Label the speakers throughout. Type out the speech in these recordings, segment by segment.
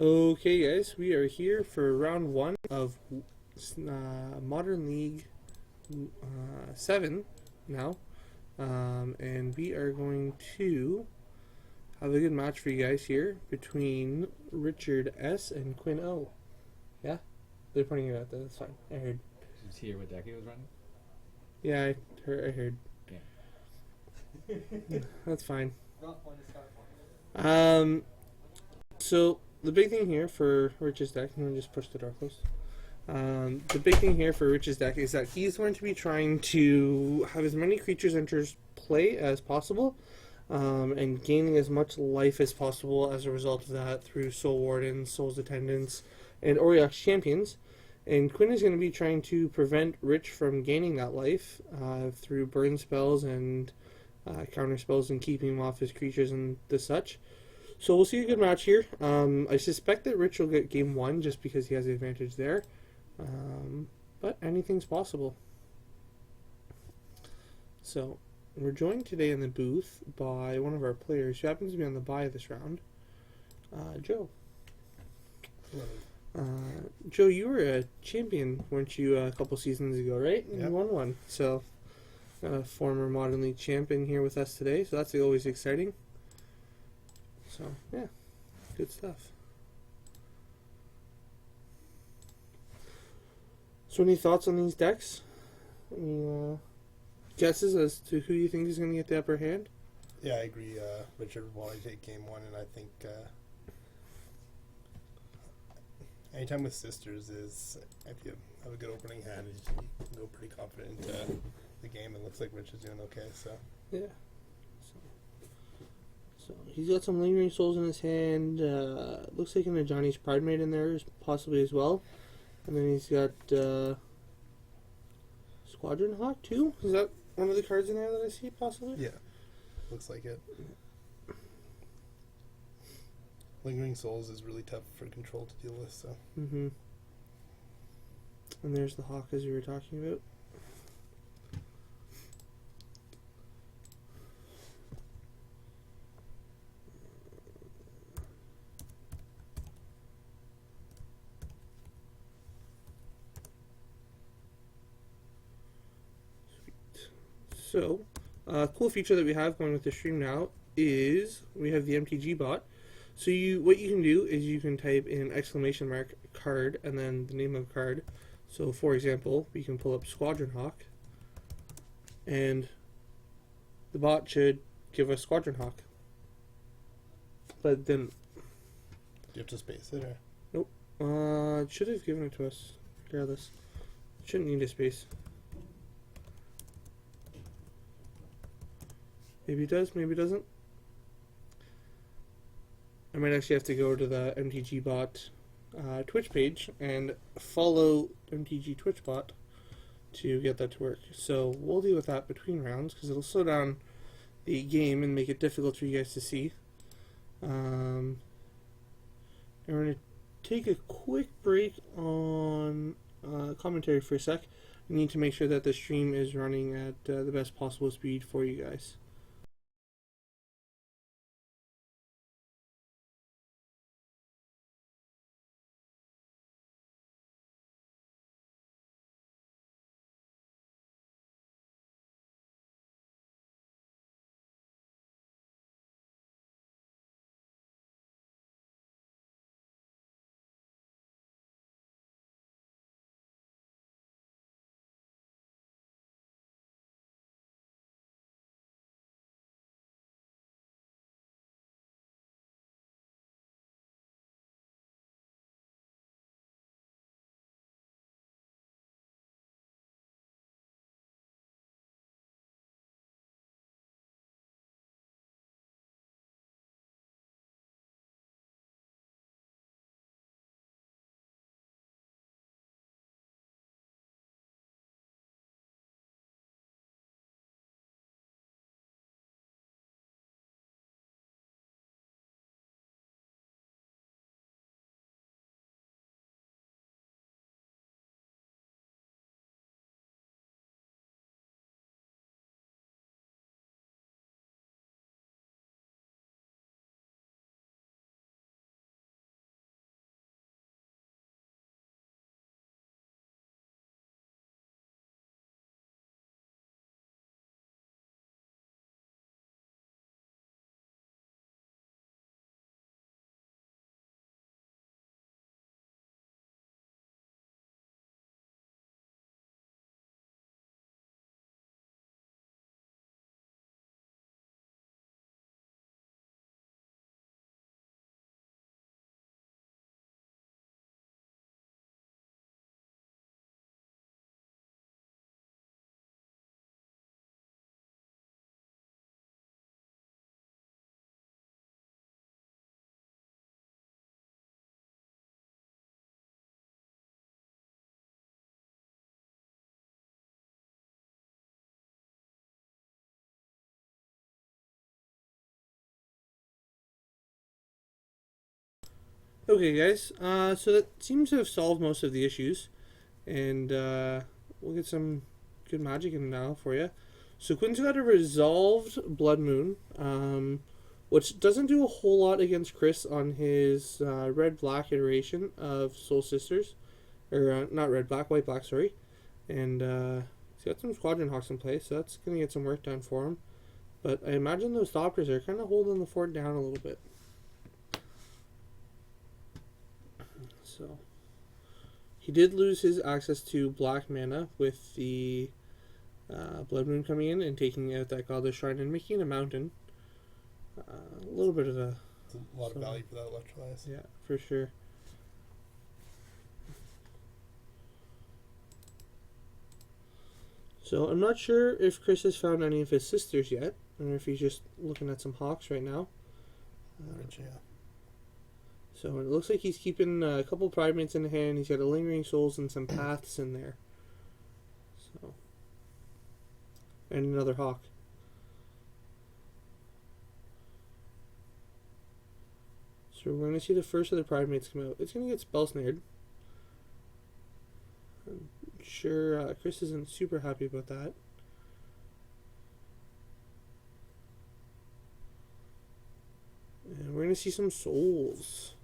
Speaker 1: Okay, guys, we are here for round one of Modern League 7 now. And we are going to have a good match for you guys here between Richard S. and Quinn O. Yeah? They're pointing it out, that's fine. I heard.
Speaker 2: Did you hear what deck he was running?
Speaker 1: Yeah, I heard.
Speaker 2: Yeah.
Speaker 1: That's fine. Um, so the big thing here for Rich's deck, I'm going to just push the door closed. The big thing here for Rich's deck is that he's going to be trying to have as many creatures enter play as possible, and gaining as much life as possible as a result of that through Soul Wardens, Soul's Attendants, and Auriok's Champions. And Quinn is going to be trying to prevent Rich from gaining that life through burn spells and counter spells and keeping him off his creatures and the such. So we'll see a good match here. I suspect that Rich will get game one just because he has the advantage there. But anything's possible. So we're joined today in the booth by one of our players who happens to be on the bye this round, Joe. Joe, you were a champion, weren't you, a couple seasons ago, right? And
Speaker 3: Yep.
Speaker 1: you won one. So a former Modern League champion here with us today, so that's always exciting. So, yeah, good stuff. So, any thoughts on these decks? Any guesses as to who you think is going to get the upper hand?
Speaker 3: Yeah, I agree. Richard will probably take game one, and I think anytime with sisters is if you have a good opening hand, you can go pretty confident into the game. It looks like Richard's doing okay. So
Speaker 1: Yeah. So he's got some Lingering Souls in his hand. Looks like an Ajani's Pridemate in there possibly as well. And then he's got Squadron Hawk too. Is that one of the cards in there that I see possibly?
Speaker 3: yeah, looks like it. Lingering Souls is really tough for control to deal with. So
Speaker 1: Mm-hmm. And there's the Hawk as you were talking about. So, cool feature that we have going with the stream now is we have the MTG bot. So what you can do is you can type in exclamation mark card and then the name of the card. So for example, we can pull up Squadron Hawk, and the bot should give us Squadron Hawk. But then,
Speaker 3: do you have to space it or?
Speaker 1: it should have given it to us regardless. Shouldn't need a space. Maybe it does, maybe it doesn't. I might actually have to go to the MTG bot Twitch page and follow MTG Twitch bot to get that to work. So we'll deal with that between rounds because it'll slow down the game and make it difficult for you guys to see. And we're going to take a quick break on commentary for a sec. We need to make sure that the stream is running at the best possible speed for you guys. Okay, guys. So that seems to have solved most of the issues, and we'll get some good magic in now for you. So Quinn's got a resolved Blood Moon, which doesn't do a whole lot against Chris on his red-black iteration of Soul Sisters, or not red-black, white-black, sorry. And he's got some Squadron Hawks in play, so that's gonna get some work done for him. But I imagine those Thopters are kind of holding the fort down a little bit. So he did lose his access to black mana with the Blood Moon coming in and taking out that Godless Shrine and making a mountain. A little bit of a...
Speaker 3: It's a lot of value for that electrolyze.
Speaker 1: Yeah, for sure. So I'm not sure if Chris has found any of his sisters yet, or if he's just looking at some hawks right now.
Speaker 3: Yeah.
Speaker 1: So it looks like he's keeping a couple Primates in hand. He's got a Lingering Souls and some Paths in there. So, and another hawk. So we're going to see the first of the Primates come out. It's going to get spell snared. I'm sure Chris isn't super happy about that. And we're going to see some souls.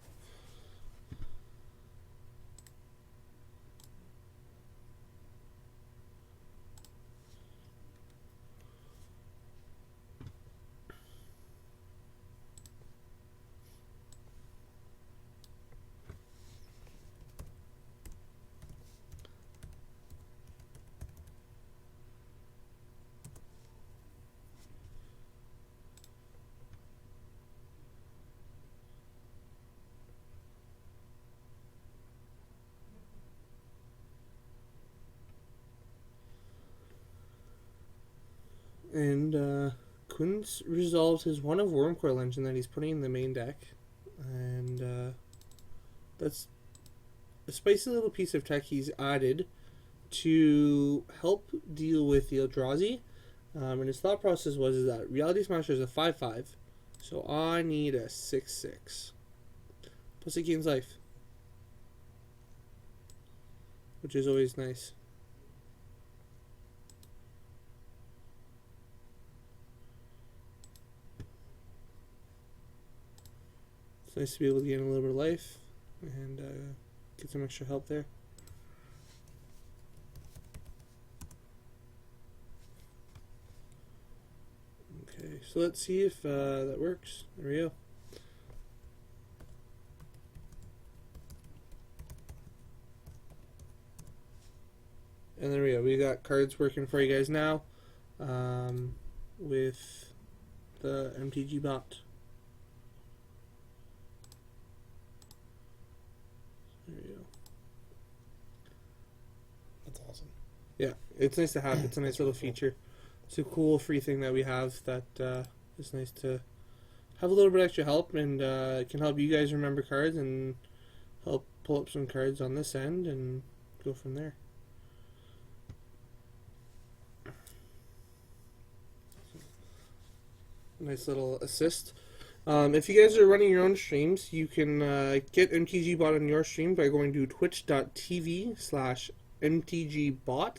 Speaker 1: And Quinn's resolves his one of Wormcoil Engine that he's putting in the main deck. And that's a spicy little piece of tech he's added to help deal with the Eldrazi. And his thought process was that Reality Smasher is a 5/5, so I need a 6/6. Plus it gains life, which is always nice. It's nice to be able to gain a little bit of life and get some extra help there. Okay, so let's see if that works. There we go. And there we go. We got cards working for you guys now with the MTG bot. There we go.
Speaker 3: That's awesome.
Speaker 1: Yeah, it's nice to have. It's a nice little feature. It's a cool free thing that we have that is nice to have a little bit extra help, and it can help you guys remember cards and help pull up some cards on this end and go from there. Nice little assist. If you guys are running your own streams, you can get MTG Bot on your stream by going to twitch.tv/MTGBot,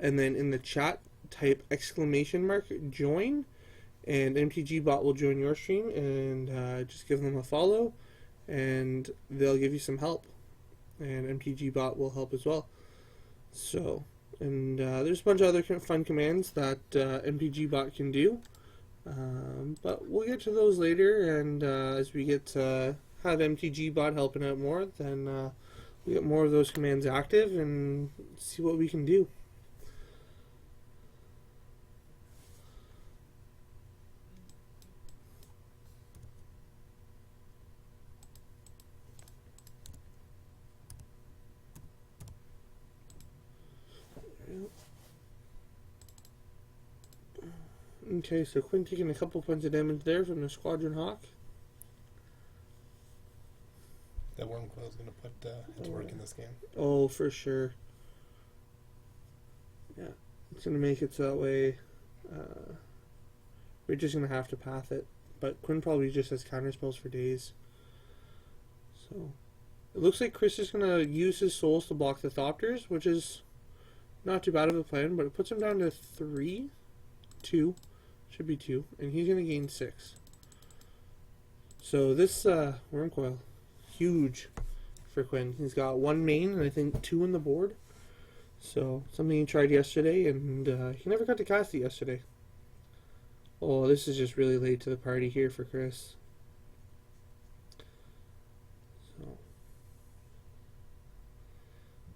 Speaker 1: and then in the chat type !join, and MTG Bot will join your stream, and just give them a follow, and they'll give you some help, and MTG Bot will help as well. So, and there's a bunch of other fun commands that MTG Bot can do. But we'll get to those later, and as we get to have MTG Bot helping out more, then we'll get more of those commands active and see what we can do. Okay, so Quinn taking a couple points of damage there from the Squadron Hawk.
Speaker 3: That Wormcoil is going to put into work in this game.
Speaker 1: Oh, for sure. Yeah, it's going to make it so that way we're just going to have to path it. But Quinn probably just has counter spells for days. So it looks like Chris is gonna use his souls to block the Thopters, which is not too bad of a plan, but it puts him down to 3, 2, should be 2, and he's gonna gain 6. So this Worm Coil, huge for Quinn. He's got 1 main and I think 2 in the board. So something he tried yesterday, and he never got to cast it yesterday. Oh, this is just really late to the party here for Chris. So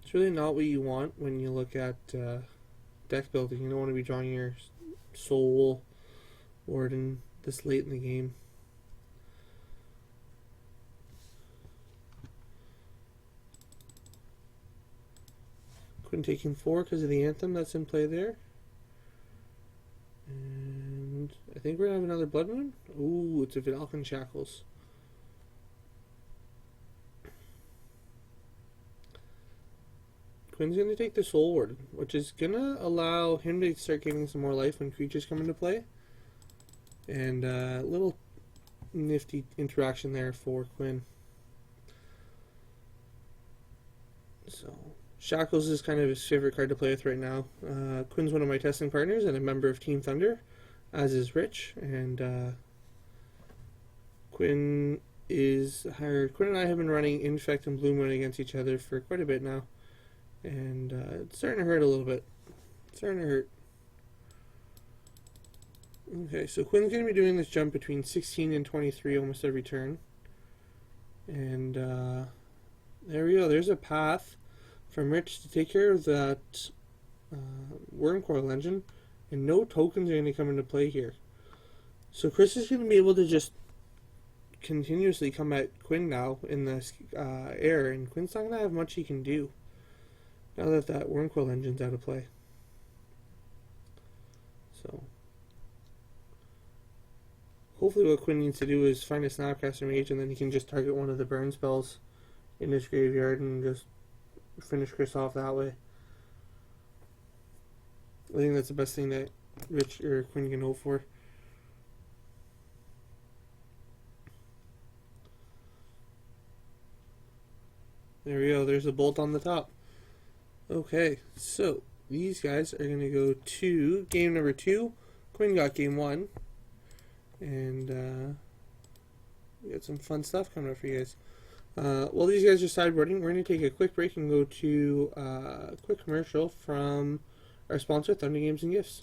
Speaker 1: it's really not what you want when you look at deck building. You don't want to be drawing your Soul Warden this late in the game. Quinn taking 4 because of the Anthem that's in play there. And I think we're going to have another Blood Moon. Ooh, it's a Vedalken Shackles. Quinn's going to take the Soul Warden, which is going to allow him to start gaining some more life when creatures come into play. And a little nifty interaction there for Quinn. So Shackles is kind of his favorite card to play with right now. Quinn's one of my testing partners and a member of Team Thunder, as is Rich. And Quinn and I have been running Infect and Blue Moon against each other for quite a bit now. And it's starting to hurt a little bit. It's starting to hurt. Okay, so Quinn's going to be doing this jump between 16 and 23 almost every turn. And there we go. There's a path from Rich to take care of that Worm Coil engine, and no tokens are going to come into play here. So Chris is going to be able to just continuously come at Quinn now in this air, and Quinn's not going to have much he can do now that that Worm Coil engine's out of play. So hopefully what Quinn needs to do is find a Snapcaster Mage, and then he can just target one of the burn spells in his graveyard and just finish Chris off that way. I think that's the best thing that Rich or Quinn can hope for. There we go. There's a bolt on the top. Okay, so these guys are going to go to game number 2. Quinn got game 1. And we got some fun stuff coming up for you guys. While these guys are sideboarding, we're going to take a quick break and go to a quick commercial from our sponsor, Thunder Games and Gifts.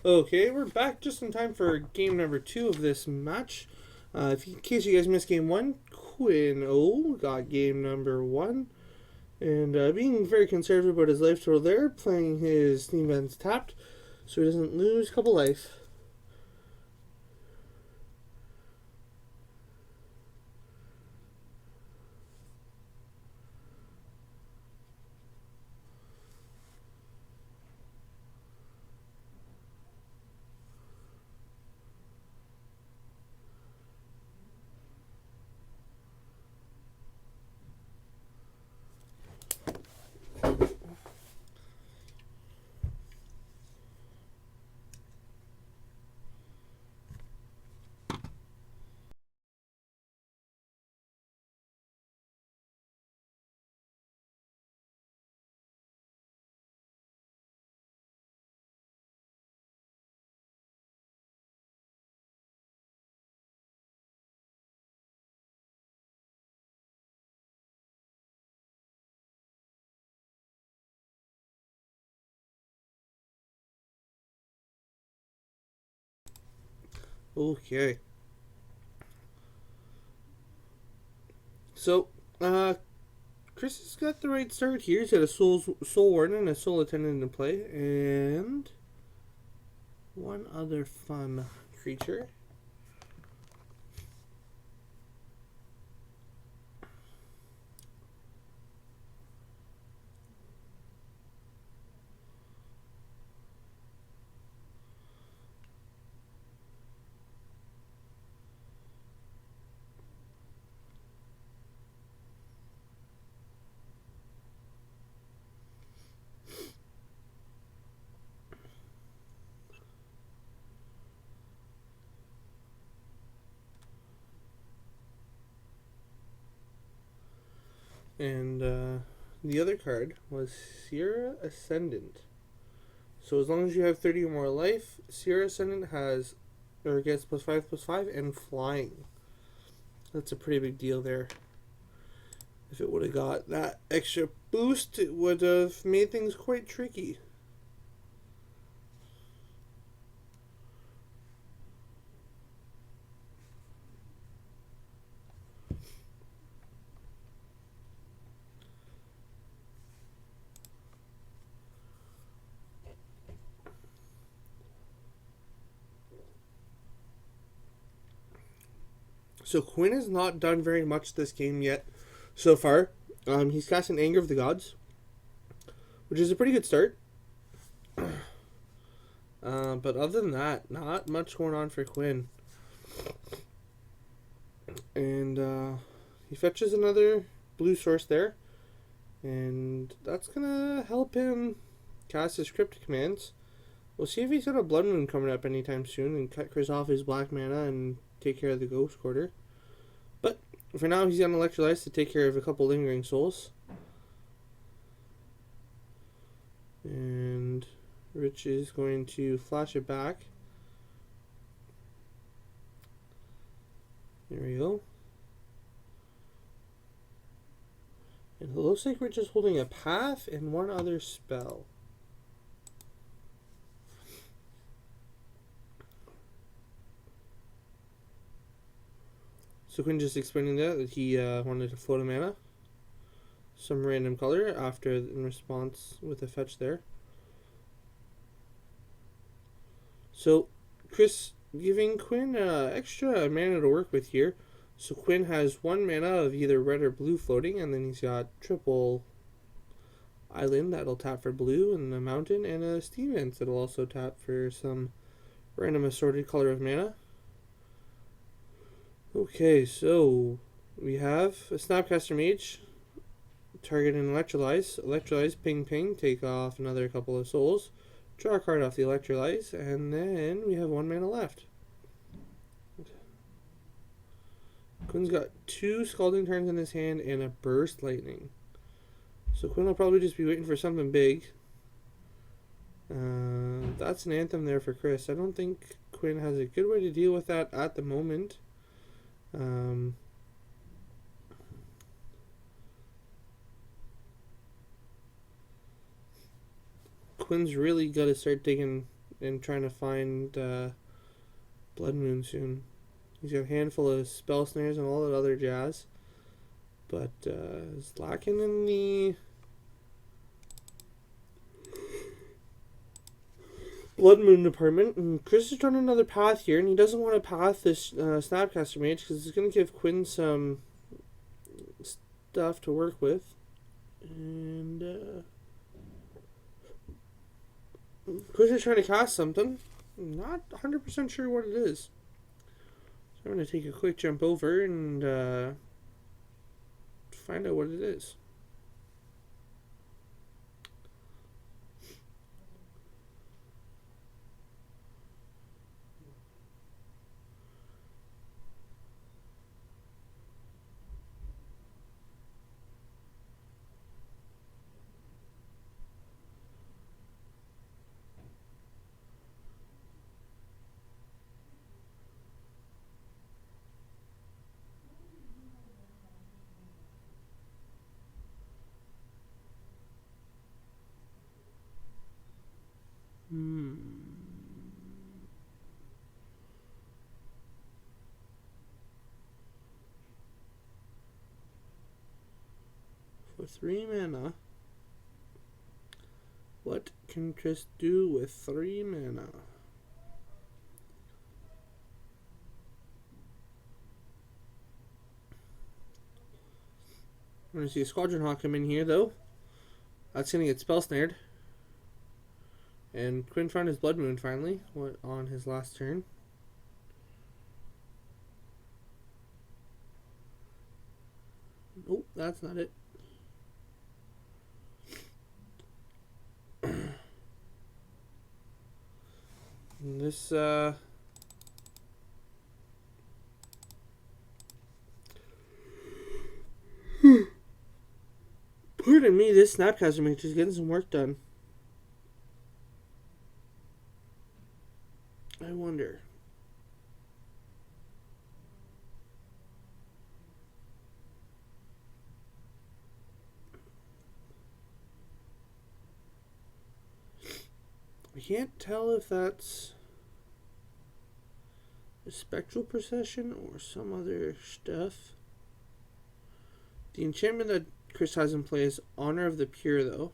Speaker 1: Okay, we're back just in time for game number 2 of this match. In case you guys missed game 1, Quinn O got game number 1. And being very conservative about his life total there, playing his Steam Vents tapped so he doesn't lose a couple life. Okay. So, Chris has got the right start here. He's got a Soul Warden and a Soul Attendant in play, and one other fun creature. And the other card was Sierra Ascendant. So as long as you have 30 or more life, Sierra Ascendant has, or gets +5/+5 and flying. That's a pretty big deal there. If it would have got that extra boost, it would have made things quite tricky. So Quinn has not done very much this game yet so far. He's casting Anger of the Gods, which is a pretty good start. But other than that, not much going on for Quinn. And he fetches another blue source there. And that's going to help him cast his crypt commands. We'll see if he's got a Blood Moon coming up anytime soon and cut Chris off his black mana and take care of the Ghost Quarter. But for now, he's got an Electrolyze to take care of a couple Lingering Souls. And Rich is going to flash it back. There we go. And it looks like Rich is holding a Path and one other spell. So Quinn just explaining that he wanted to float a mana, some random color after in response with a fetch there. So Chris giving Quinn extra mana to work with here. So Quinn has 1 mana of either red or blue floating, and then he's got triple island that'll tap for blue, and a mountain, and a Steam Vents that'll also tap for some random assorted color of mana. Okay, so we have a Snapcaster Mage, target an Electrolyze. Electrolyze, ping ping, take off another couple of souls, draw a card off the Electrolyze, and then we have 1 mana left. Quinn's got 2 Scalding Tarns in his hand and a Burst Lightning. So Quinn will probably just be waiting for something big. That's an Anthem there for Chris. I don't think Quinn has a good way to deal with that at the moment. Quinn's really got to start taking and trying to find Blood Moon soon. He's got a handful of spell snares and all that other jazz, but is lacking in the Blood Moon department. And Chris is trying another path here, and he doesn't want to path this Snapcaster Mage because it's going to give Quinn some stuff to work with. And Chris is trying to cast something. I'm not 100% sure what it is. So I'm going to take a quick jump over and find out what it is. For 3 mana, what can Chris do with 3 mana? I'm going to see a Squadron Hawk come in here, though. That's going to get spell snared. And Quinn found his Blood Moon finally on his last turn. Nope, that's not it. And this pardon me, this Snapcaster Mage is getting some work done. I wonder. I can't tell if that's a Spectral Procession or some other stuff. The enchantment that Chris has in play is Honor of the Pure, though,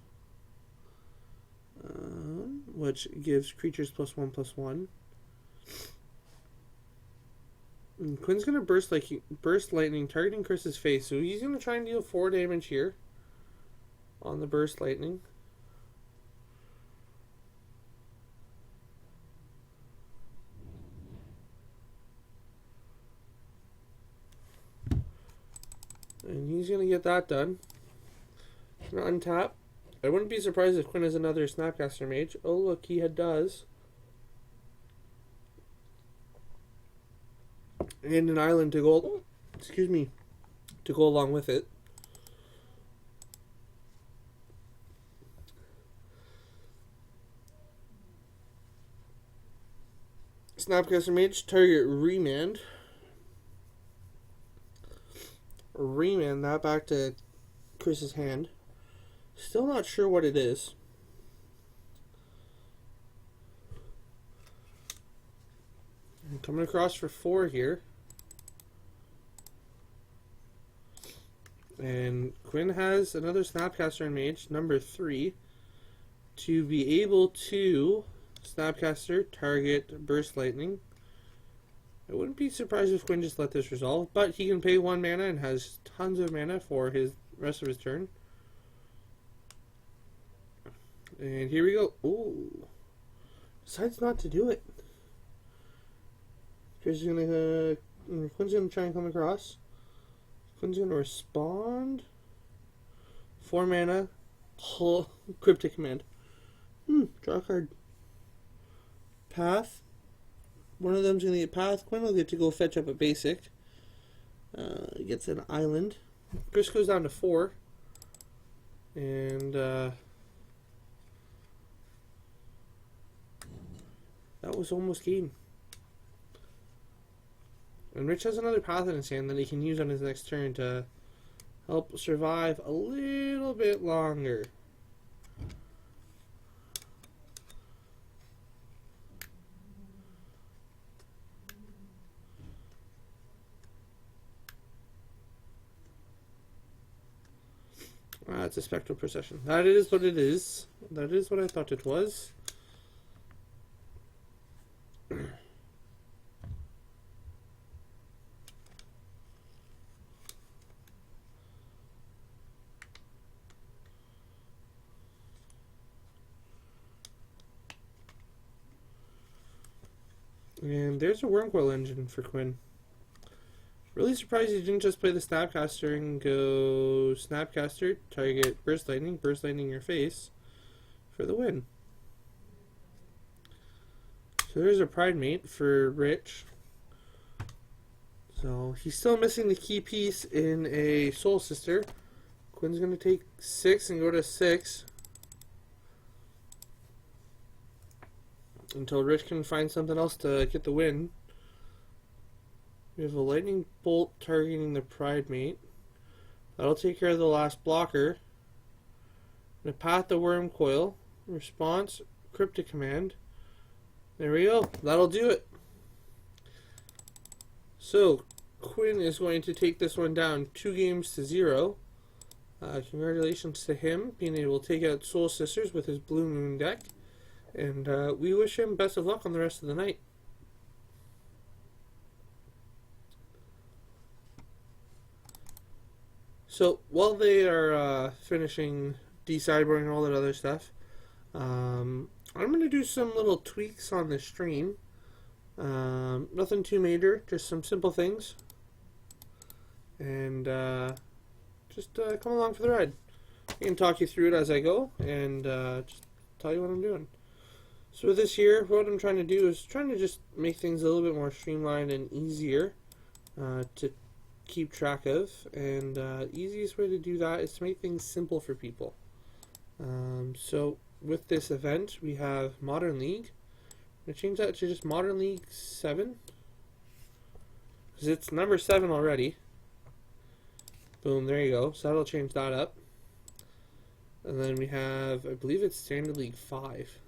Speaker 1: which gives creatures +1/+1. And Quinn's gonna burst lightning, targeting Chris's face. So he's gonna try and deal 4 damage here on the burst lightning. And he's going to get that done. Going to untap. I wouldn't be surprised if Quinn has another Snapcaster Mage. Oh, look, he does. And an island to go... Excuse me. To go along with it. Snapcaster Mage, target Remand. Remand that back to Chris's hand. Still not sure what it is. I'm coming across for 4 here. And Quinn has another Snapcaster Mage, number 3, to be able to Snapcaster, target Burst Lightning. I wouldn't be surprised if Quinn just let this resolve, but he can pay 1 mana and has tons of mana for his rest of his turn. And here we go. Ooh. Decides not to do it. Quinn's gonna try and come across. Quinn's gonna respond. 4 mana. Cryptic Command. Draw a card. Path. One of them's going to get Path. Quinn will get to go fetch up a basic. Gets an island. Chris goes down to 4. And that was almost game. And Rich has another Path in his hand that he can use on his next turn to help survive a little bit longer. That's a spectral procession. That is what it is. That is what I thought it was. And there's a Wormcoil engine for Quinn. Really surprised he didn't just play the Snapcaster and go Snapcaster, target Burst Lightning your face for the win. So there's a Pride Mate for Rich. So he's still missing the key piece in a Soul Sister. Quinn's going to take 6 and go to 6. Until Rich can find something else to get the win. We have a Lightning Bolt targeting the Pride Mate. That'll take care of the last blocker. Napath the Wormcoil. Response, Cryptic Command. There we go. That'll do it. So, Quinn is going to take this one down 2-0. Congratulations to him being able to take out Soul Sisters with his Blue Moon deck. And we wish him best of luck on the rest of the night. So while they are finishing de-sideboarding and all that other stuff, I'm going to do some little tweaks on the stream. Nothing too major, just some simple things. And just come along for the ride. I can talk you through it as I go and just tell you what I'm doing. So this here, what I'm trying to do is trying to just make things a little bit more streamlined and easier to keep track of, and the easiest way to do that is to make things simple for people. So with this event, we have Modern League. I'm going to change that to just Modern League 7, because it's number 7 already. Boom, there you go. So that'll change that up. And then we have, I believe it's Standard League 5.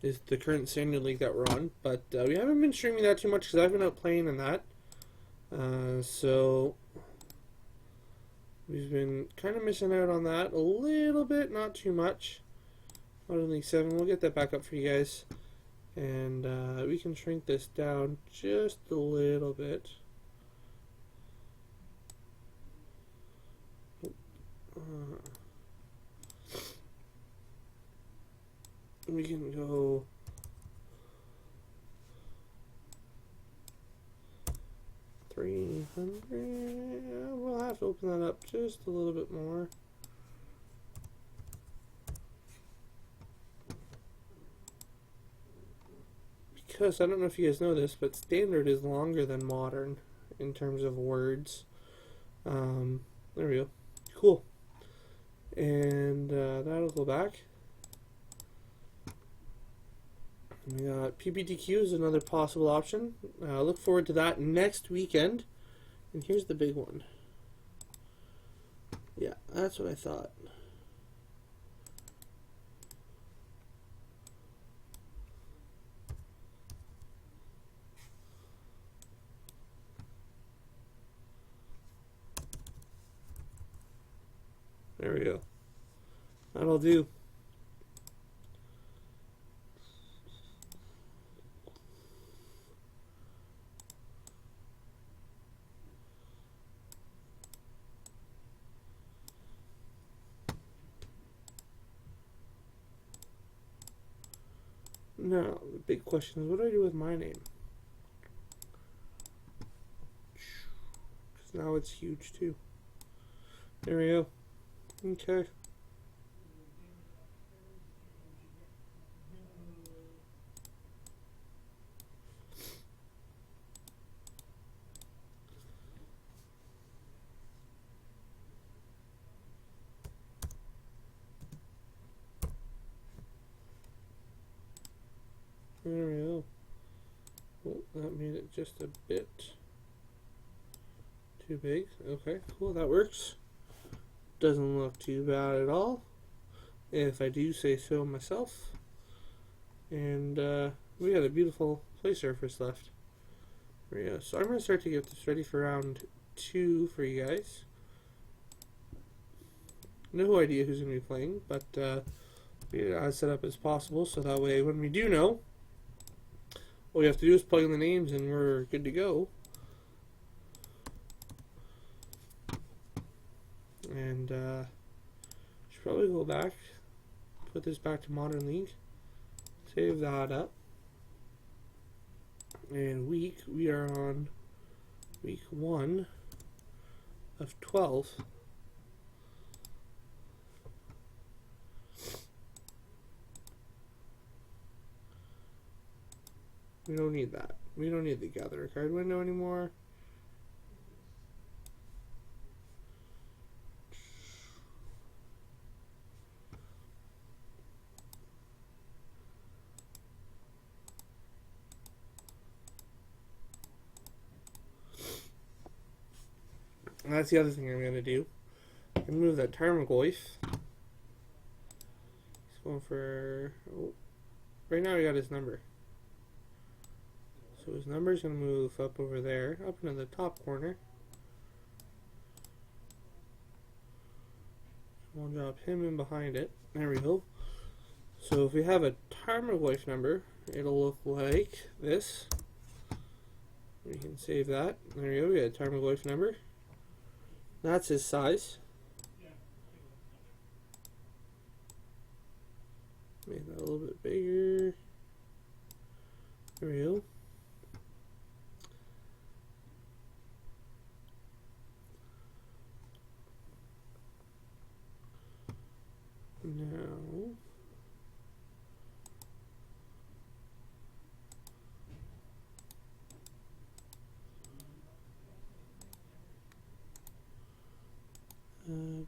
Speaker 1: Is the current Standard League that we're on, but we haven't been streaming that too much because I've been out playing in that. So we've been kind of missing out on that a little bit, not too much. Modern League 7, we'll get that back up for you guys, and we can shrink this down just a little bit. We can go 300. We'll have to open that up just a little bit more. Because I don't know if you guys know this, but Standard is longer than Modern in terms of words. There we go. Cool. And that'll go back. We got PPTQ is another possible option. Look forward to that next weekend. And here's the big one. Yeah, that's what I thought. There we go. That'll do. Now, the big question is, what do I do with my name? Because now it's huge too. There we go. Okay. There we go. Oh, that made it just a bit too big. Okay, cool, that works. Doesn't look too bad at all, if I do say so myself. And we got a beautiful play surface left. There we go. So I'm going to start to get this ready for round 2 for you guys. No idea who's going to be playing, but we get it as set up as possible, so that way when we do know, all we have to do is plug in the names and we're good to go. And should probably go back, put this back to Modern League, save that up. And we are on week 1 of 12. We don't need that. We don't need the gather a card window anymore. And that's the other thing I'm going to do. I'm going to move that Tarmogoyf. He's going for... Oh, right now we got his number. So his number is going to move up over there, up into the top corner. We'll drop him in behind it. There we go. So if we have a Tarmogoyf number, it'll look like this. We can save that. There we go. We got a Tarmogoyf number. That's his size. Make that a little bit bigger. There we go. Now, add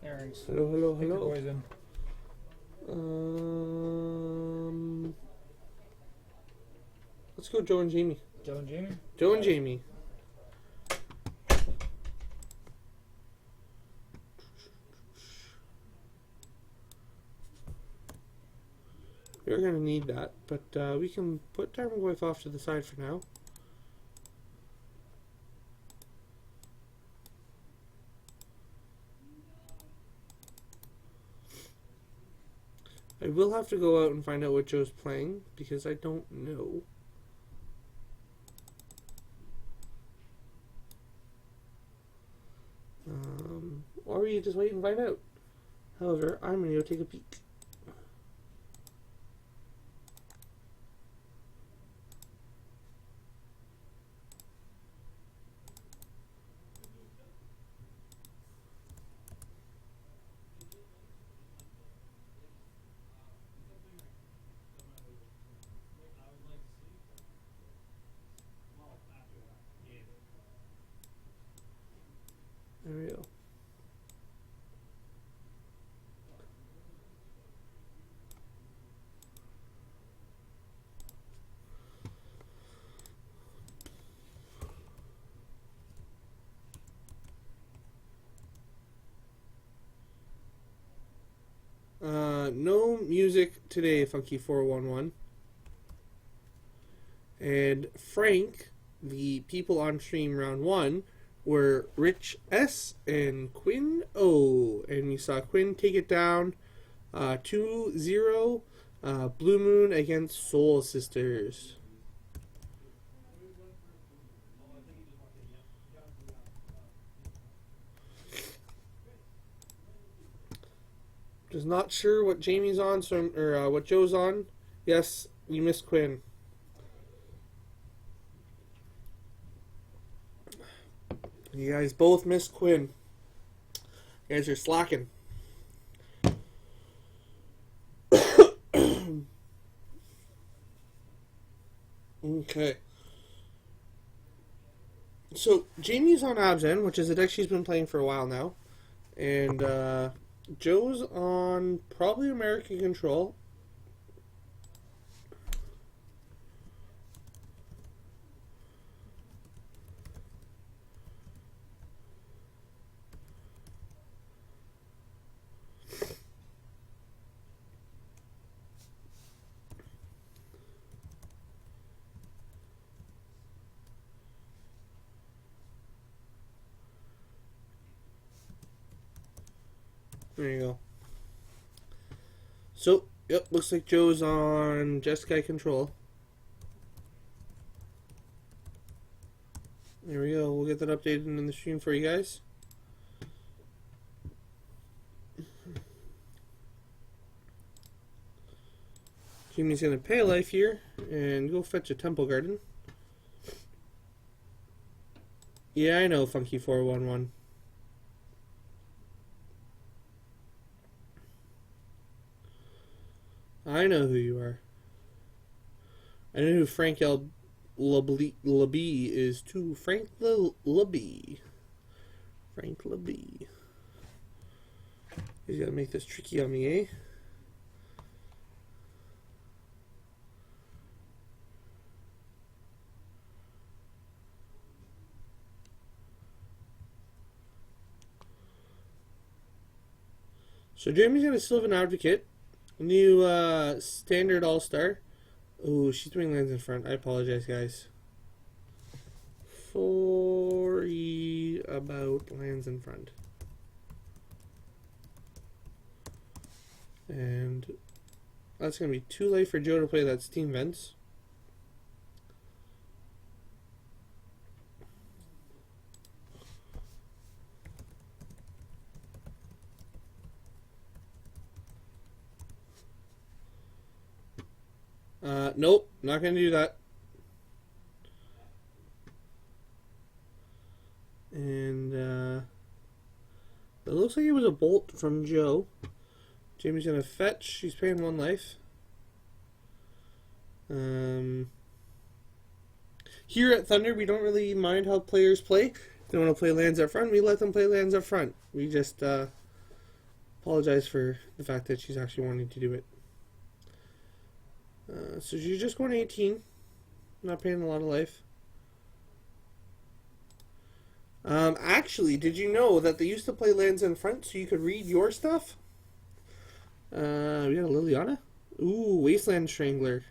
Speaker 2: Aaron's.
Speaker 1: hello, hello,
Speaker 2: Pick the
Speaker 1: hello.
Speaker 2: boys in.
Speaker 1: Let's go Joe and Jamie.
Speaker 2: Joe and Jamie?
Speaker 1: Joe and Jamie. We're going to need that, but we can put Tarmogoyf off to the side for now. I will have to go out and find out what Joe's playing, because I don't know. Or you just wait and find out. However, I'm going to go take a peek. There we go. No music today, Funky 411. And Frank, the people on stream round 1, were Rich S and Quinn O. And we saw Quinn take it down 2-0. Blue Moon against Soul Sisters. Just not sure what Jamie's on, or what Joe's on. Yes, you missed Quinn. You guys both missed Quinn. You guys are slacking. Okay. So, Jamie's on Abzan, which is a deck she's been playing for a while now. And Joe's on probably American Control. There you go. So, yep, looks like Joe's on Jeskai Control. There we go. We'll get that updated in the stream for you guys. Jimmy's going to pay a life here and go fetch a Temple Garden. Yeah, I know, Funky 411. I know who you are. I know who Frank LeBee is too. Frank LeBee. Frank LeBee. He's got to make this tricky on me, eh? So Jamie's got a Sylvan Advocate. New standard all-star. Oh, she's doing lands in front. I apologize, guys. Sorry about lands in front. And that's going to be too late for Joe to play that Steam Vents. Nope, not going to do that. And it looks like it was a bolt from Joe. Jamie's going to fetch. She's paying 1 life. Here at Thunder, we don't really mind how players play. If they want to play lands up front, we let them play lands up front. We just apologize for the fact that she's actually wanting to do it. So she's just going 18. Not paying a lot of life. Actually, did you know that they used to play lands in front so you could read your stuff? We got a Liliana. Ooh, Wasteland Strangler.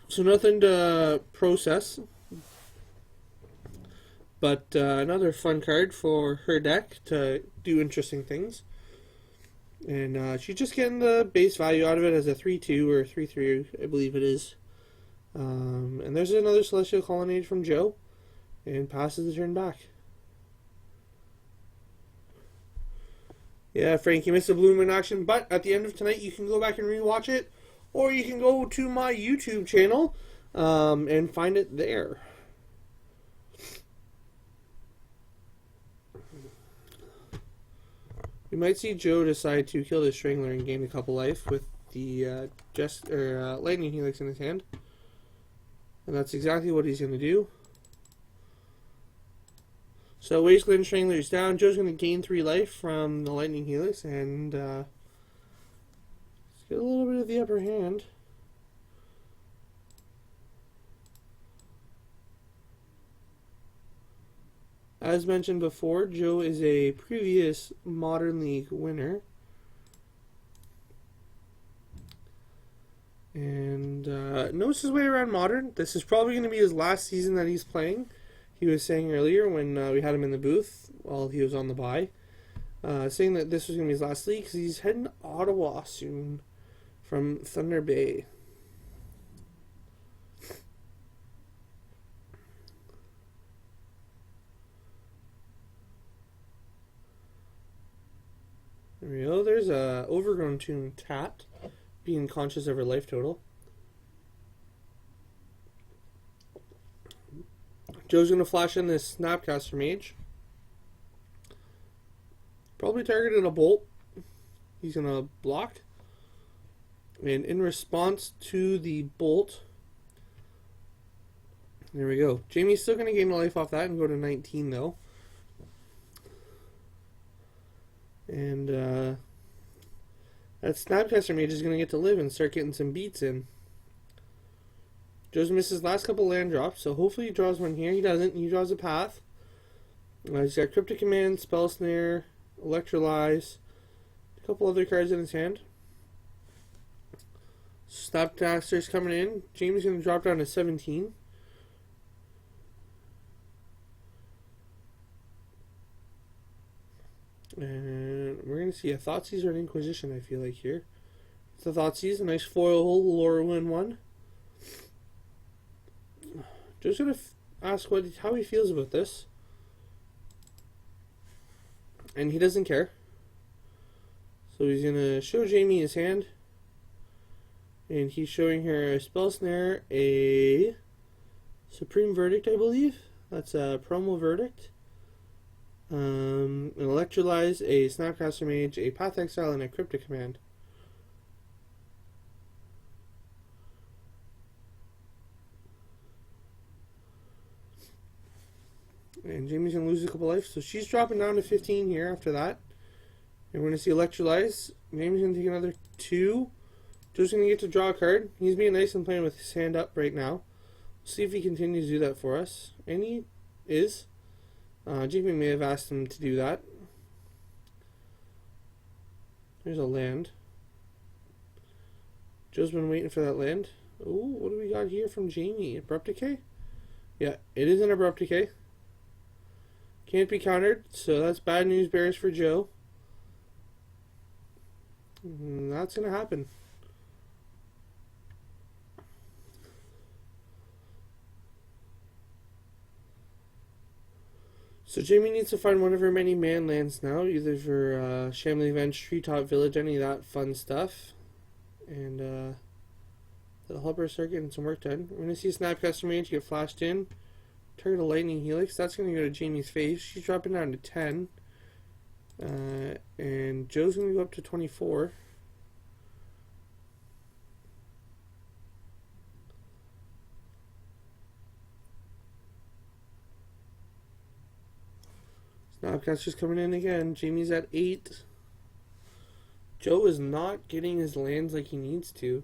Speaker 1: So nothing to process. But another fun card for her deck to do interesting things. And she's just getting the base value out of it as a 3-2 or 3-3, I believe it is. And there's another Celestial Colonnade from Joe. And passes the turn back. Yeah, Frank, you missed a Blue Moon action, but at the end of tonight you can go back and rewatch it. Or you can go to my YouTube channel and find it there. We might see Joe decide to kill the Strangler and gain a couple life with the Lightning Helix in his hand. And that's exactly what he's going to do. So Wasteland Strangler is down. Joe's going to gain 3 life from the Lightning Helix and let's get a little bit of the upper hand. As mentioned before, Joe is a previous Modern League winner. And knows his way around Modern. This is probably going to be his last season that he's playing. He was saying earlier when we had him in the booth while he was on the bye, saying that this was going to be his last league because he's heading to Ottawa soon from Thunder Bay. There we go. There's a Overgrown Tomb tapped, being conscious of her life total. Joe's going to flash in this Snapcaster Mage. Probably targeted a bolt. He's going to block. And in response to the bolt, there we go. Jamie's still going to gain a life off that and go to 19 though. And that Snapcaster Mage is going to get to live and start getting some beats in. Joe's missed his last couple land drops, so hopefully he draws one here. He doesn't. He draws a Path. He's got Cryptic Command, Spell Snare, Electrolyze, a couple other cards in his hand. Snapcaster's coming in. Jamie's going to drop down to 17. And we're going to see a Thoughtseize or an Inquisition, I feel like, here. It's a Thoughtseize, a nice foil Lorwyn one. Just going to ask how he feels about this. And he doesn't care. So he's going to show Jamie his hand. And he's showing her a Spell Snare, a Supreme Verdict, I believe. That's a promo Verdict. An Electrolyze, a Snapcaster Mage, a Path Exile, and a Cryptic Command. And Jamie's going to lose a couple life, so she's dropping down to 15 here after that. And we're going to see Electrolyze. Jamie's going to take another 2. Joe's going to get to draw a card. He's being nice and playing with his hand up right now. We'll see if he continues to do that for us. And he is. Jamie may have asked him to do that. There's a land. Joe's been waiting for that land. Ooh, what do we got here from Jamie? Abrupt Decay? Yeah, it is an Abrupt Decay. Can't be countered, so that's bad news bears for Joe. And that's going to happen. So Jamie needs to find one of her many man lands now, either for Shamley Venge, Treetop Village, any of that fun stuff. And that'll help her start getting some work done. We're going to see Snapcaster Mage get flashed in. Target a Lightning Helix. That's going to go to Jamie's face. She's dropping down to 10. And Joe's going to go up to 24. Snapcaster's coming in again. Jamie's at 8. Joe is not getting his lands like he needs to.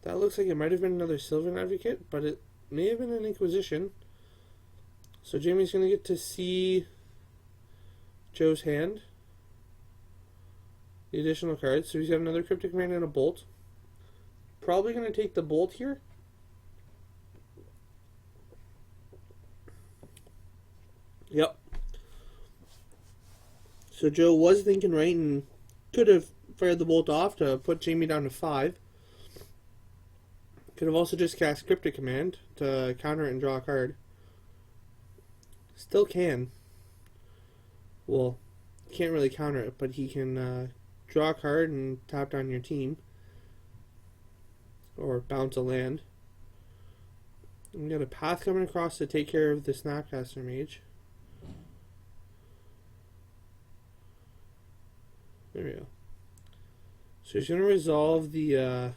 Speaker 1: That looks like it might have been another Sylvan Advocate, but it may have been an Inquisition. So Jamie's going to get to see Joe's hand. The additional cards. So he's got another Cryptic Command and a Bolt. Probably going to take the Bolt here. Yep. So Joe was thinking right and could have fired the Bolt off to put Jamie down to 5. Could have also just cast Cryptic Command to counter it and draw a card. Still can. Well, can't really counter it, but he can draw a card and tap down your team. Or bounce a land. We got a Path coming across to take care of the Snapcaster Mage. There we go. So he's going to resolve the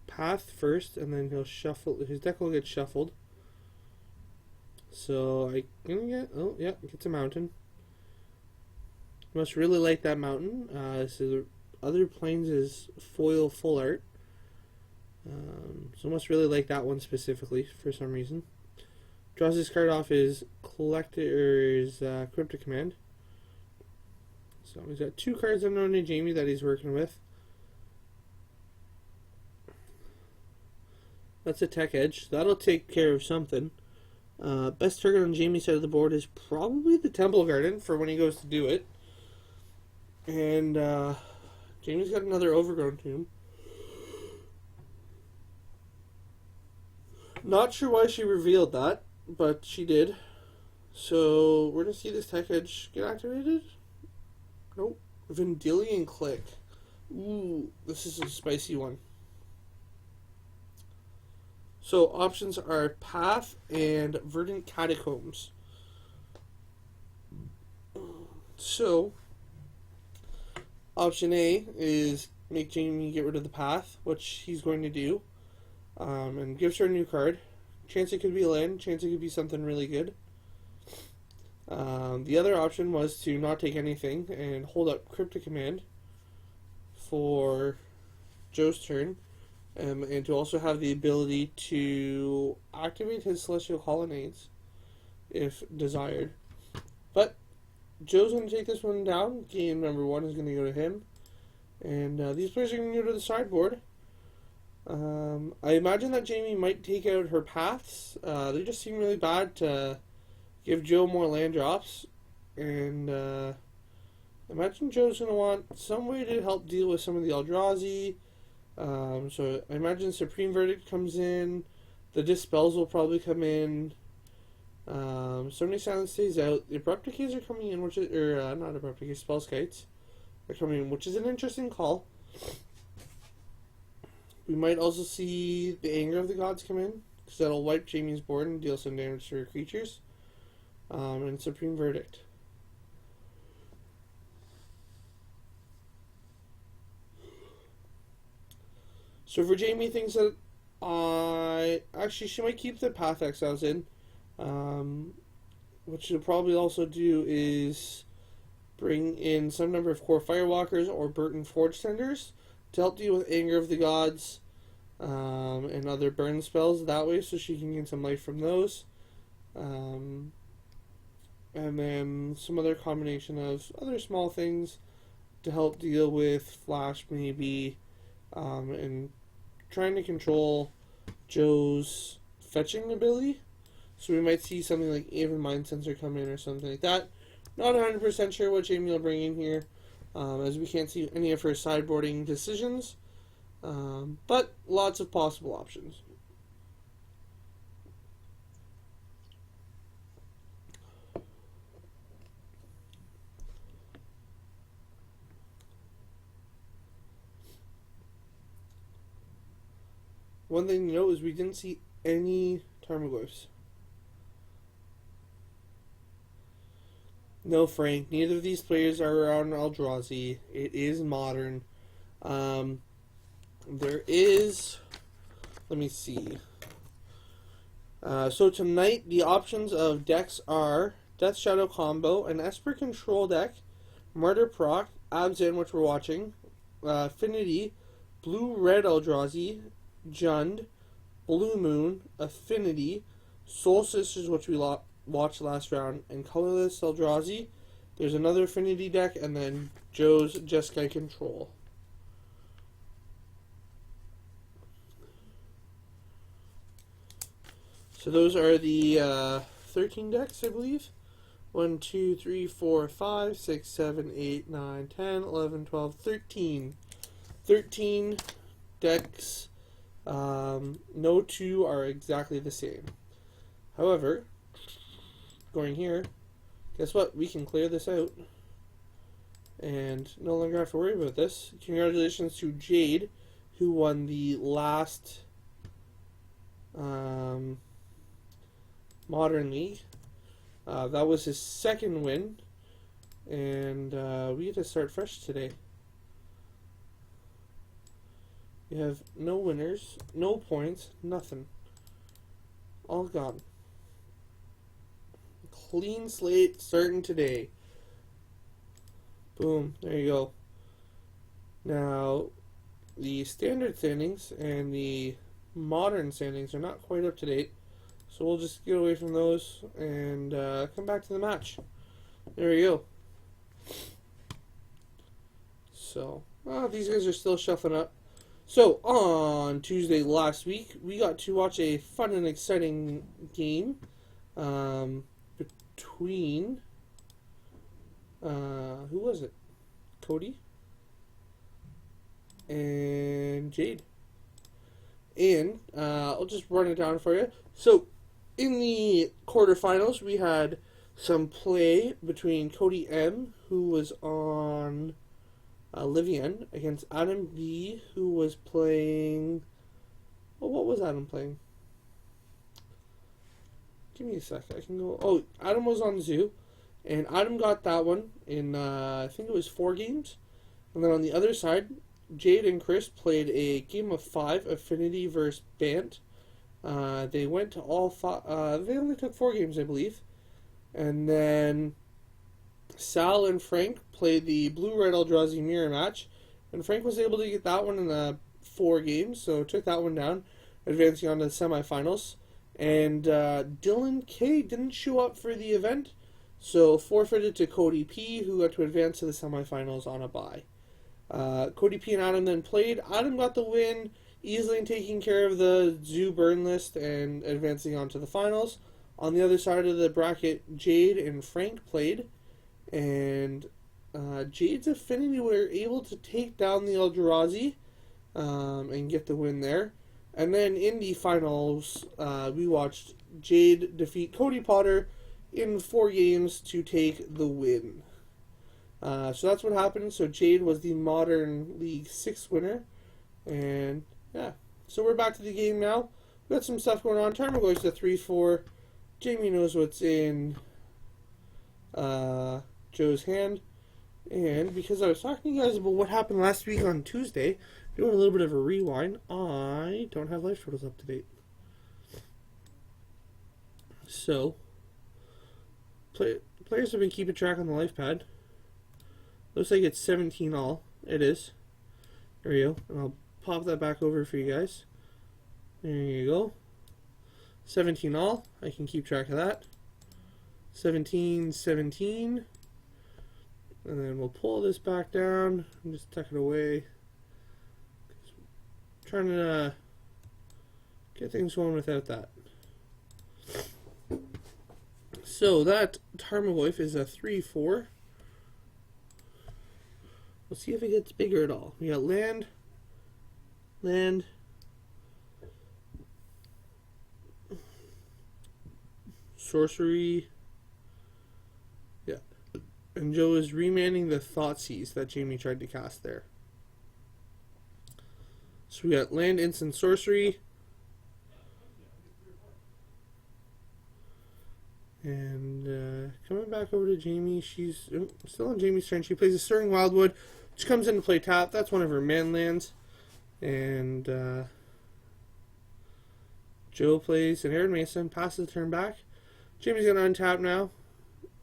Speaker 1: Path first, and then he'll shuffle. His deck will get shuffled. So I'm going to get... Oh, yeah, gets a mountain. Must really like that mountain. So Other Planes is foil full art. So must really like that one specifically for some reason. Draws this card off his Collector's Cryptic Command. So he's got 2 cards unknown to Jamie that he's working with. That's a Tech Edge. That'll take care of something. Best target on Jamie's side of the board is probably the Temple Garden for when he goes to do it. And Jamie's got another Overgrown Tomb. Not sure why she revealed that, but she did. So we're going to see this Tech Edge get activated. Nope. Vendilion Click. Ooh, this is a spicy one. So options are Path and Verdant Catacombs. So option A is make Jamie get rid of the Path, which he's going to do, and gives her a new card. Chance it could be a land, chance it could be something really good. The other option was to not take anything and hold up Cryptic Command for Joe's turn, and to also have the ability to activate his Celestial Colonnades if desired. But Joe's going to take this one down. Game number 1 is going to go to him. And these players are going to go to the sideboard. I imagine that Jamie might take out her paths. They just seem really bad to give Joe more land drops. And imagine Joe's going to want some way to help deal with some of the Eldrazi. So I imagine Supreme Verdict comes in. The Dispels will probably come in. Summoning Silence stays out. The Abrupt Decays are coming in, which is, not Abrupt Decays, Spellskites are coming in, which is an interesting call. We might also see the Anger of the Gods come in, because that'll wipe Jamie's board and deal some damage to her creatures. And Supreme Verdict. So for Jamie, thinks that actually she might keep the Path Exiles in. What she'll probably also do is bring in some number of Core Firewalkers or Burton Forge Tenders to help deal with Anger of the Gods and other burn spells that way, so she can gain some life from those. And then some other combination of other small things to help deal with Flash maybe, and trying to control Joe's fetching ability. So we might see something like Aven Mind Sensor come in or something like that. Not 100% sure what Jamie will bring in here, as we can't see any of her sideboarding decisions. But lots of possible options. One thing to note is we didn't see any Tarmogoyfs. No, Frank, neither of these players are on Eldrazi. It is Modern. There is... Let me see. So tonight, the options of decks are Death Shadow Combo, an Esper Control deck, Murder Proc, Abzan, which we're watching, Affinity, Blue-Red Eldrazi, Jund, Blue Moon, Affinity, Soul Sisters, which we watched last round, and Colorless Eldrazi. There's another Affinity deck, and then Joe's Jeskai Control. So those are the 13 decks, I believe. 1, 2, 3, 4, 5, 6, 7, 8, 9, 10, 11, 12, 13. 13 decks. No two are exactly the same. However, going here, guess what? We can clear this out and no longer have to worry about this. Congratulations to Jade, who won the last Modern League. That was his second win, and we get to start fresh today. We have no winners, no points, nothing. All gone. Clean slate starting today. Boom, there you go. Now, the standard standings and the modern standings are not quite up to date, so we'll just get away from those and come back to the match. There we go. So, these guys are still shuffling up. So, on Tuesday last week, we got to watch a fun and exciting game between, who was it? Cody and Jade. And I'll just run it down for you. So, in the quarterfinals, we had some play between Cody M, who was on Livian, against Adam B, who was playing. Oh, what was Adam playing? Give me a sec. I can go. Oh, Adam was on Zoo, and Adam got that one in I think it was 4 games. And then on the other side, Jade and Chris played a game of 5, Affinity versus Bant. They went to all 5. They only took 4 games, I believe. And then Sal and Frank played the Blue-Red Eldrazi mirror match. And Frank was able to get that one in 4 games, so took that one down, advancing on to the semifinals. And Dylan K didn't show up for the event, so forfeited to Cody P, who got to advance to the semifinals on a bye. Cody P and Adam then played. Adam got the win, easily in taking care of the Zoo burn list and advancing on to the finals. On the other side of the bracket, Jade and Frank played, and Jade's Affinity were able to take down the Eldrazi and get the win there. And then in the finals, we watched Jade defeat Cody Potter in 4 games to take the win. So that's what happened. So Jade was the Modern League 6th winner. And yeah, so we're back to the game now. We got some stuff going on. Tarmogoyf's a 3-4. Jamie knows what's in Joe's hand. And because I was talking to you guys about what happened last week on Tuesday, doing a little bit of a rewind, I don't have life totals up to date. So, players have been keeping track on the life pad. Looks like it's 17 all. It is. There we go. And I'll pop that back over for you guys. There you go. 17 all. I can keep track of that. 17, 17. And then we'll pull this back down and just tuck it away. Trying to get things going without that. So that Tarmogoyf is a 3-4. We'll see if it gets bigger at all. We got land, land, sorcery. Yeah. And Joe is remanding the Thoughtseize that Jamie tried to cast there. So we got land, instant, sorcery. And coming back over to Jamie, she's still on Jamie's turn. She plays a Stirring Wildwood, which comes into play tap. That's one of her man lands. And Joe plays an Arid Mason, passes the turn back. Jamie's going to untap now.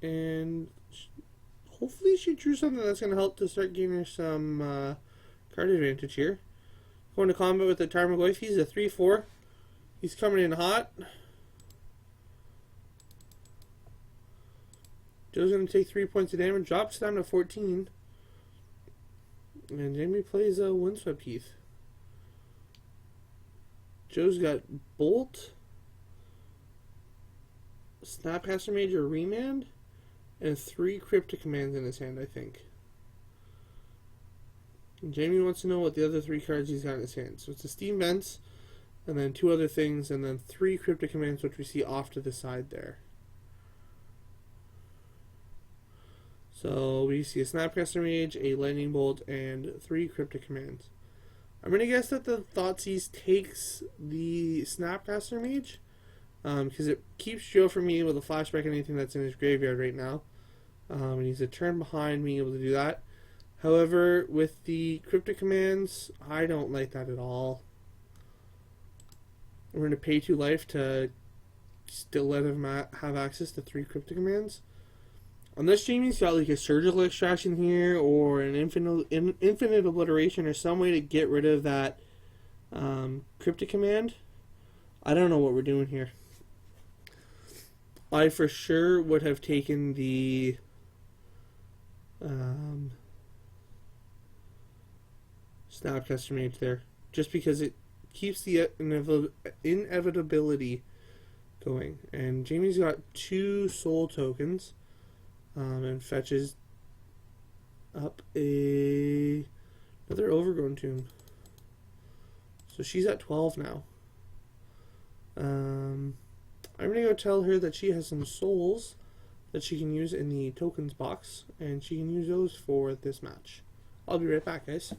Speaker 1: And hopefully she drew something that's going to help to start giving her some card advantage here. Going to combat with the Tarmogoyf. He's a 3-4. He's coming in hot. Joe's going to take 3 points of damage. Drops down to 14. And Jamie plays a Windswept Heath. Joe's got Bolt, Snapcaster Mage or Remand, and 3 Cryptic Commands in his hand, I think. And Jamie wants to know what the other 3 cards he's got in his hand. So it's a Steam Vents, and then 2 other things, and then 3 Cryptic Commands, which we see off to the side there. So we see a Snapcaster Mage, a Lightning Bolt, and 3 Cryptic Commands. I'm going to guess that the Thoughtseize takes the Snapcaster Mage, because it keeps Joe from being able to flashback anything that's in his graveyard right now. And he's a turn behind being able to do that. However, with the Cryptic Commands, I don't like that at all. We're going to pay 2 life to still let him have access to 3 Cryptic Commands. Unless Jamie's got like a Surgical Extraction here or an infinite Obliteration or some way to get rid of that Cryptic Command, I don't know what we're doing here. I for sure would have taken the Snapcaster Mage there, just because it keeps the inevitability going. And Jamie's got 2 soul tokens. And fetches up another Overgrown Tomb. So she's at 12 now. I'm going to go tell her that she has some souls that she can use in the tokens box, and she can use those for this match. I'll be right back, guys.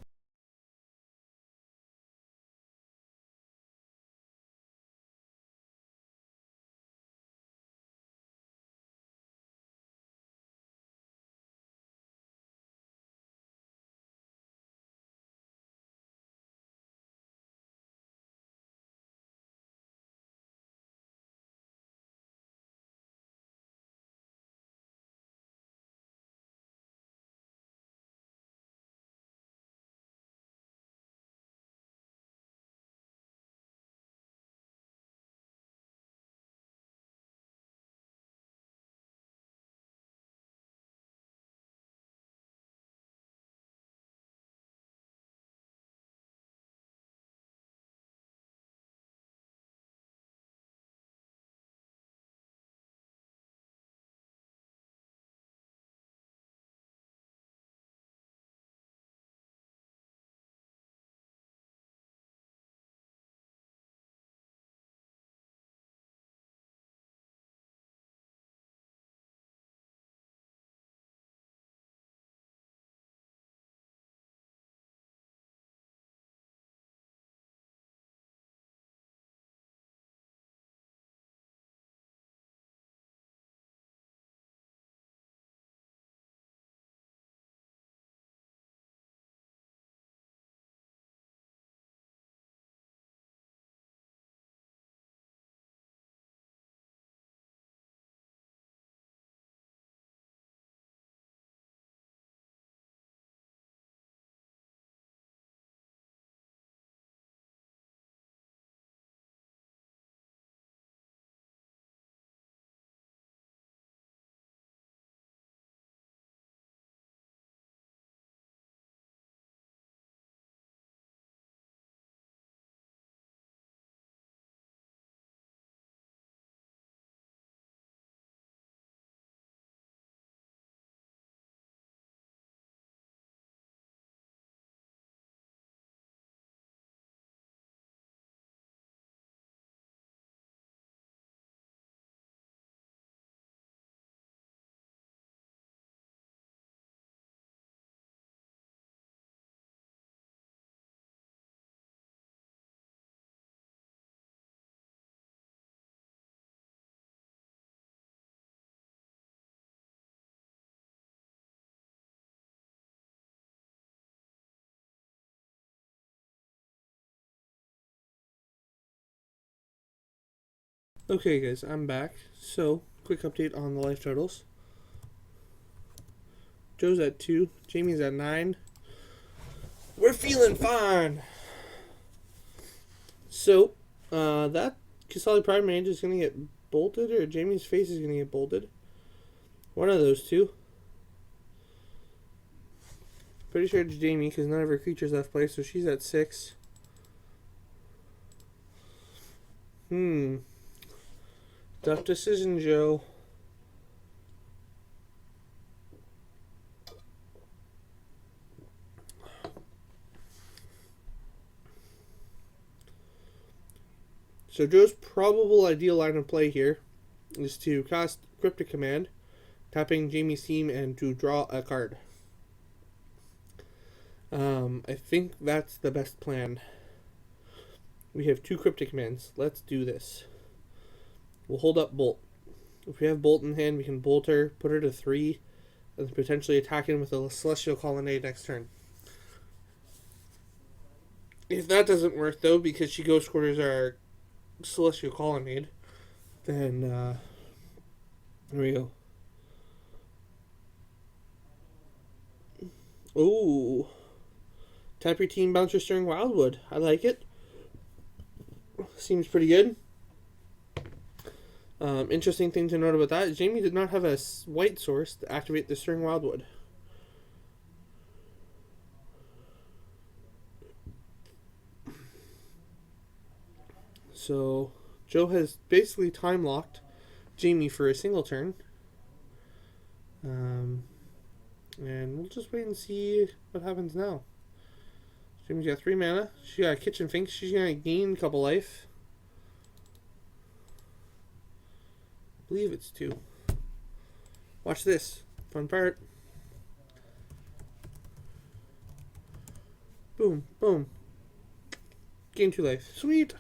Speaker 1: Okay, guys, I'm back. So, quick update on the life totals. Joe's at 2, Jamie's at 9. We're feeling fine. So, that Casali Prime Mage is going to get bolted, or Jamie's face is going to get bolted. One of those two. Pretty sure it's Jamie, because none of her creatures left play, so she's at 6. Tough decision, Joe. So Joe's probable ideal line of play here is to cast Cryptic Command, tapping Jamie's team, and to draw a card. I think that's the best plan. We have 2 Cryptic Commands. Let's do this. We'll hold up Bolt. If we have Bolt in hand, we can Bolt her, put her to 3, and potentially attack him with a Celestial Colonnade next turn. If that doesn't work, though, because she Ghost Quarters our Celestial Colonnade, then, here we go. Ooh. Tap your team, bounce your Stirring Wildwood. I like it. Seems pretty good. Interesting thing to note about that is Jamie did not have a white source to activate the Stirring Wildwood. So, Joe has basically time locked Jamie for a single turn. And we'll just wait and see what happens now. Jamie's got 3 mana. She got a Kitchen Finks. She's going to gain a couple life. I believe it's 2. Watch this. Fun part. Boom, boom. Gain 2 life. Sweet.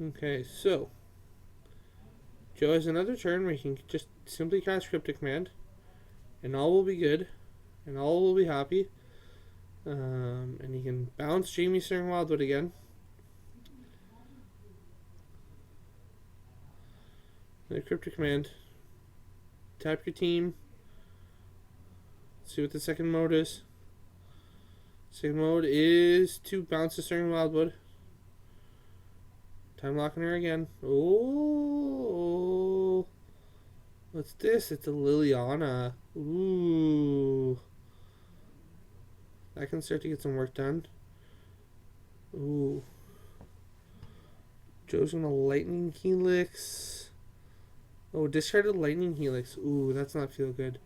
Speaker 1: Okay, so Joe has another turn where he can just simply cast Cryptic Command, and all will be good, and all will be happy. And he can bounce Jamie Stirring Wildwood again. Another Cryptic Command. Tap your team. See what the second mode is. Second mode is to bounce the Stirring Wildwood. Time locking her again. Oh, what's this? It's a Liliana. Ooh, I can start to get some work done. Ooh, Joe's gonna Lightning Helix. Oh, discarded Lightning Helix. Ooh, that's not feel good.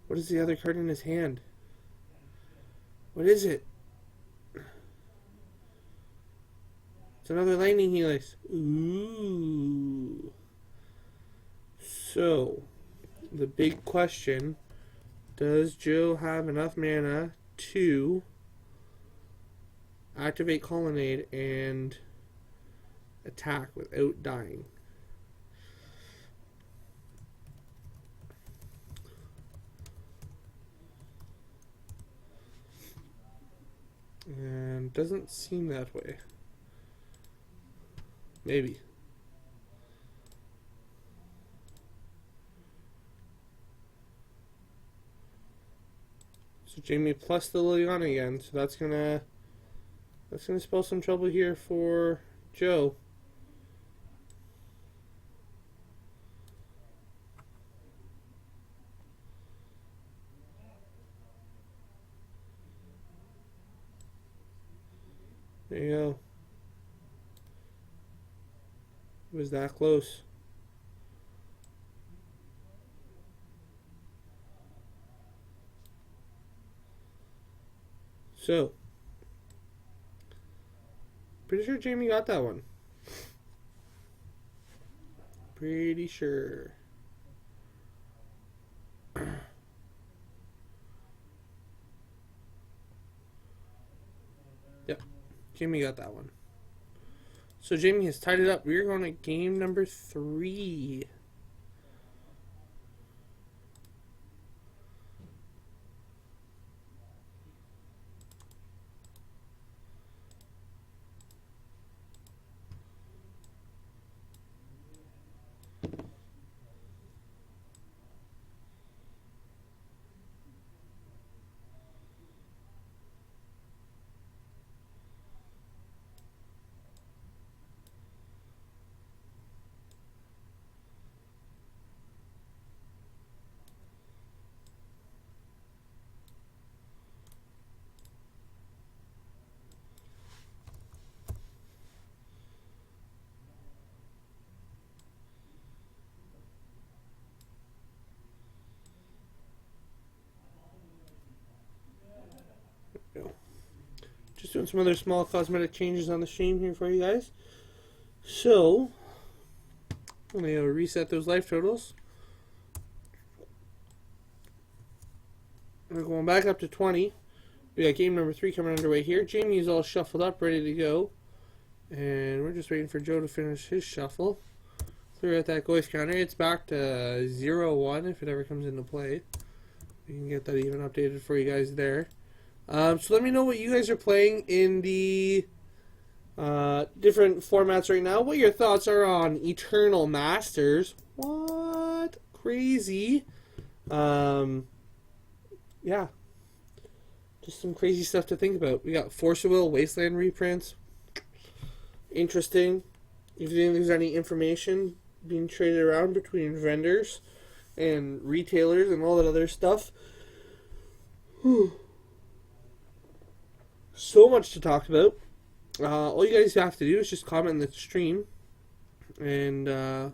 Speaker 1: What is the other card in his hand? What is it? It's another Lightning Helix. Ooh. So, the big question, does Joe have enough mana to activate Colonnade and attack without dying? And doesn't seem that way. Maybe. So Jamie plus the Liliana again, so that's gonna spell some trouble here for Joe. There you go. It was that close. So, pretty sure Jamie got that one. Pretty sure. Yep, Jamie got that one. So Jamie has tied it up. We're going to game number 3. Just doing some other small cosmetic changes on the stream here for you guys. So, I'm going to reset those life totals. We're going back up to 20. We got game number 3 coming underway here. Jamie's all shuffled up, ready to go. And we're just waiting for Joe to finish his shuffle. Clear out that Goyf counter. It's back to 0-1 if it ever comes into play. We can get that even updated for you guys there. So let me know what you guys are playing in the different formats right now. What your thoughts are on Eternal Masters. What? Crazy. Yeah. Just some crazy stuff to think about. We got Force of Will Wasteland reprints. Interesting. If you think there's any information being traded around between vendors and retailers and all that other stuff. So much to talk about. All you guys have to do is just comment in the stream, and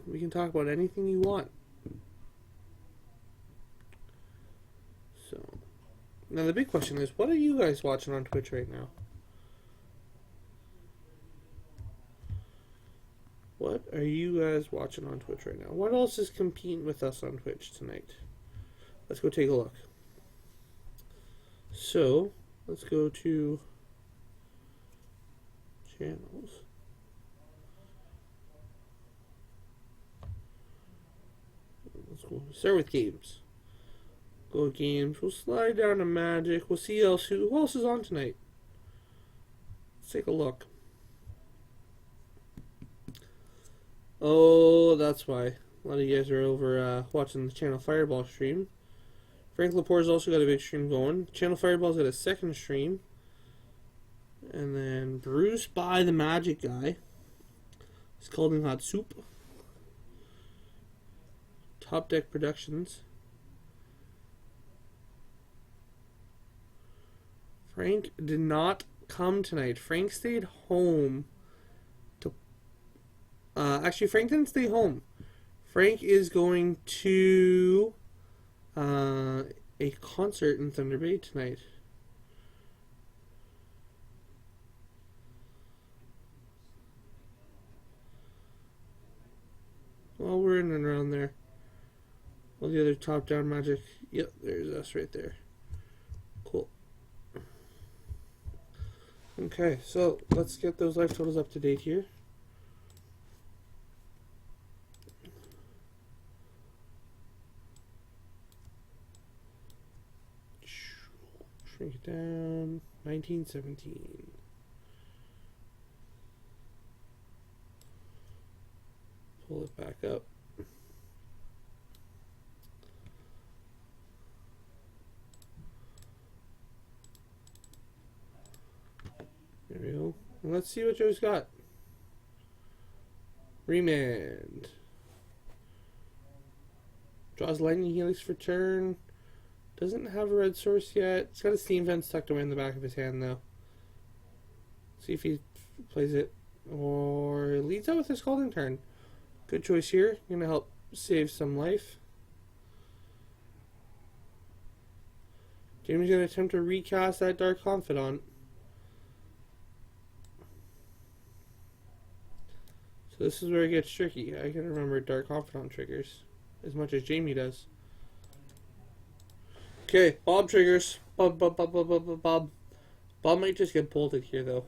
Speaker 1: we can talk about anything you want. Now the big question is, what are you guys watching on Twitch right now? What are you guys watching on Twitch right now? What else is competing with us on Twitch tonight? Let's go take a look. So, let's go to channels. Let's go start with games. Go to games. We'll slide down to Magic. We'll see who else is on tonight. Let's take a look. Oh, that's why. A lot of you guys are over watching the Channel Fireball stream. Frank Laporte's also got a big stream going. Channel Fireball's got a second stream. And then Bruce by the Magic Guy. He's called in Hot Soup. Top Deck Productions. Frank did not come tonight. Frank stayed home. Actually, Frank didn't stay home. Frank is going to a concert in Thunder Bay tonight. Well, we're in and around there. All the other top-down Magic. Yep, there's us right there. Cool. Okay, so let's get those life totals up to date here. Shrink it down. 1917. Pull it back up. There we go. And let's see what Joe's got. Remand. Draws Lightning Helix for turn. Doesn't have a red source yet. It's got a Steam Fence tucked away in the back of his hand, though. See if he plays it. Or leads out with his Scalding Tarn. Good choice here. Going to help save some life. Jamie's going to attempt to recast that Dark Confidant. So this is where it gets tricky. I can remember Dark Confidant triggers as much as Jamie does. Okay, Bob triggers. Bob might just get bolted here, though.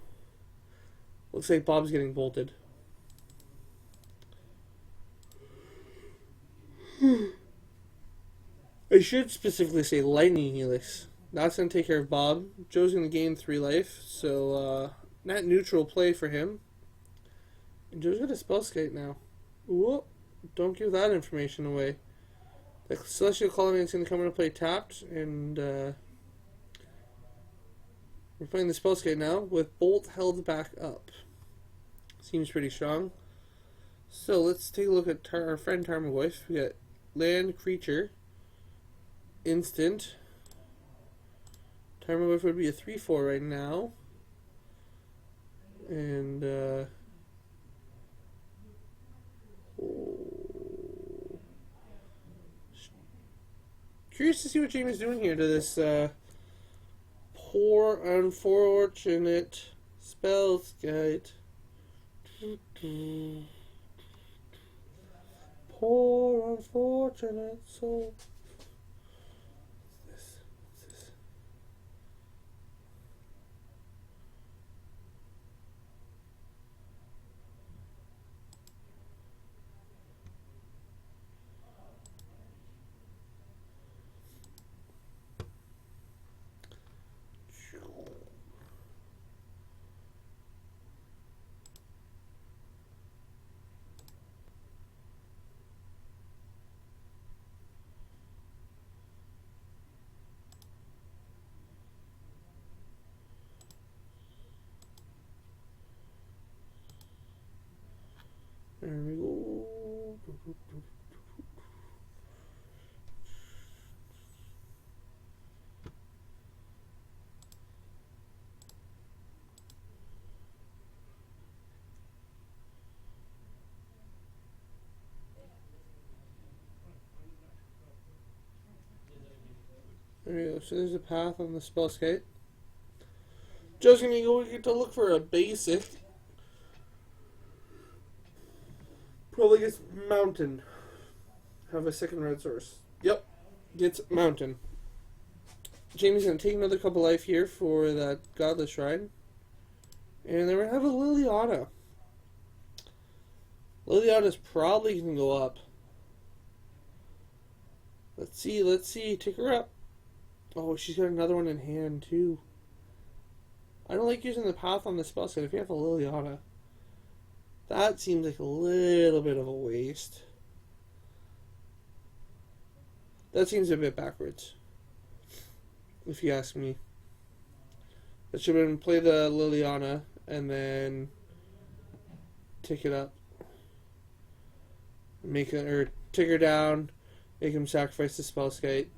Speaker 1: Looks like Bob's getting bolted. I should specifically say Lightning Helix. That's going to take care of Bob. Joe's going to gain 3 life, so net neutral play for him. And Joe's got a Spellskite now. Whoop. Don't give that information away. The Celestial Colony is going to come into play tapped, and we're playing the Spellskite now with Bolt held back up. Seems pretty strong. So let's take a look at our friend Tarmogoyf. We got land, creature, instant. Tarmogoyf would be a 3/4 right now. And curious to see what Jamie's doing here to this poor unfortunate Spellskite. Poor unfortunate soul. What's this? There we go. So there's a path on the Spellskite. Joe's going to go get to look for a basic. Probably gets Mountain. Have a second red source. Yep. Gets Mountain. Jamie's going to take another couple life here for that Godless Shrine. And then we're going to have a Liliana. Liliana's probably going to go up. Let's see. Take her up. Oh, she's got another one in hand, too. I don't like using the path on the spell set if you have a Liliana. That seems like a little bit of a waste. That seems a bit backwards, if you ask me. It should have been play the Liliana and then take it up. Make it, or take her down, make him sacrifice the Spellskite.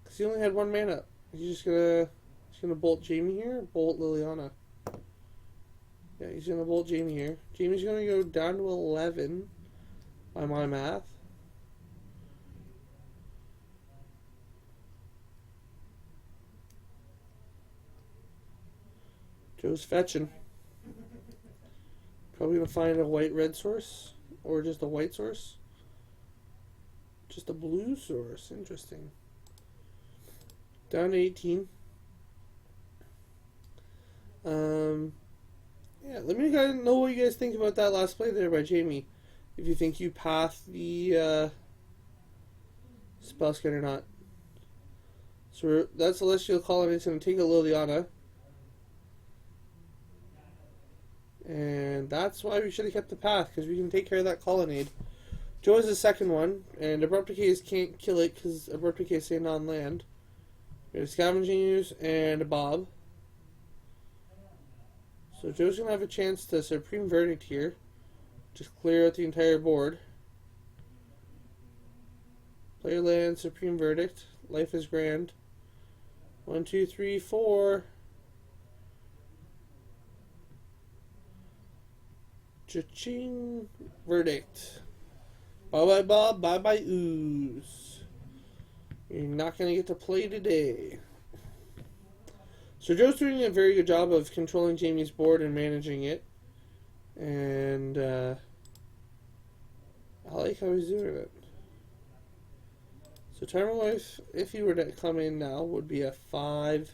Speaker 1: Because he only had one mana. He's gonna bolt Jamie here, bolt Liliana. Yeah, he's gonna bolt Jamie here. Jamie's gonna go down to 11 by my math. Joe's fetching. Probably gonna find a white-red source, or just a white source. Just a blue source. Interesting. Down to 18. Yeah, let me know what you guys think about that last play there by Jamie. If you think you path the Spellskite or not. So that Celestial Colony is going to take a Liliana. And that's why we should have kept the path, because we can take care of that Colonnade. Joe has the second one, and Abrupt Decays can't kill it because Abrupt Decay is staying on land. We have Scavenging Ooze and a Bob. So Joe's going to have a chance to Supreme Verdict here. Just clear out the entire board. Player land, Supreme Verdict. Life is grand. 1, 2, 3, 4. Cha-ching. Verdict. Bye-bye, Bob. Bye-bye, Ooze. You're not going to get to play today. So Joe's doing a very good job of controlling Jamie's board and managing it. And I like how he's doing it. So Timer Life, if he were to come in now, would be a 5-6.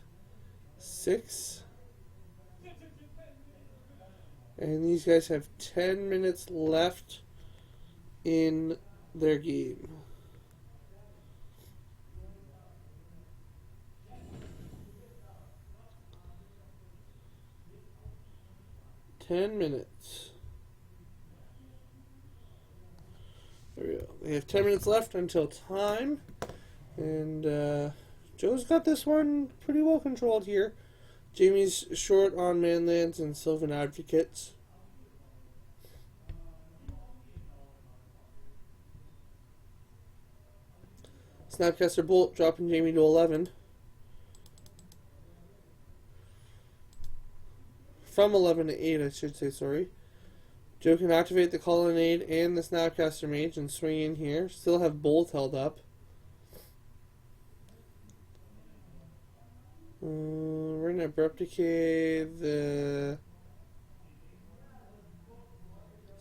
Speaker 1: And these guys have 10 minutes left in their game. Minutes. There we go. They have 10 minutes left until time. And Joe's got this one pretty well controlled here. Jamie's short on Manlands and Sylvan Advocates. Snapcaster Bolt dropping Jamie to 11. From 11 to 8, I should say, sorry. Joe can activate the Colonnade and the Snapcaster Mage and swing in here. Still have both held up. We're going to Abrupt Decay the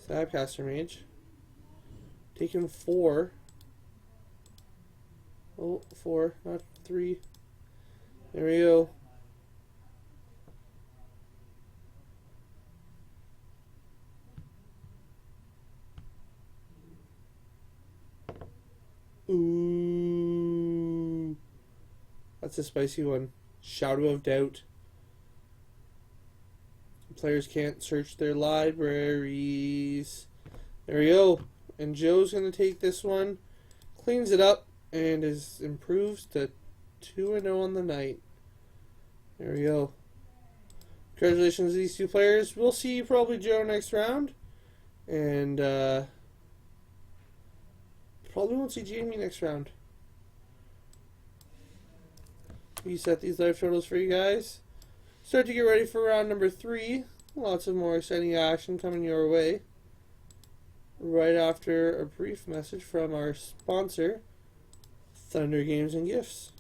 Speaker 1: Snapcaster Mage. Taking 4. Oh, 4, not 3. There we go. Ooh. That's a spicy one. Shadow of Doubt. Players can't search their libraries. There we go. And Joe's going to take this one, cleans it up, and improves to 2-0 on the night. There we go. Congratulations to these two players. We'll see probably Joe next round. And probably won't see Jamie next round. Reset these live totals for you guys. Start to get ready for round number 3. Lots of more exciting action coming your way. Right after a brief message from our sponsor, Thunder Games and Gifts.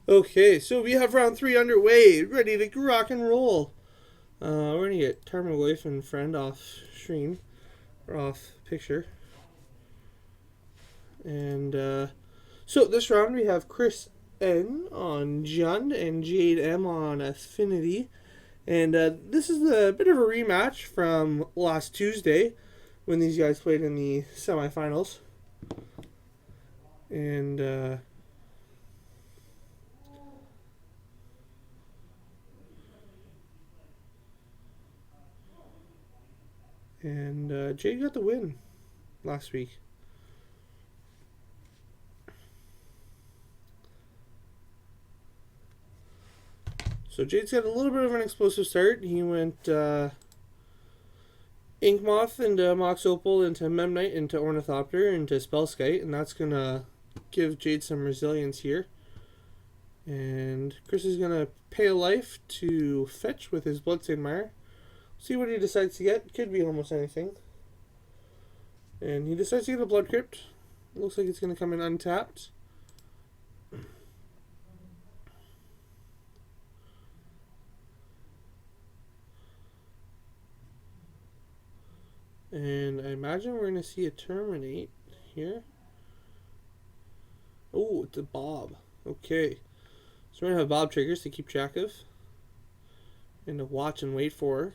Speaker 1: Okay, so we have round 3 underway, ready to rock and roll. We're gonna get Tarma Wife and Friend off stream, or off picture. And so this round we have Chris N on Jund and Jade M on Affinity. And this is a bit of a rematch from last Tuesday when these guys played in the semifinals. And Jade got the win last week. So Jade's got a little bit of an explosive start. He went Inkmoth into Mox Opal into Memnite into Ornithopter into Spellskite, and that's going to give Jade some resilience here. And Chris is going to pay a life to fetch with his Bloodstained Mire. See what he decides to get. Could be almost anything. And he decides to get a Blood Crypt. Looks like it's going to come in untapped. And I imagine we're going to see a Terminate here. Oh, it's a Bob. Okay. So we're going to have Bob triggers to keep track of. And to watch and wait for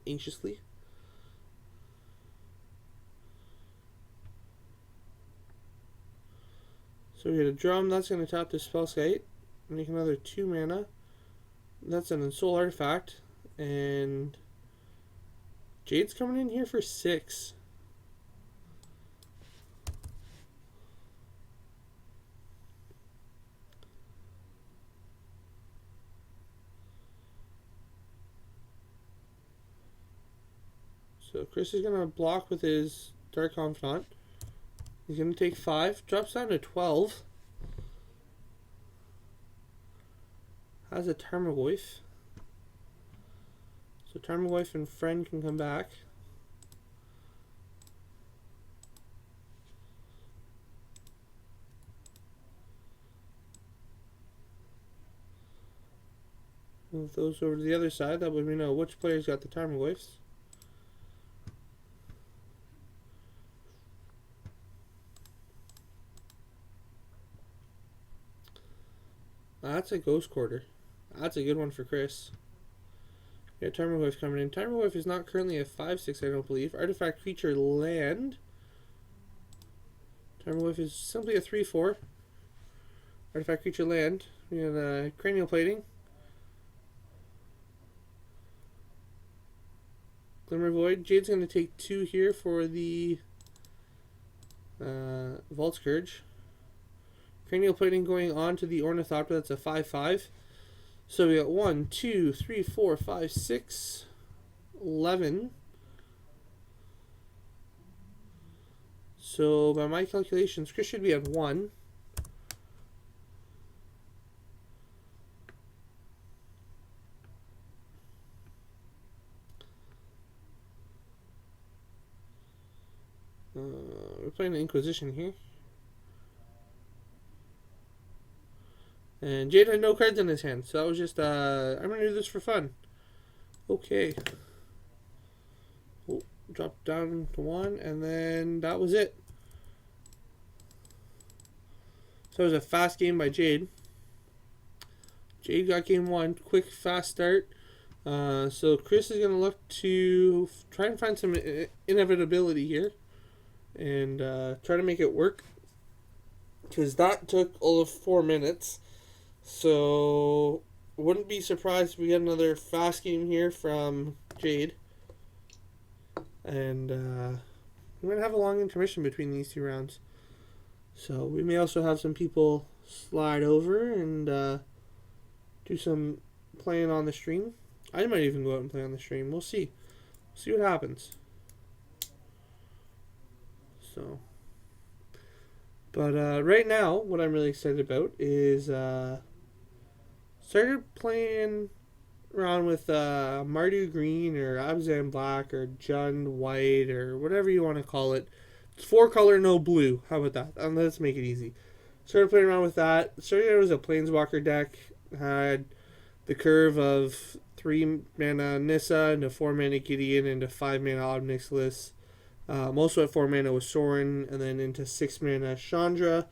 Speaker 1: anxiously. So we get a Drum. That's going to tap the Spellskite. Make another 2 mana. That's an Ensoul Artifact. And Jade's coming in here for 6. So Chris is going to block with his Dark Confidant. He's going to take 5. Drops down to 12. Has a Tarmogoyf. So Tarmogoyf and Friend can come back. Move those over to the other side. That way we know which player's got the Tarmogoyfs. That's a Ghost Quarter. That's a good one for Chris. Yeah, Tarmogoyf coming in. Tarmogoyf is not currently a 5/6, I don't believe. Artifact Creature Land. Tarmogoyf is simply a 3/4. Artifact Creature Land. We have Cranial Plating. Glimmer Void. Jade's going to take 2 here for the Vault Scourge. Cranial Plating going on to the Ornithopter. That's a 5/5. So we got 1, 2, 3, 4, 5, 6, 11. So by my calculations, Chris should be at 1. We're playing the Inquisition here. And Jade had no cards in his hand, so that was just, I'm going to do this for fun. Okay. Oh, dropped down to 1, and then that was it. So it was a fast game by Jade. Jade got game 1, quick, fast start. So Chris is going to look to try and find some inevitability here. And try to make it work. Because that took all of 4 minutes. So, wouldn't be surprised if we get another fast game here from Jade. And we're going to have a long intermission between these 2 rounds. So, we may also have some people slide over and do some playing on the stream. I might even go out and play on the stream. We'll see. See what happens. So, but right now, what I'm really excited about is started playing around with Mardu Green or Abzan Black or Jund White or whatever you want to call it. It's 4 color, no blue. How about that? Let's make it easy. started playing around with that. Starting out as a Planeswalker deck. Had the curve of 3 mana Nissa into 4 mana Gideon into 5 mana Obnixilis. Also at 4 mana was Sorin, and then into 6 mana Chandra.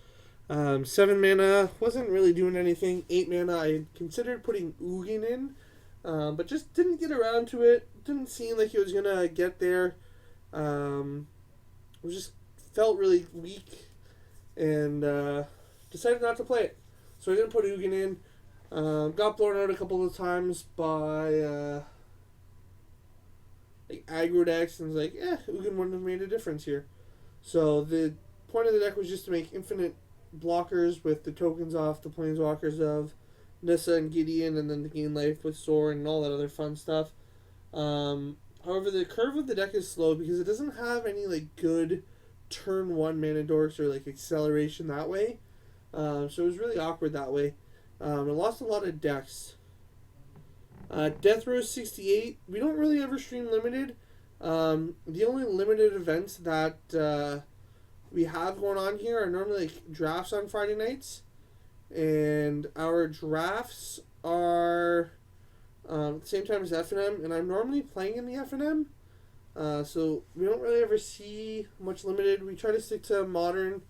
Speaker 1: 7 mana wasn't really doing anything. 8 mana I considered putting Ugin in, but just didn't get around to it. Didn't seem like it was gonna get there. It just felt really weak, and decided not to play it. So I didn't put Ugin in. Got blown out a couple of times by like aggro decks, and was like, Ugin wouldn't have made a difference here. So the point of the deck was just to make infinite blockers with the tokens off the Planeswalkers of Nissa and Gideon, and then to gain life with Sorin and all that other fun stuff. However, the curve of the deck is slow because it doesn't have any like good turn 1 mana dorks or like acceleration that way. So it was really awkward that way. It lost a lot of decks. Death Rose 68. We don't really ever stream limited. The only limited events that we have going on here are normally like drafts on Friday nights, and our drafts are at the same time as FNM, and I'm normally playing in the FNM. So we don't really ever see much limited. We try to stick to modern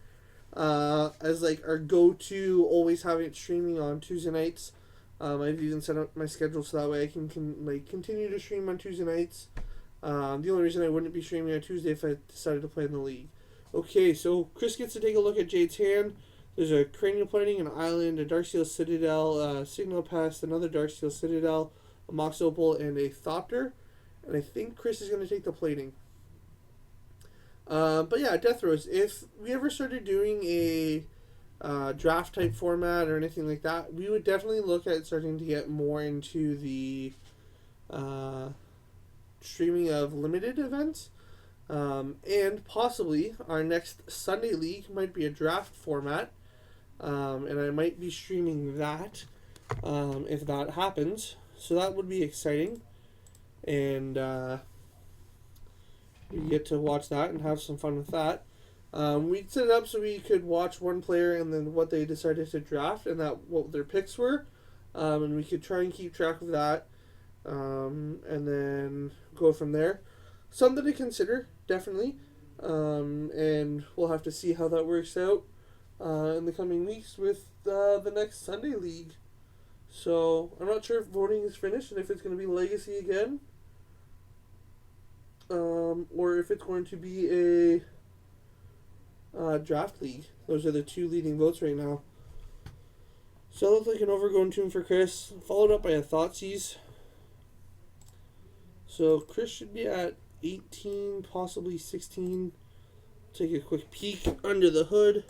Speaker 1: as like our go-to, always having it streaming on Tuesday nights. I've even set up my schedule so that way I can continue to stream on Tuesday nights. The only reason I wouldn't be streaming on Tuesday if I decided to play in the league. Okay, so Chris gets to take a look at Jade's hand. There's a Cranial Plating, an Island, a Darksteel Citadel, Signal Pest, another Darksteel Citadel, a Mox Opal, and a Thopter. And I think Chris is going to take the plating. But yeah, Death Rose. If we ever started doing a draft type format or anything like that, we would definitely look at starting to get more into the streaming of limited events. And possibly our next Sunday league might be a draft format. And I might be streaming that if that happens. So that would be exciting. And we get to watch that and have some fun with that. We set it up so we could watch one player and then what they decided to draft and that what their picks were. And we could try and keep track of that. And then go from there. Something to consider, definitely. And we'll have to see how that works out in the coming weeks with the next Sunday league. So I'm not sure if voting is finished and if it's going to be Legacy again. Or if it's going to be a draft league. Those are the two leading votes right now. So it looks like an overgrown tune for Chris, followed up by a Thoughtseize. So Chris should be at 18, possibly 16. Take a quick peek under the hood.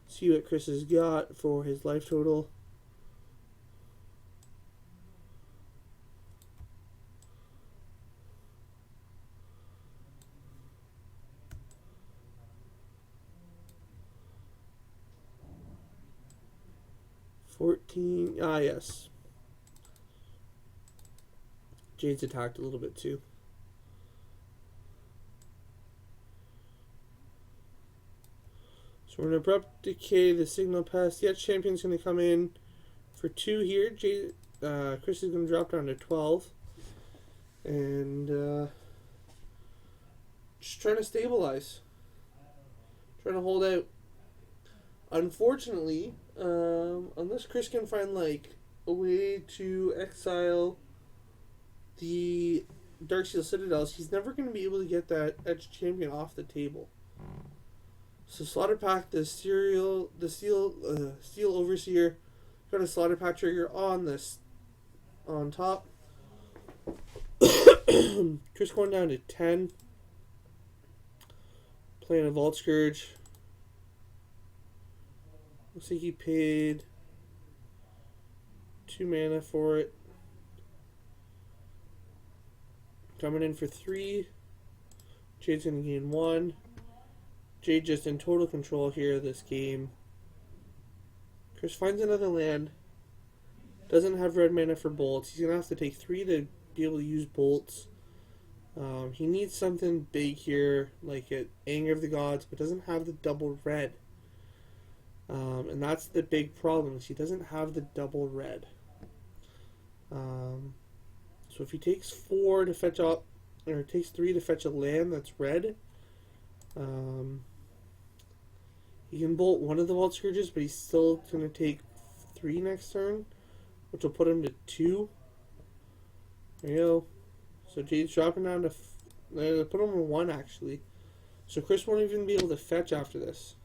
Speaker 1: See what Chris has got for his life total. Yes. Jade's attacked a little bit too. So we're going to Abrupt Decay the Signal Pest. The Champion's going to come in for 2 here. Chris is going to drop down to 12. And just trying to stabilize. Trying to hold out. Unfortunately, unless Chris can find like a way to exile the Darksteel Citadels, he's never going to be able to get that Edge Champion off the table. So Slaughter Pact, the Steel Overseer, got a Slaughter Pact trigger on this on top. Chris going down to 10. Playing a Vault Scourge. Looks like he paid 2 mana for it. Coming in for 3. Jade's going to gain 1. Jade just in total control here of this game. Chris finds another land. Doesn't have red mana for bolts. He's going to have to take 3 to be able to use bolts. He needs something big here, like an Anger of the Gods, but doesn't have the double red. And that's the big problem. He doesn't have the double red. So if he takes 4 to fetch up, or it takes 3 to fetch a land that's red, he can bolt one of the Vault Scourges, but he's still going to take 3 next turn, which will put him to 2. There you go. So Jade's dropping down to put him to 1 actually. So Chris won't even be able to fetch after this.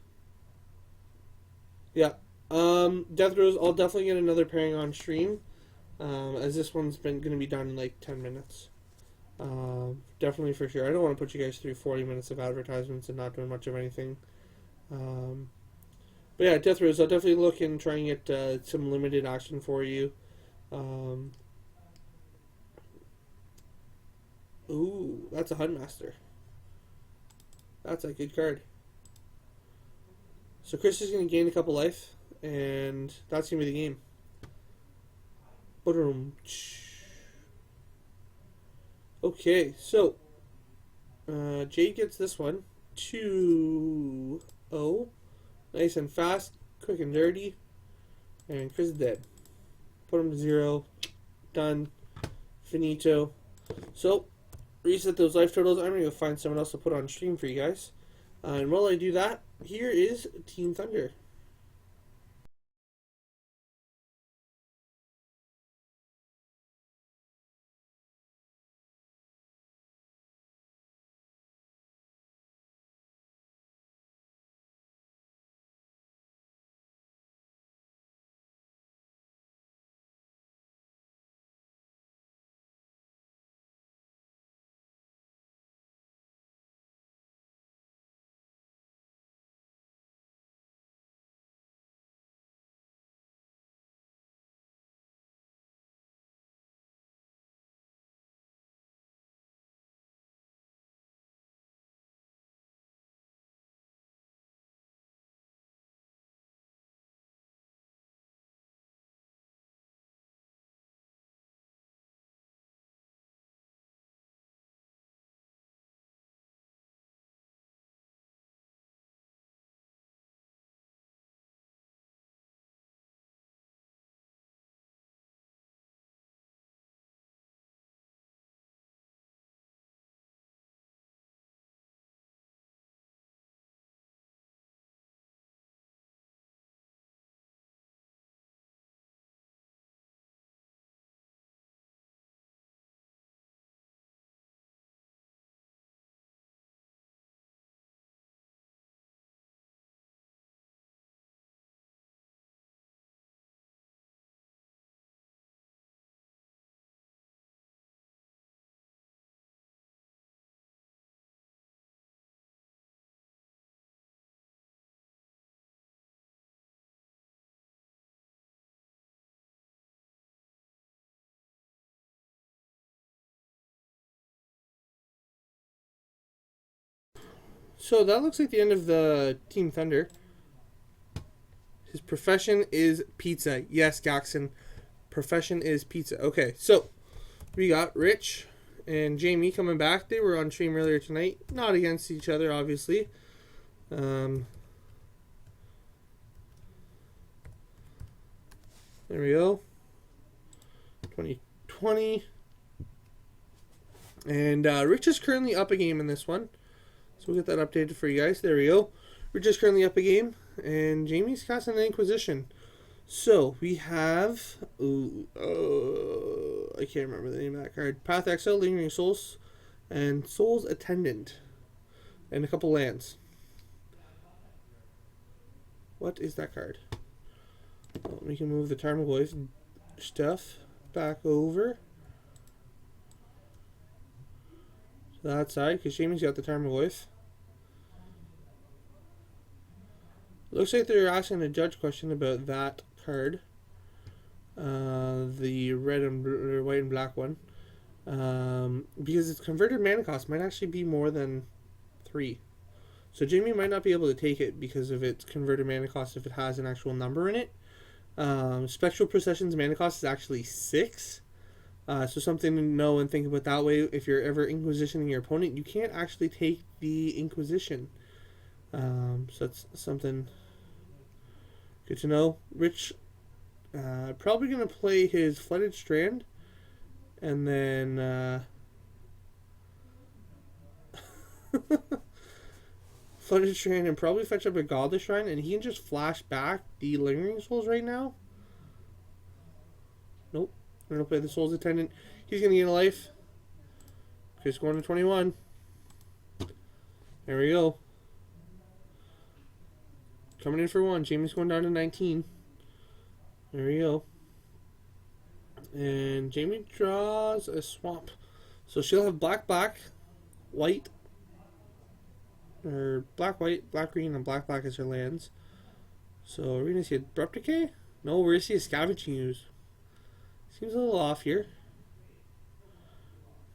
Speaker 1: Yeah. Death Rose, I'll definitely get another pairing on stream. As this one's going to be done in like 10 minutes. Definitely for sure. I don't want to put you guys through 40 minutes of advertisements and not doing much of anything. But yeah, Death Rose, I'll definitely look and try and get some limited action for you. Ooh, that's a Huntmaster. That's a good card. So Chris is going to gain a couple life, and that's going to be the game. Boom. Okay, so Jade gets this one. 2-0. Nice and fast, quick and dirty. And Chris is dead. Put him to 0. Done. Finito. So, reset those life totals. I'm going to go find someone else to put on stream for you guys. And while I do that, here is Team Thunder. So that looks like the end of the Team Thunder. His profession is pizza. Yes, Gaxon. Profession is pizza. Okay, so we got Rich and Jamie coming back. They were on stream earlier tonight. Not against each other, obviously. There we go. 2020. And Rich is currently up a game in this one. So we'll get that updated for you guys. There we go. Rich is currently up a game. And Jamie's casting an Inquisition. So we have... I can't remember the name of that card. Path Exile, Lingering Souls, and Soul's Attendant. And a couple lands. What is that card? Well, we can move the Tarmogoyf stuff back over to that side, because Jamie's got the Tarmogoyf. Looks like they're asking a judge question about that card. The red and or white and black one. Because its converted mana cost might actually be more than 3. So Jamie might not be able to take it because of its converted mana cost if it has an actual number in it. Spectral Procession's mana cost is actually 6. So something to know and think about that way. If you're ever Inquisitioning your opponent, you can't actually take the Inquisition. So that's something Good to know. Rich probably going to play his Flooded Strand. And then Flooded Strand and probably fetch up a Godless Shrine. And he can just flash back the Lingering Souls right now. Nope. We're going to play the Soul's Attendant. He's going to gain a life. Okay, going to 21. There we go. Coming in for 1. Jamie's going down to 19. There we go. And Jamie draws a swamp. So she'll have black, white, or black, white, black, green, and black as her lands. So are we going to see Abrupt Decay? No, we're going to see a Scavenging Ooze. Seems a little off here.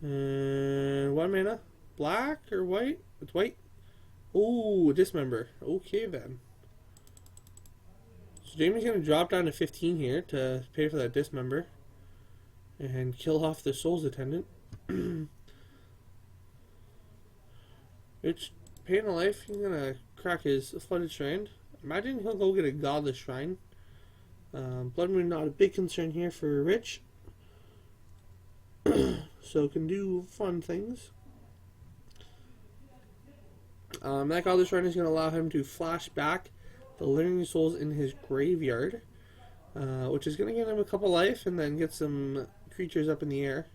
Speaker 1: And 1 mana. Black or white? It's white. Ooh, Dismember. Okay then. So Jamie's going to drop down to 15 here to pay for that Dismember. And kill off the Soul's Attendant. Which, paying a life, he's going to crack his Flooded Shrine. Imagine he'll go get a Godless Shrine. Blood Moon not a big concern here for Rich. So can do fun things. That Godless Shrine is going to allow him to flash back the Lingering Souls in his graveyard. Which is going to give him a couple life and then get some creatures up in the air.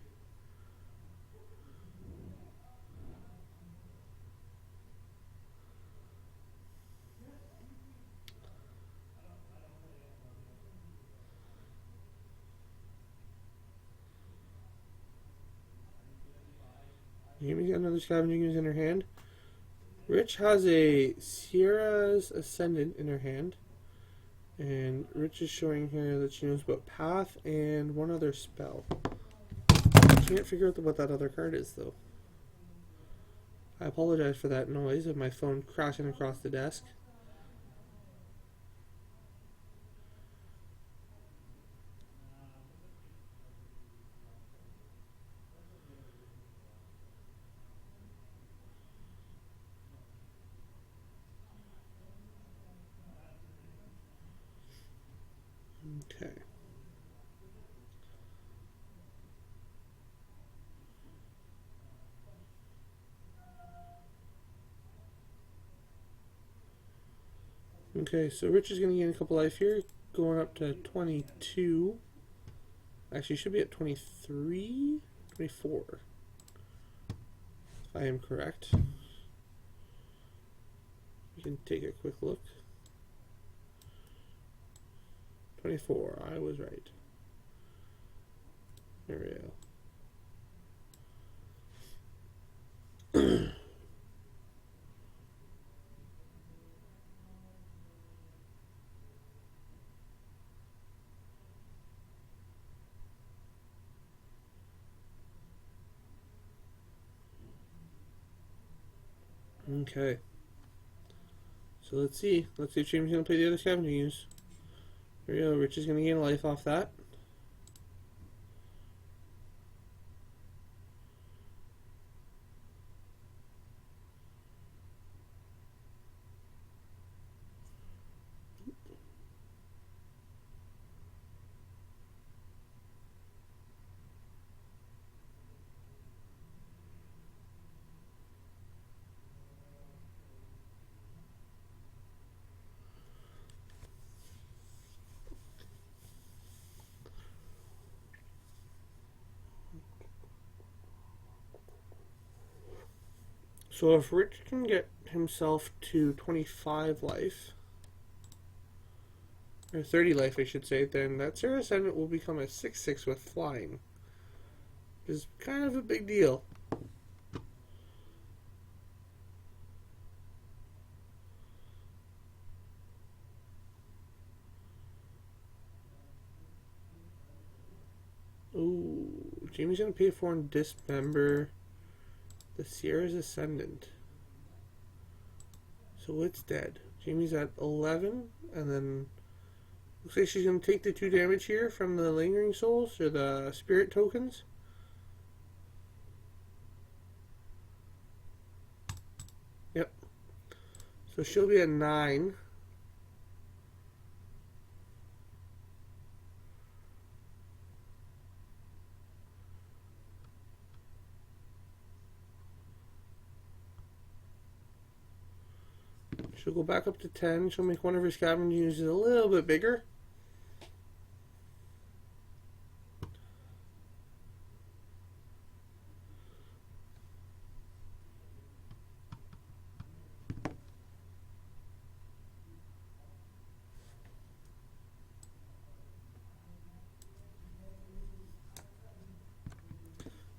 Speaker 1: Jamie's got another Scavenging Ooze in her hand. Rich has a Sierra's Ascendant in her hand. And Rich is showing here that she knows about Path and one other spell. I can't figure out what that other card is, though. I apologize for that noise of my phone crashing across the desk. Okay. Okay, so Rich is going to gain a couple life here, going up to 22. Actually, should be at 23, 24. If I am correct. We can take a quick look. 24, I was right. There we go. Okay. So let's see. Let's see if Jamie's going to play the other Scavenging Ooze. Here we go. Rich is going to gain a life off that. So if Rich can get himself to 25 life, or 30 life I should say, then that Sierra's Ascendant will become a 6/6 with flying. Which is kind of a big deal. Ooh, Jamie's gonna pay for and dismember the Sierra's Ascendant. So it's dead. Jamie's at 11, and then looks like she's gonna take the 2 damage here from the Lingering Souls or the Spirit tokens. Yep. So she'll be at 9. She'll go back up to 10. She'll make one of her scavenging uses a little bit bigger.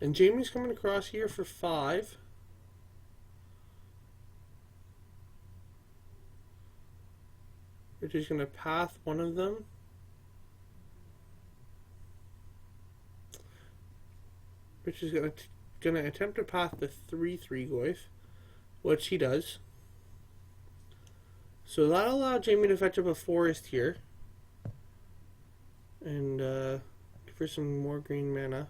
Speaker 1: And Jamie's coming across here for 5. We're just going to path one of them. Which is going to attempt to path the 3/3 Goyf, which he does. So that'll allow Jamie to fetch up a forest here. And give her some more green mana.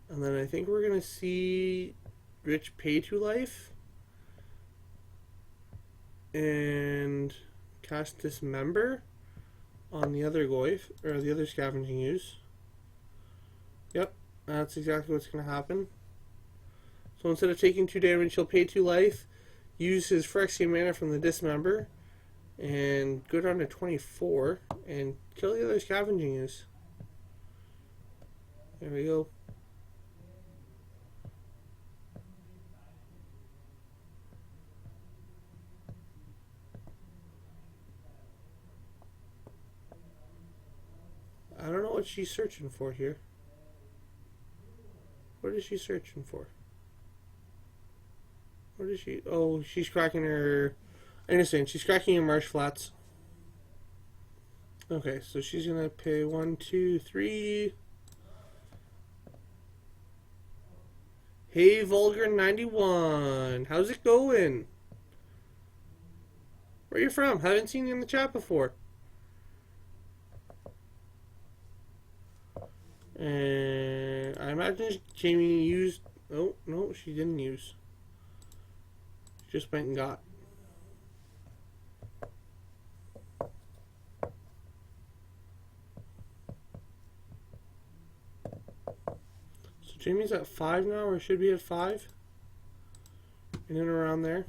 Speaker 1: And then I think we're going to see Rich pay 2 life. And cast Dismember on the other Goyf, or the other Scavenging Use. Yep, that's exactly what's going to happen. So instead of taking 2 damage, he'll pay 2 life, use his Phyrexian mana from the Dismember, and go down to 24, and kill the other Scavenging Use. There we go. I don't know what she's searching for here. What is she searching for? What is she? Oh, she's cracking her... I understand. She's cracking her Marsh Flats. Okay, so she's going to pay 1, 2, 3. Hey, Vulgar91. How's it going? Where you from? Haven't seen you in the chat before. And I imagine Jamie used... Oh, no, she didn't use. She just went and got. So Jamie's at 5 now, or should be at 5? In and around there.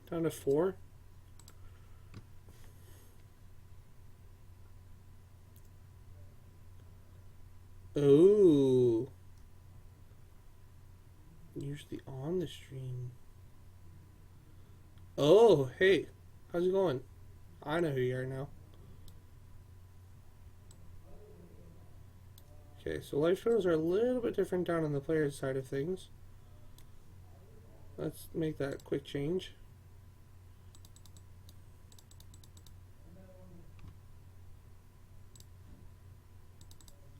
Speaker 1: Down to 4. Oh. Usually on the stream. Oh, hey. How's it going? I know who you are now. Okay, so life totals are a little bit different down on the player's side of things. Let's make that quick change.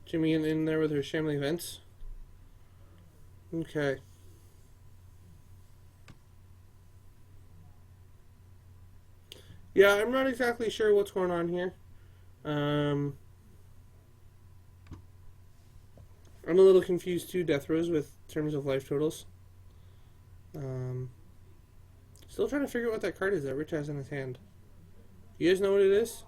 Speaker 1: Jimmy in there with her Shambling Vents. Okay. Yeah, I'm not exactly sure what's going on here. I'm a little confused too, Death Rose, with terms of life totals. Still trying to figure out what that card is that Rich has in his hand. You guys know what it is?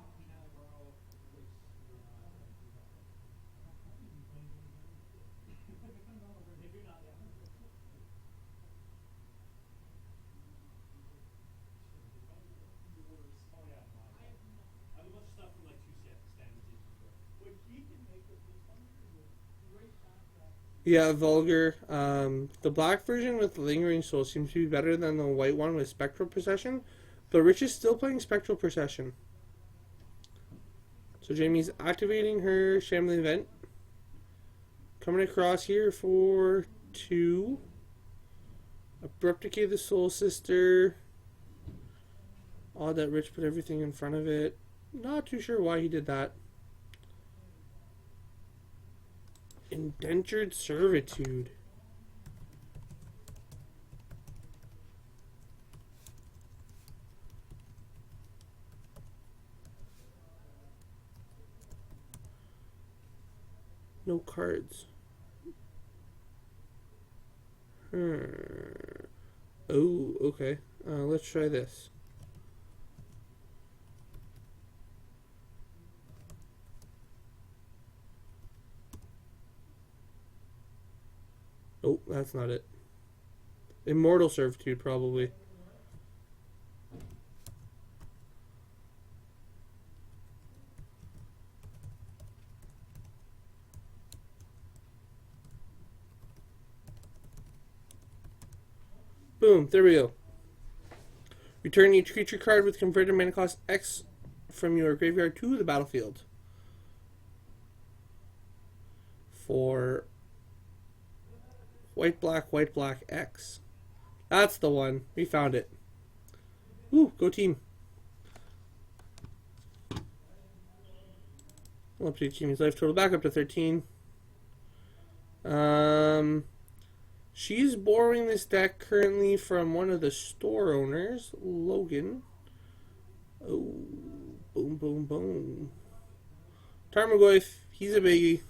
Speaker 1: Yeah, Vulgar. The black version with Lingering Soul seems to be better than the white one with Spectral Procession, but Rich is still playing Spectral Procession. So Jamie's activating her Shambling Vent. Coming across here for 2. Abrupt Decay the Soul Sister. Odd that Rich put everything in front of it. Not too sure why he did that. Indentured Servitude. No cards. Oh, okay. Let's try this. Oh, that's not it. Immortal Servitude, probably. Boom, there we go. Return each creature card with converted mana cost X from your graveyard to the battlefield. For white, black, X. That's the one. We found it. Woo, go team. We'll update Jimmy's life total back up to 13. She's borrowing this deck currently from one of the store owners, Logan. Oh, boom, boom, boom. Tarmogoyf, he's a biggie.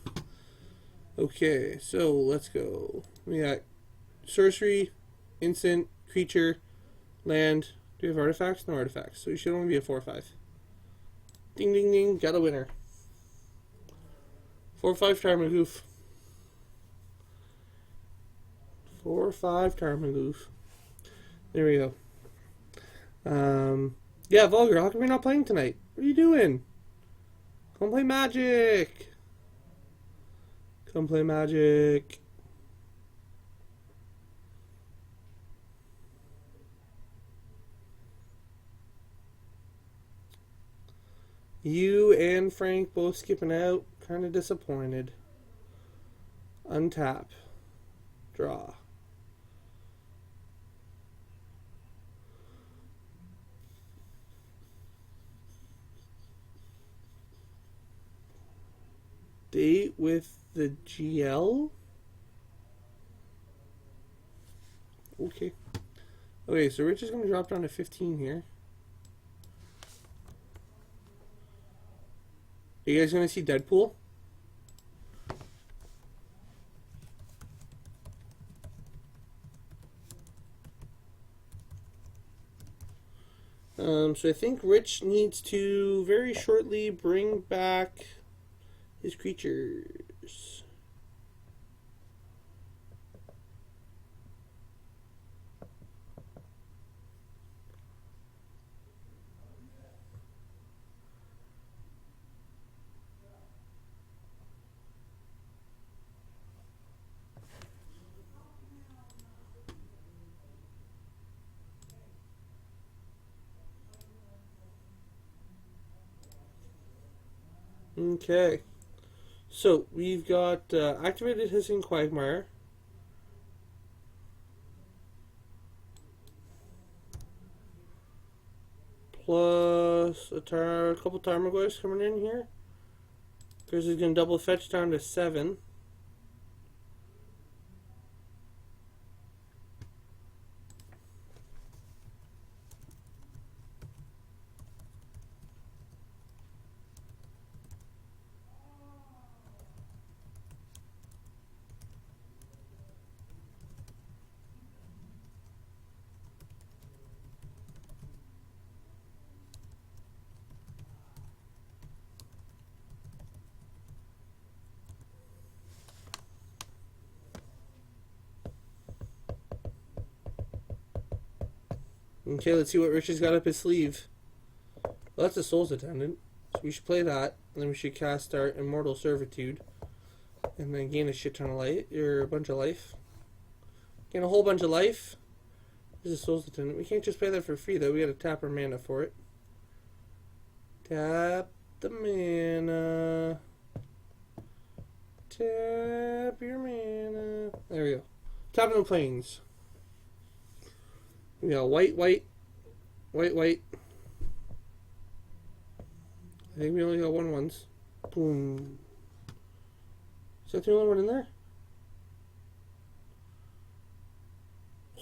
Speaker 1: Okay, so let's go. We got sorcery, instant, creature, land. Do we have artifacts? No artifacts. So you should only be a 4/5. Ding, ding, ding. Got a winner. 4/5 Tarmogoyf. 4/5 Tarmogoyf. There we go. Yeah, Vulgar, how come you're not playing tonight? What are you doing? Come play Magic. Come play Magic. You and Frank both skipping out. Kind of disappointed. Untap. Draw. Date with the GL? Okay. Okay, so Rich is going to drop down to 15 here. Are you guys going to see Deadpool? So I think Rich needs to very shortly bring back his creatures. Okay. So, we've got activated Hissing Quagmire. Plus a couple Tarmogoyfs coming in here. Because he's going to double fetch down to 7. Okay, let's see what Rich has got up his sleeve. Well, that's a Soul's Attendant. So we should play that, and then we should cast our Immortal Servitude. And then gain a shit ton of life, or a bunch of life. Gain a whole bunch of life. This is a Soul's Attendant. We can't just play that for free, though. We gotta tap our mana for it. Tap the mana. Tap your mana. There we go. Tapping the plains. We got white. I think we only got one once. Boom. Is that the only one in there?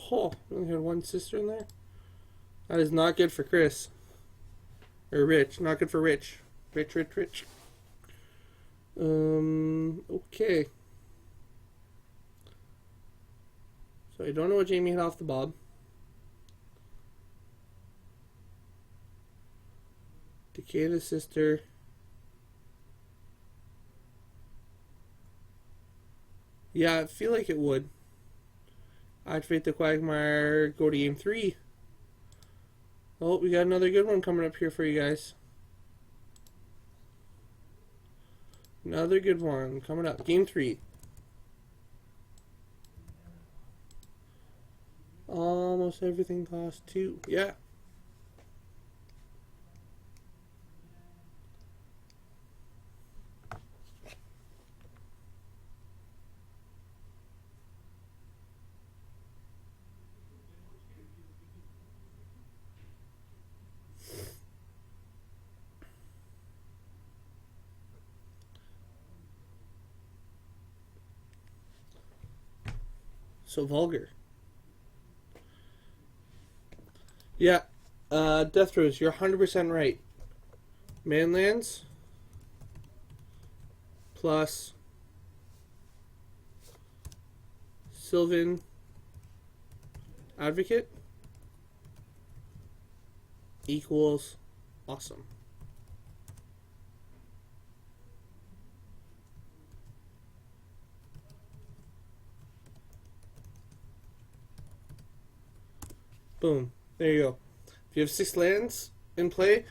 Speaker 1: Oh, we only had one sister in there? That is not good for Chris. Or Rich. Not good for Rich. Rich. Okay. So I don't know what Jamie hit off the bob. Decay the Sister. Yeah, I feel like it would. Activate the Quagmire. Go to game 3. Oh, we got another good one coming up here for you guys. Another good one coming up. Game 3. Almost everything costs 2. Yeah. So vulgar. Yeah. Death Rose, you're 100% right. Manlands plus Sylvan Advocate equals awesome. Boom. There you go. If you have 6 lands in play,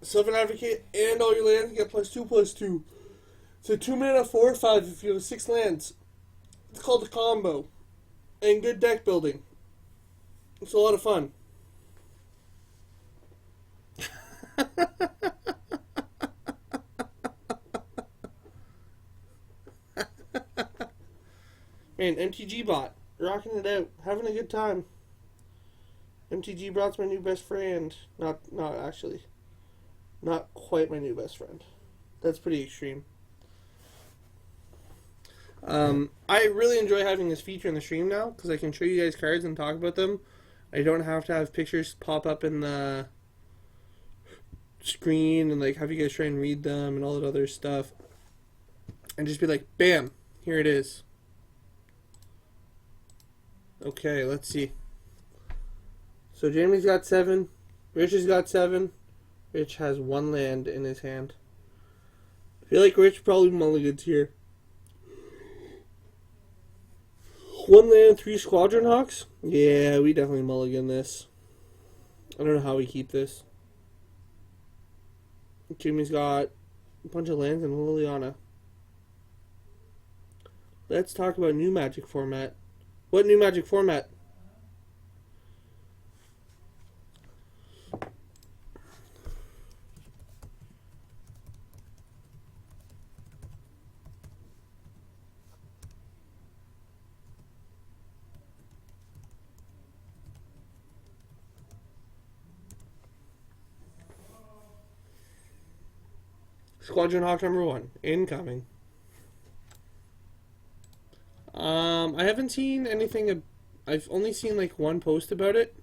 Speaker 1: Sylvan Advocate and all your lands get +2/+2. It's a 2-mana 4/5 if you have 6 lands. It's called a combo. And good deck building. It's a lot of fun. Man, MTG bot. Rocking it out. Having a good time. MTG bot's my new best friend. Not actually. Not quite my new best friend. That's pretty extreme. I really enjoy having this feature in the stream now because I can show you guys cards and talk about them. I don't have to have pictures pop up in the screen and like have you guys try and read them and all that other stuff. And just be like, bam, here it is. Okay, let's see. So Jamie's got 7. Rich has got 7. Rich has 1 land in his hand. I feel like Rich probably mulligans here. 1 land, 3 Squadron Hawks? Yeah, we definitely mulligan this. I don't know how we keep this. Jamie's got a bunch of lands and Liliana. Let's talk about new Magic format. What new Magic format? Squadron Hawk number 1. Incoming. I haven't seen anything. I've only seen like 1 post about it.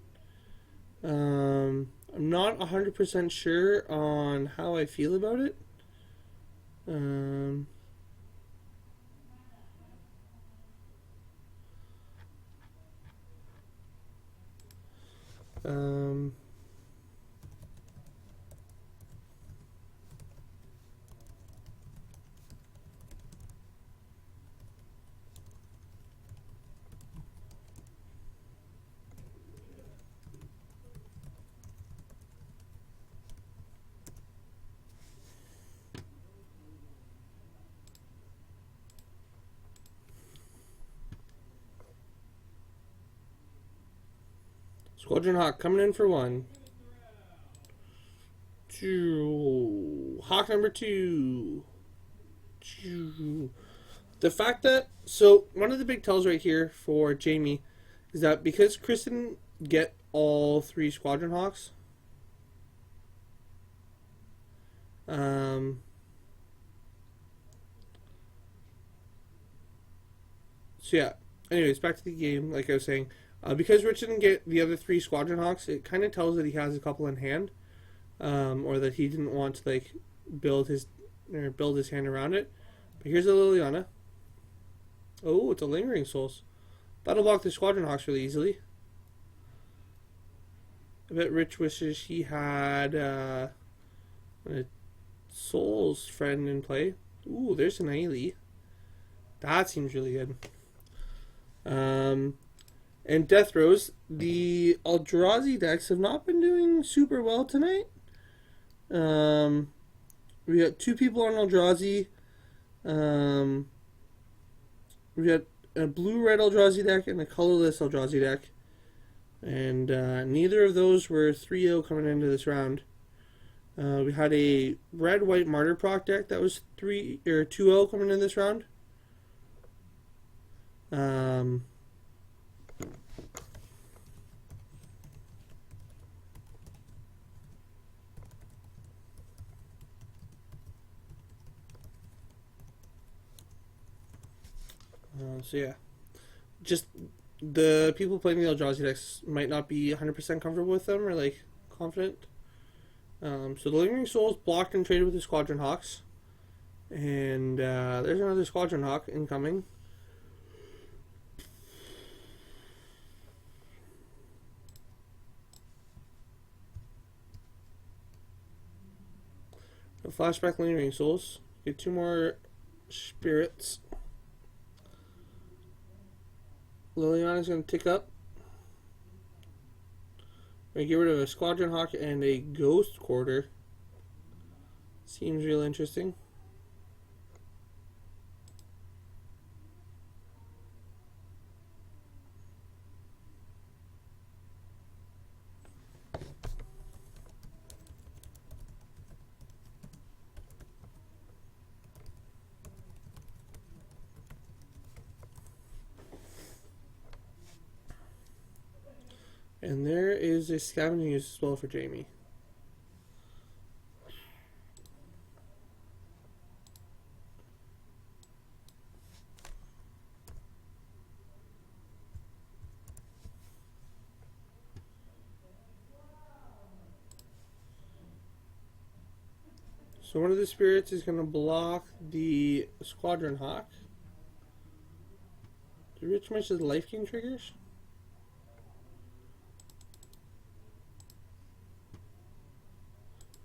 Speaker 1: I'm not 100% sure on how I feel about it. Squadron Hawk coming in for 1. 2. Hawk number 2. 2. The fact that, so one of the big tells right here for Jamie is that because Chris didn't get all 3 Squadron Hawks, so yeah, anyways, back to the game, like I was saying. Because Rich didn't get the other 3 Squadron Hawks, it kind of tells that he has a couple in hand, or that he didn't want to like build his hand around it. But here's a Liliana. Oh, it's a Lingering Souls. That'll block the Squadron Hawks really easily. I bet Rich wishes he had a Souls friend in play. Ooh, there's an Ailey. That seems really good. And Death Rose, the Eldrazi decks have not been doing super well tonight. We got 2 people on Eldrazi. We got a blue-red Eldrazi deck and a colorless Eldrazi deck. And neither of those were 3-0 coming into this round. We had a red-white Martyr Proc deck that was 2-0 coming in this round. So yeah, just the people playing the Eldrazi decks might not be 100% comfortable with them or like confident. So the Lingering Souls blocked and traded with the Squadron Hawks, and there's another Squadron Hawk incoming. A flashback Lingering Souls. Get 2 more spirits. Liliana's going to tick up. We're going to get rid of a Squadron Hawk and a Ghost Quarter. Seems real interesting. And there is a Scavenging Use as well for Jamie. So one of the spirits is going to block the Squadron Hawk. Did Rich mention the Life Gain triggers?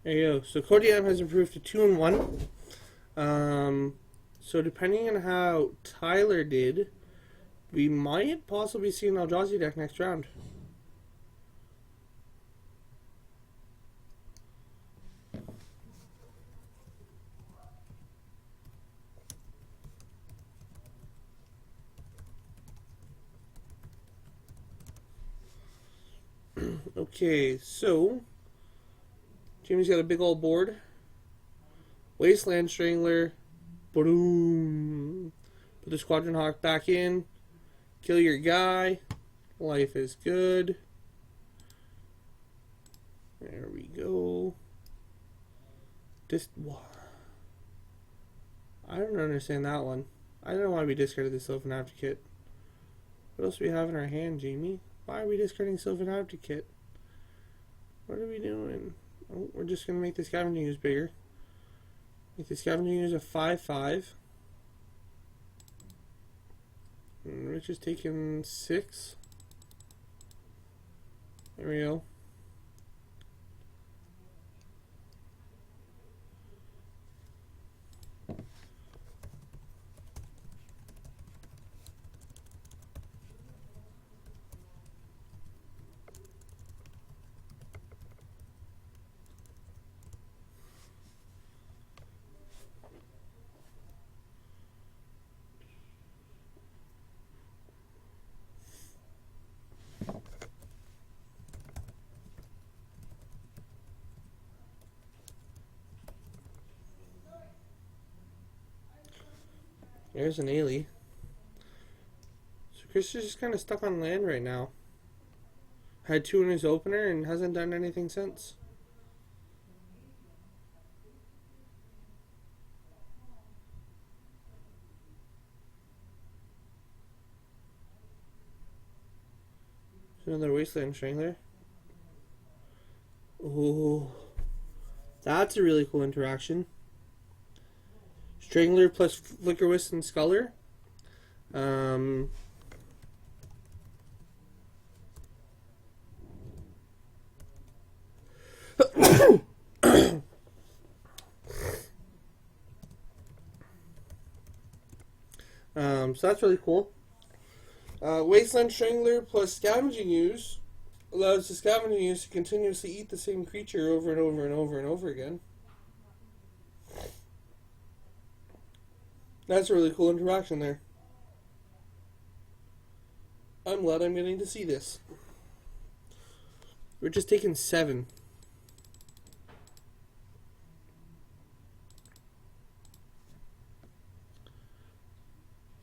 Speaker 1: There you go. So Cody M has improved to 2-1. So depending on how Tyler did, we might possibly see an Eldrazi deck next round. Okay, so Jamie's got a big old board. Wasteland Strangler. Boom. Put the Squadron Hawk back in. Kill your guy. Life is good. There we go. I don't understand that one. I don't know why we discarded the Sylvan Advocate. What else do we have in our hand, Jamie? Why are we discarding Sylvan Advocate? What are we doing? Oh, we're just going to make the Scavenging Use bigger. Make the Scavenging Use a 5/5. And Rich is taking 6. There we go. There's an Ailey. So Chris is just kind of stuck on land right now. Had 2 in his opener and hasn't done anything since. There's another Wasteland Strangler. Oh, that's a really cool interaction. Strangler plus Flickerwisp and Sculler. So that's really cool. Wasteland Strangler plus Scavenging Ooze allows the Scavenging Ooze to continuously eat the same creature over and over and over and over again. That's a really cool interaction there. I'm glad I'm getting to see this. We're just taking 7.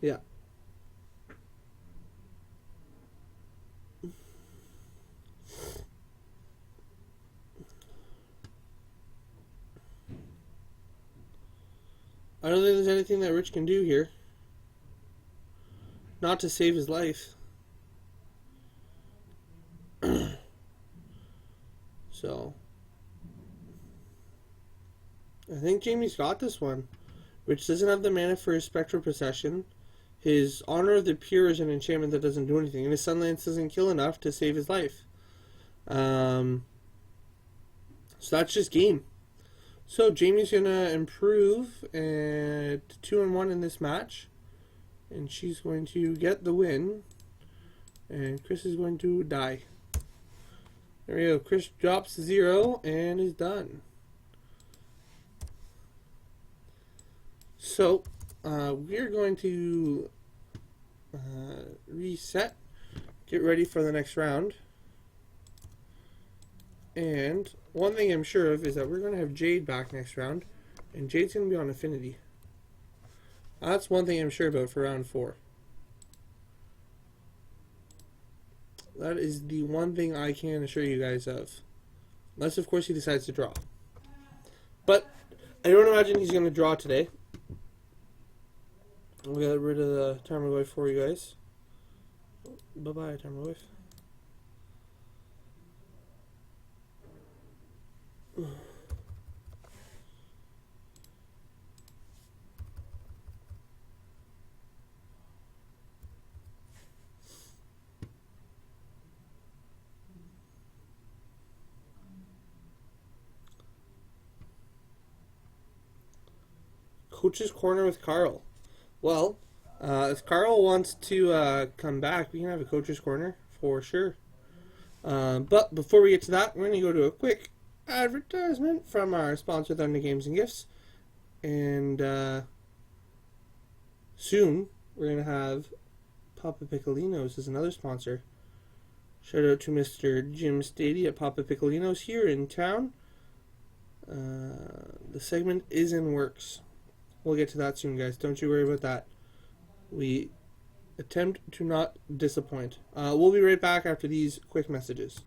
Speaker 1: Yeah. I don't think there's anything that Rich can do here. Not to save his life. So, I think Jamie's got this one. Rich doesn't have the mana for his Spectral Procession. His Honor of the Pure is an enchantment that doesn't do anything, and his Sunlance doesn't kill enough to save his life. So that's just game. So Jamie's gonna improve at 2-1 in this match, and she's going to get the win. And Chris is going to die. There we go. Chris drops 0 and is done. So we're going to reset, get ready for the next round. And one thing I'm sure of is that we're going to have Jade back next round, and Jade's going to be on Affinity. That's one thing I'm sure about for round 4. That is the one thing I can assure you guys of. Unless, of course, he decides to draw. But I don't imagine he's going to draw today. We'll get rid of the Tarmogoyf for you guys. Bye-bye, Tarmogoyf. Coach's Corner with Carl. Well, if Carl wants to come back, we can have a Coach's Corner for sure. But before we get to that, we're going to go to a quick advertisement from our sponsor, Thunder Games and Gifts. And soon, we're going to have Papa Piccolinos as another sponsor. Shout out to Mr. Jim Stady at Papa Piccolinos here in town. The segment is in works. We'll get to that soon, guys. Don't you worry about that. We attempt to not disappoint. We'll be right back after these quick messages.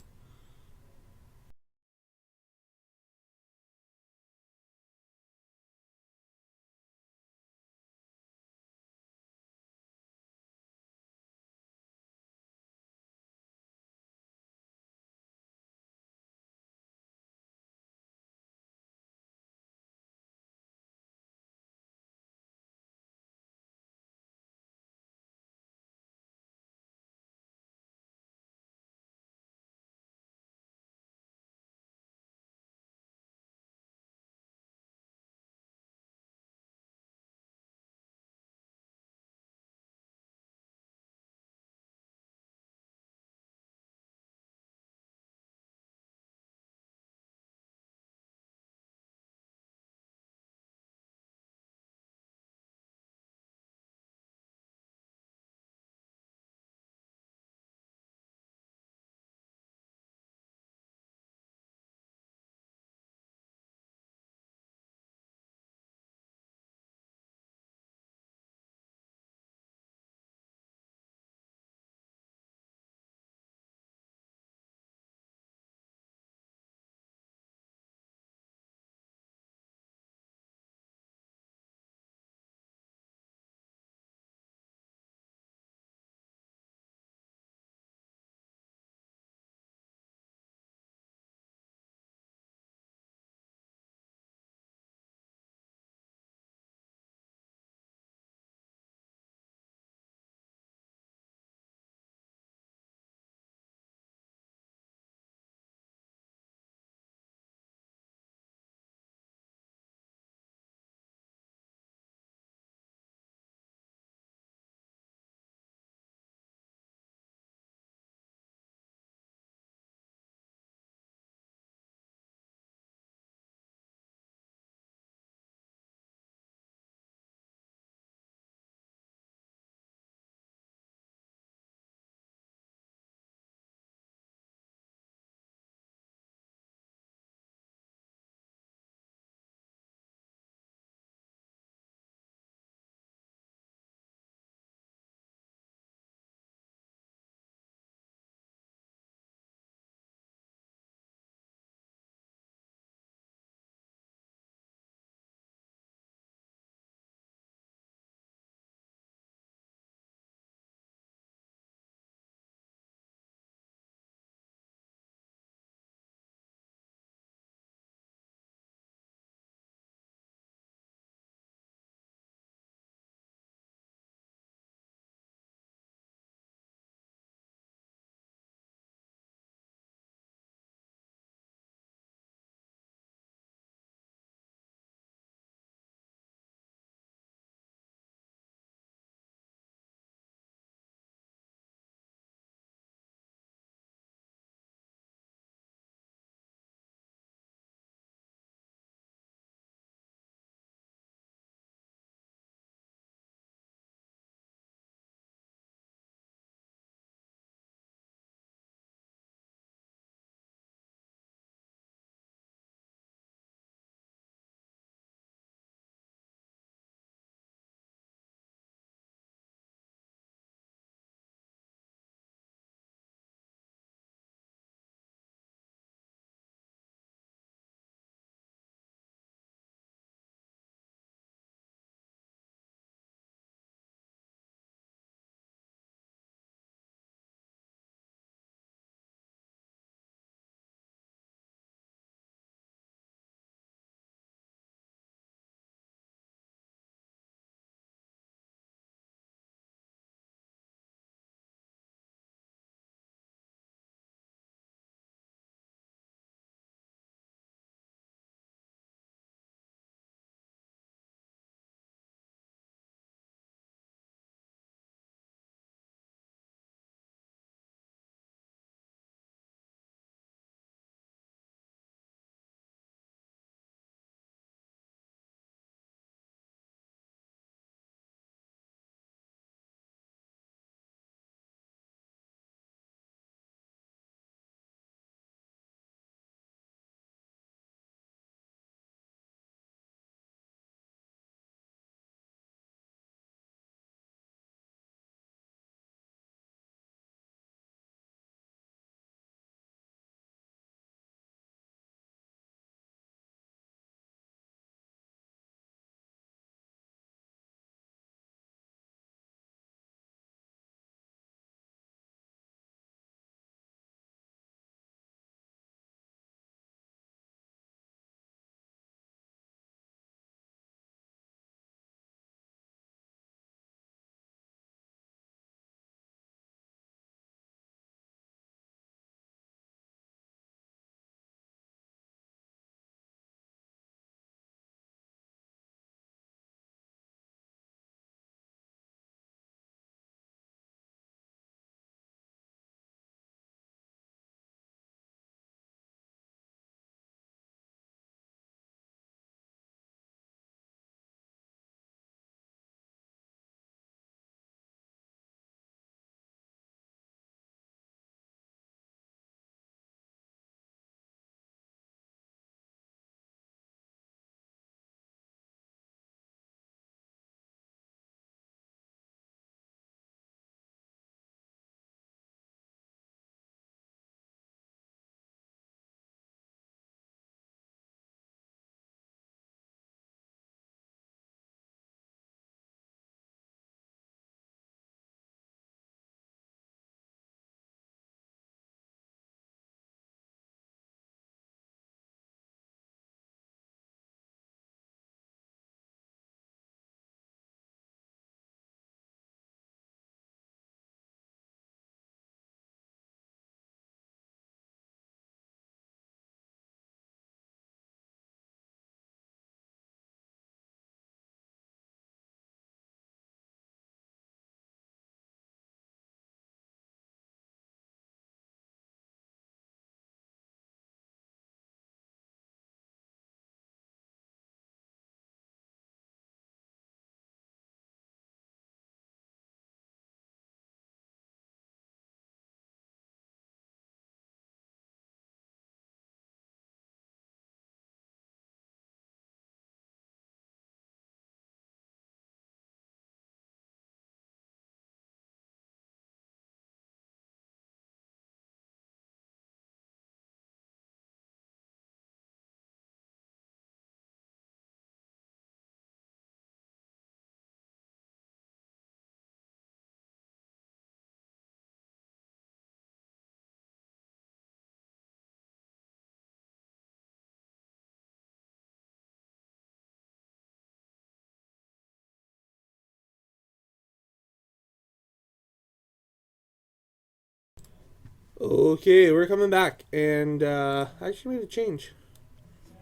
Speaker 1: Okay, we're coming back, and I actually made a change.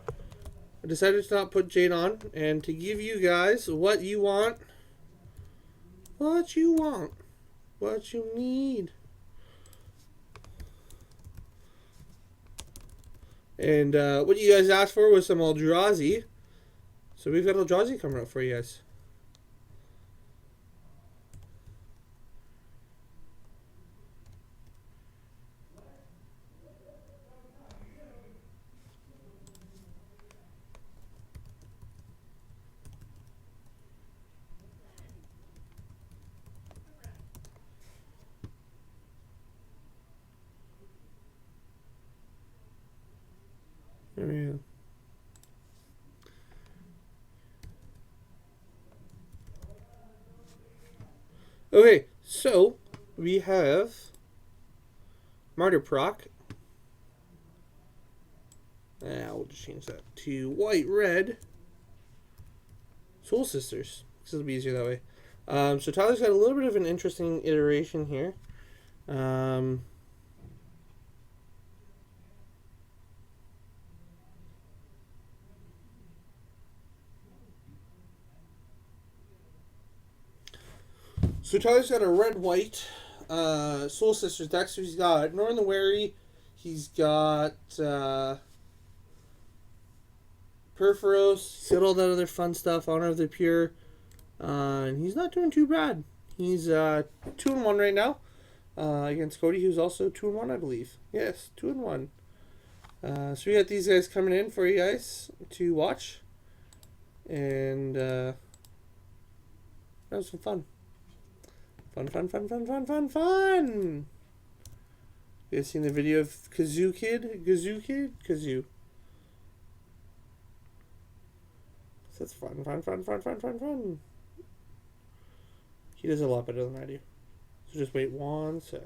Speaker 1: I decided to not put Jade on, and to give you guys what you want, what you need. And what you guys asked for was some Eldrazi. So we've got Eldrazi coming up for you guys. There we go. Okay, so we have Martyr Proc. We'll just change that to white-red. Soul Sisters. This will be easier that way. So Tyler's got a little bit of an interesting iteration here. So Tyler's got a red-white Soul Sisters deck. So he's got Northern the Wary. He's got Perforos. He's got all that other fun stuff. Honor of the Pure. And he's not doing too bad. He's 2-1 right now against Cody, who's also 2-1, I believe. Yes, 2-1. So we got these guys coming in for you guys to watch. And that was some fun. Fun. You guys seen the video of Kazoo Kid? Kazoo. So that's fun. He does a lot better than I do. So just wait 1 sec.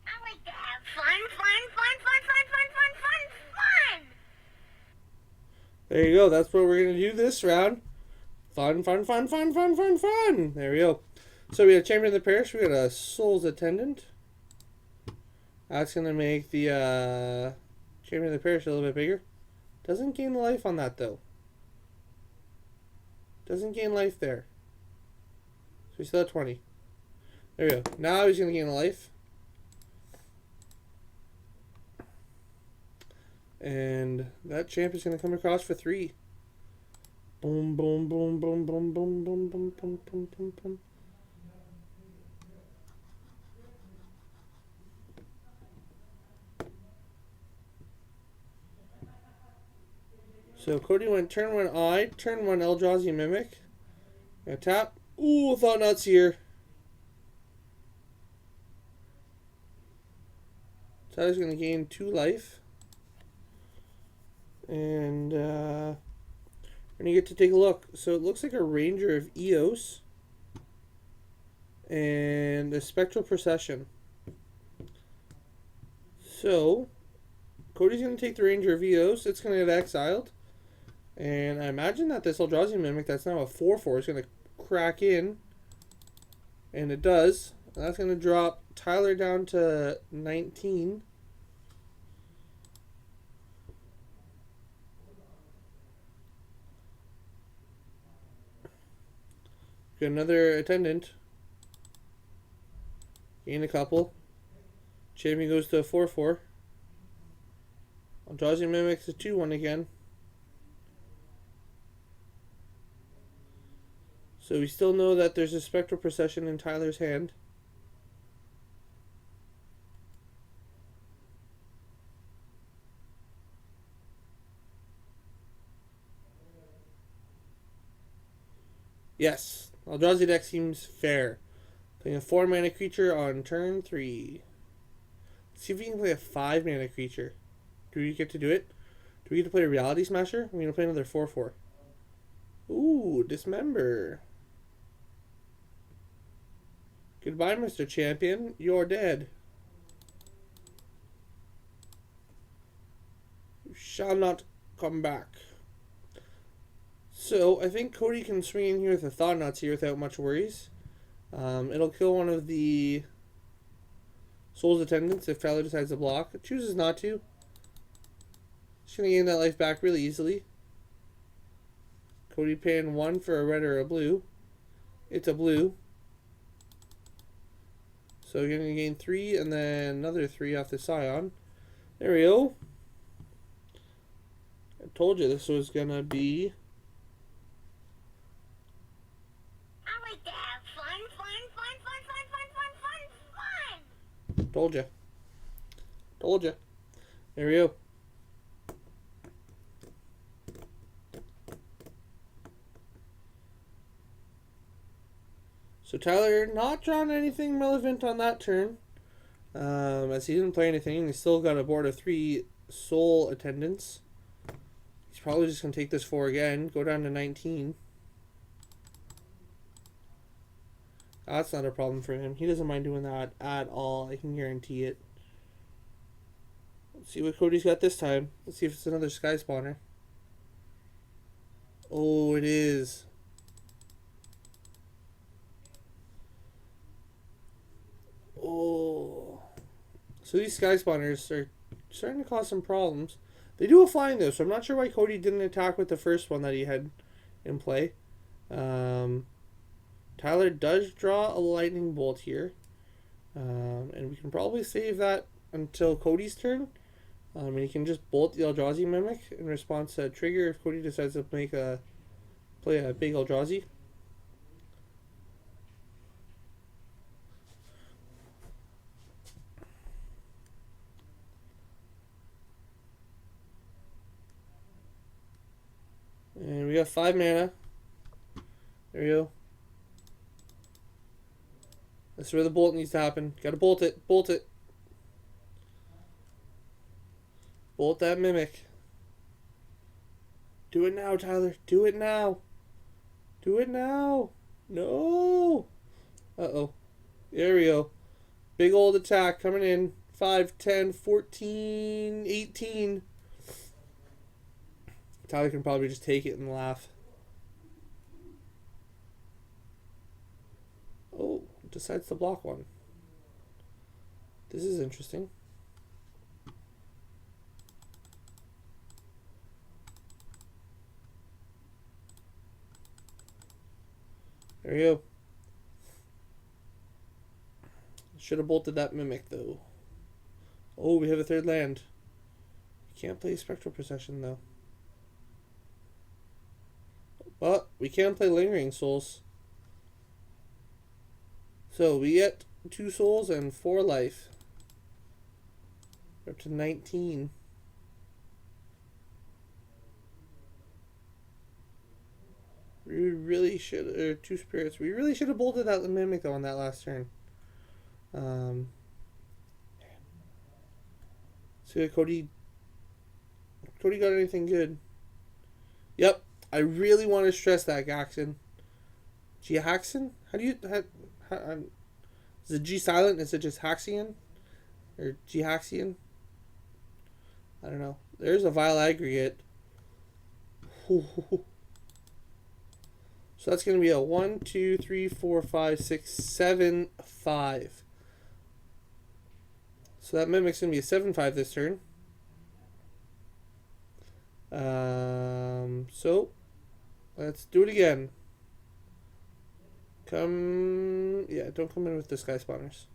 Speaker 4: I like to have fun.
Speaker 1: There you go. That's what we're going to do this round. Fun. There we go. So we got Champion of the Parish. We got a Soul's Attendant. That's going to make the Champion of the Parish a little bit bigger. Doesn't gain life on that, though. Doesn't gain life there. So he's still at 20. There we go. Now he's going to gain a life. And that champ is going to come across for 3. Boom. So Cody went turn 1 Eye, turn 1 Eldrazi Mimic. Gonna tap. Ooh, Thought Knot's here. Tyler's gonna gain 2 life. And we're gonna get to take a look. So it looks like a Ranger of Eos and a Spectral Procession. So Cody's gonna take the Ranger of Eos. It's gonna get exiled. And I imagine that this Eldrazi Mimic that's now a 4/4 is gonna crack in. And it does. And that's gonna drop Tyler down to 19. Got another Attendant. Gain a couple. Champion goes to a 4/4. Eldrazi Mimic's a 2/1 again. So we still know that there's a Spectral Procession in Tyler's hand. Yes, Eldrazi deck seems fair. Playing a 4 mana creature on turn 3. Let's see if we can play a 5 mana creature. Do we get to do it? Do we get to play a Reality Smasher? We're going to play another 4/4. Ooh, Dismember. Goodbye, Mr. Champion. You're dead. You shall not come back. So, I think Cody can swing in here with the Thought-Knots here without much worries. It'll kill one of the Soul's Attendants if Tyler decides to block. It chooses not to. Just going to gain that life back really easily. Cody paying 1 for a red or a blue. It's a blue. So you're going to gain 3 and then another 3 off the Scion. There we go. I told you this was going to be...
Speaker 4: I like to have fun, fun, fun, fun, fun, fun, fun, fun, fun.
Speaker 1: Told you. Told you. There we go. So Tyler not drawing anything relevant on that turn. As he didn't play anything, he still got a board of 3 Soul Attendants. He's probably just going to take this 4 again, go down to 19. That's not a problem for him. He doesn't mind doing that at all. I can guarantee it. Let's see what Cody's got this time. Let's see if it's another Sky Spawner. Oh, it is. Oh. So these Sky Spawners are starting to cause some problems. They do a flying though, so I'm not sure why Cody didn't attack with the first one that he had in play. Tyler does draw a lightning bolt here. And we can probably save that until Cody's turn. And he can just bolt the Eldrazi Mimic in response to a trigger if Cody decides to play a big Eldrazi. And we got 5 mana. There we go. That's where the bolt needs to happen. Gotta bolt it. Bolt it. Bolt that Mimic. Do it now, Tyler. Do it now. Do it now. No. Uh-oh. There we go. Big old attack coming in. 5, 10, 14, 18. Tyler can probably just take it and laugh. Oh, decides to block one. This is interesting. There we go. Should have bolted that Mimic though. Oh, we have a 3rd land. Can't play Spectral Procession though. But we can play Lingering Souls. So we get 2 souls and 4 life. We're up to 19. We really should, or 2 spirits. We really should have bolted that Mimic though on that last turn. So Cody got anything good? Yep. I really want to stress that, Gaxon. G-Haxon? How do you... is it G silent? Is it just Haxian? Or G-Haxian? I don't know. There's a Vile Aggregate. So that's going to be a 1, 2, 3, 4, 5, 6, 7, 5. So that Mimic's going to be a 7/5 this turn. So let's do it again. Don't come in with the Sky Spawners.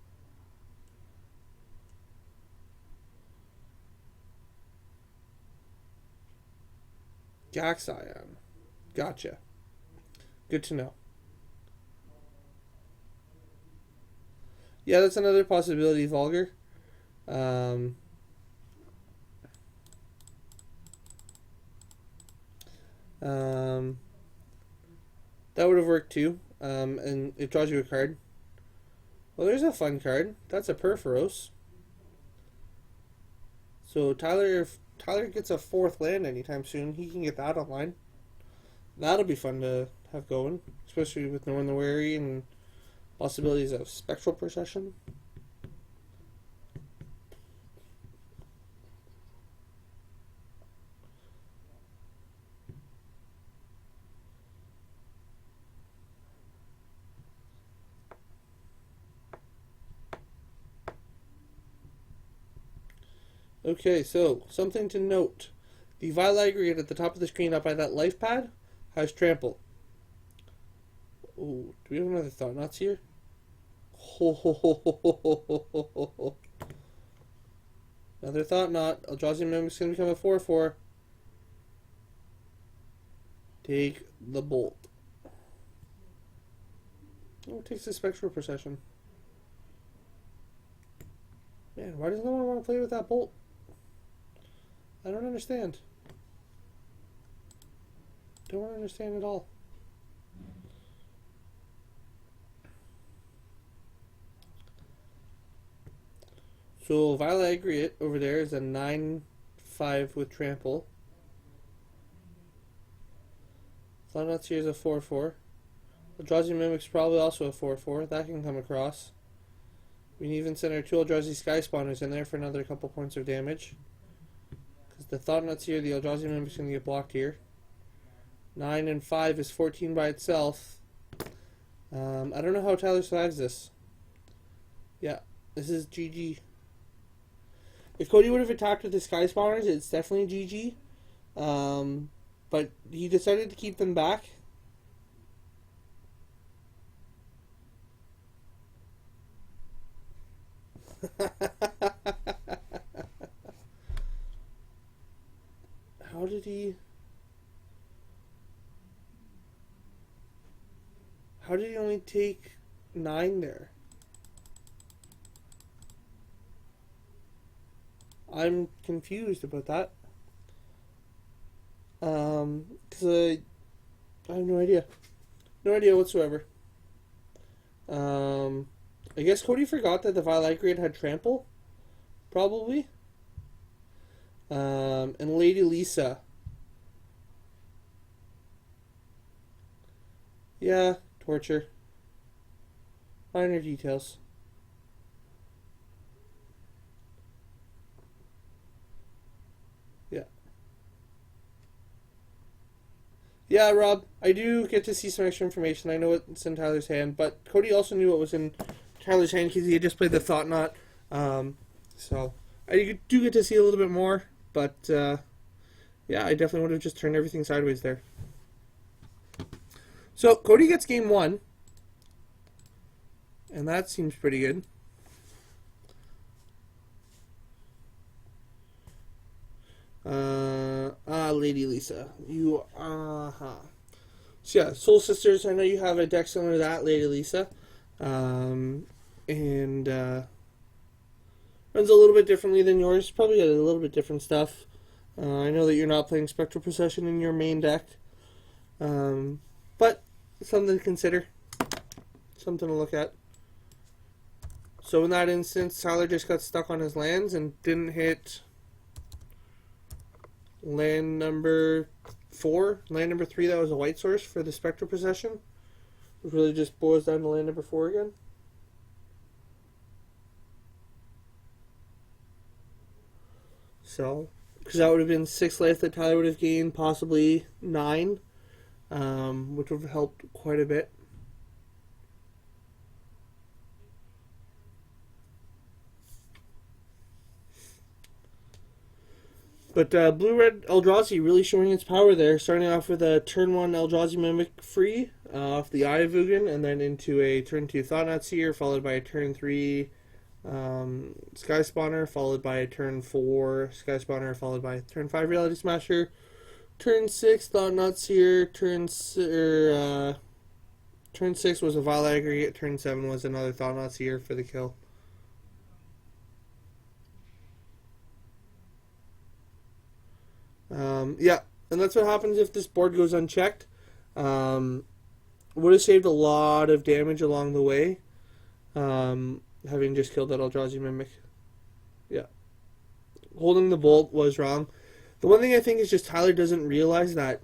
Speaker 1: Gaxion. Gotcha. Good to know. Yeah, that's another possibility, Vulgar. That would have worked too. and it draws you a card. Well, there's a fun card. That's a Purphoros. So if Tyler gets a 4th land anytime soon, he can get that online. That'll be fun to have going, especially with knowing the Wary and possibilities of Spectral Procession. Okay, so something to note. The Vile Aggregate at the top of the screen up by that life pad has Trample. Ooh, do we have another Thought-Knots here? Ho, ho, ho, ho, ho, ho, ho, ho, ho. Another Thought-Knot. Eldrazi Mimic's going to become a 4/4. Take the Bolt. Oh, it takes the Spectral Procession. Man, why does no one want to play with that Bolt? I don't understand. Don't understand at all. So Vile Aggregate over there is a 9/5 with Trample. Thought-Knots here is a 4/4. Eldrazi Mimic's probably also a 4/4. That can come across. We can even send our 2 Eldrazi Sky Spawners in there for another couple points of damage. Because the Thought-Knots here, the Eldrazi Mimic's going to get blocked here. 9 and 5 is 14 by itself. I don't know how Tyler survives this. Yeah, this is GG. If Cody would have attacked with the Sky Spawners, it's definitely GG. But he decided to keep them back. How did he... How did he only take 9 there? I'm confused about that. Because I have no idea. No idea whatsoever. I guess Cody forgot that the Vile Aggregate had Trample. Probably. And Lady Lisa. Yeah, torture. Minor details. Yeah. Yeah, Rob, I do get to see some extra information. I know it's in Tyler's hand, but Cody also knew what was in Tyler's hand because he had just played the Thought-Knot. So I do get to see a little bit more, but yeah, I definitely would have just turned everything sideways there. So Cody gets game 1, and that seems pretty good. Lady Lisa, you So yeah, Soul Sisters. I know you have a deck similar to that, Lady Lisa, and runs a little bit differently than yours. Probably got a little bit different stuff. I know that you're not playing Spectral Procession in your main deck, but something to consider, something to look at. So in that instance, Tyler just got stuck on his lands and didn't hit land number 4. Land number 3, that was a white source for the Spectral Procession. It really just boils down to land number 4 again. So, because that would have been 6 life that Tyler would have gained, possibly 9, which would have helped quite a bit. But Blue-Red Eldrazi really showing its power there, starting off with a turn 1 Eldrazi Mimic free off the Eye of Ugin, and then into a turn 2 Thought-Knot Seer, followed by a turn 3 Sky Spawner, followed by a turn 4 Sky Spawner, followed by turn 5 Reality Smasher, turn 6 Thought-Knot Seer, turn 6 was a Vile Aggregate, turn 7 was another Thought-Knot Seer for the kill. Yeah, and that's what happens if this board goes unchecked. would have saved a lot of damage along the way, having just killed that Eldrazi Mimic. Yeah. Holding the bolt was wrong. The one thing I think is just Tyler doesn't realize that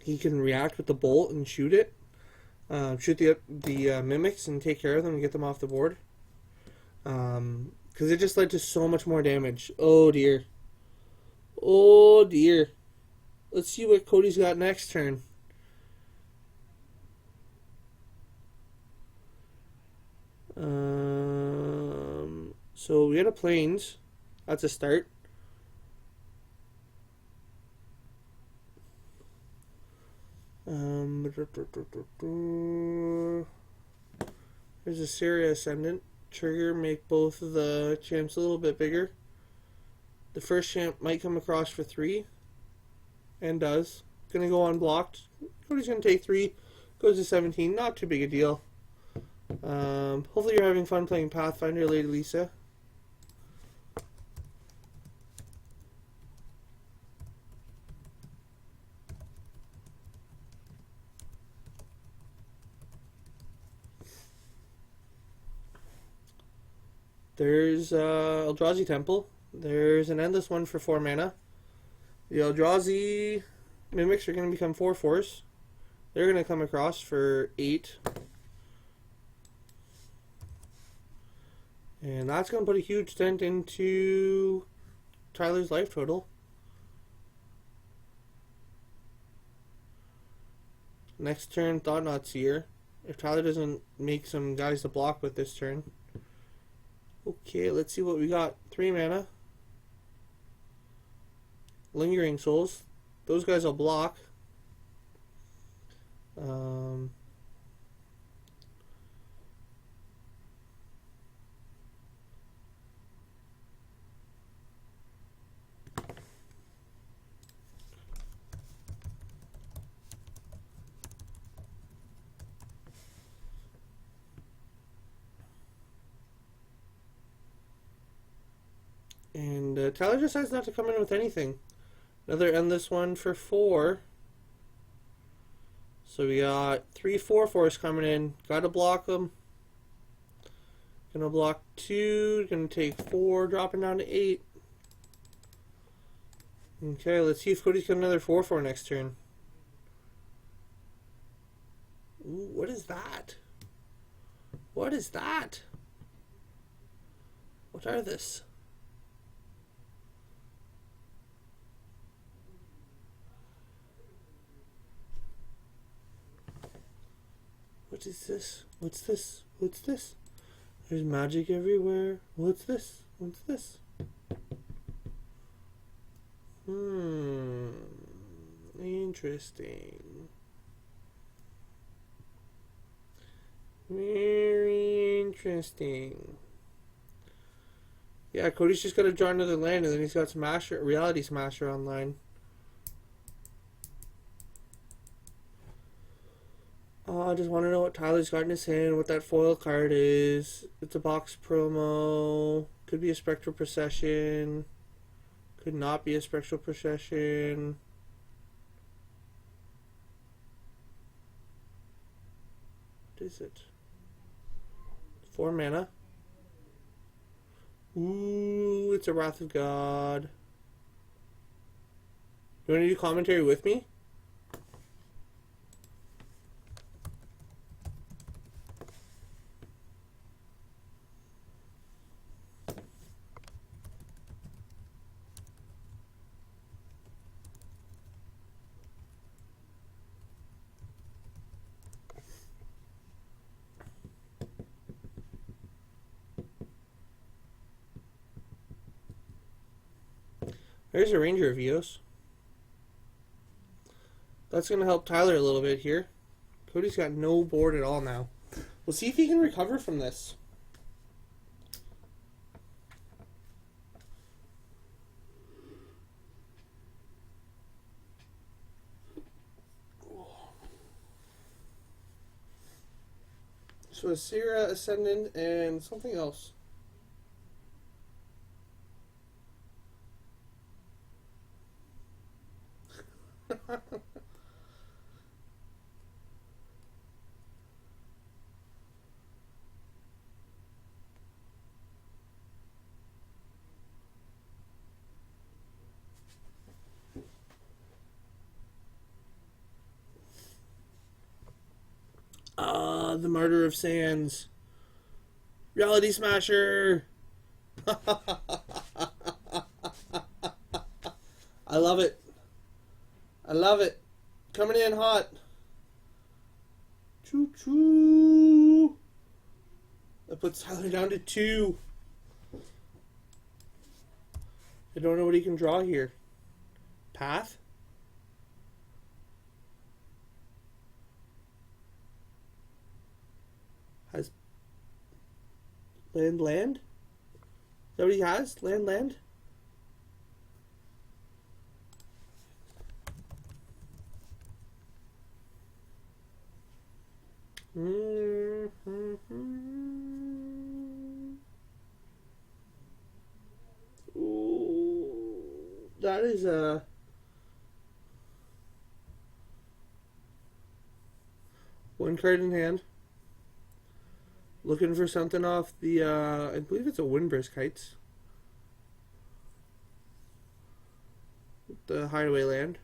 Speaker 1: he can react with the bolt and shoot it. Shoot the mimics and take care of them and get them off the board. Because it just led to so much more damage. Oh dear. Oh dear. Let's see what Cody's got next turn. So we had a Plains. That's a start. There's a Syria Ascendant. Trigger, make both of the champs a little bit bigger. The first champ might come across for 3. And does. Gonna go unblocked. Cody's gonna take 3. Goes to 17. Not too big a deal. Hopefully you're having fun playing Pathfinder, Lady Lisa. There's Eldrazi Temple. There's an endless one for 4 mana. The Eldrazi Mimics are going to become 4/4s. They're going to come across for 8. And that's going to put a huge dent into Tyler's life total. Next turn, Thought-Knot Seer. If Tyler doesn't make some guys to block with this turn. Okay, let's see what we got. 3 mana. Lingering Souls. Those guys will block. And Tyler decides not to come in with anything. Another endless one for 4. So we got 3 4/4s coming in. Gotta block them. Gonna block 2. Gonna take 4, dropping down to 8. Okay, let's see if Cody's got another 4/4 next turn. Ooh, what is that? What is that? What are this? What is this? What's this? What's this? There's magic everywhere. What's this? What's this? Interesting. Very interesting. Yeah, Cody's just got to draw another land, and then he's got Smasher, Reality Smasher online. I just want to know what Tyler's got in his hand, what that foil card is. It's a box promo. Could be a Spectral Procession. Could not be a Spectral Procession. What is it? 4 mana. Ooh, it's a Wrath of God. You want to do commentary with me? There's a Ranger of Eos. That's going to help Tyler a little bit here. Cody's got no board at all now. We'll see if he can recover from this. So a Sierra Ascendant and something else. the Martyr of Sands. Reality Smasher. I love it. I love it. Coming in hot. Choo choo. That puts Tyler down to 2. I don't know what he can draw here. Path? Has land? Is that what he has? Land? Ooh, that is a one card in hand. Looking for something off the, I believe it's a Windbrisk Heights. The hideaway land.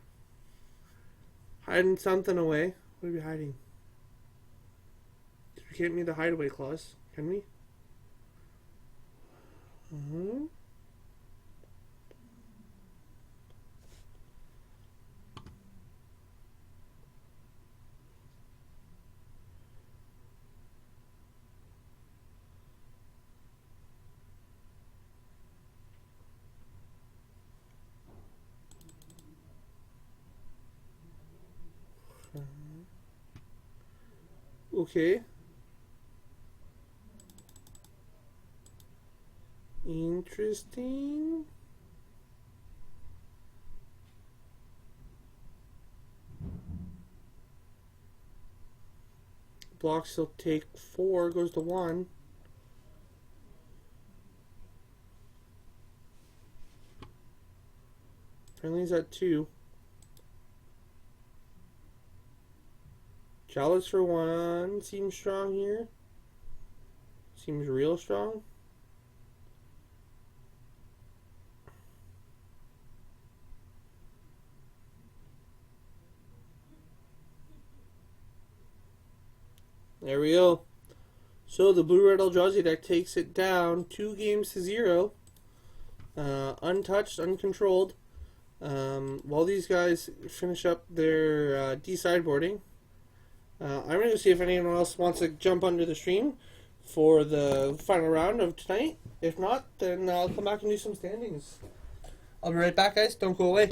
Speaker 1: Hiding something away. What are we hiding? We can't meet the hideaway clause, can we? Okay. Interesting. Blocks will take 4, goes to 1. Friendly's at 2. Chalice for 1 seems strong here. Seems real strong. There we go. So the Blue-Red Eldrazi deck takes it down 2 games to 0. Untouched, uncontrolled. While these guys finish up their D-sideboarding, I'm going to see if anyone else wants to jump under the stream for the final round of tonight. If not, then I'll come back and do some standings. I'll be right back, guys. Don't go away.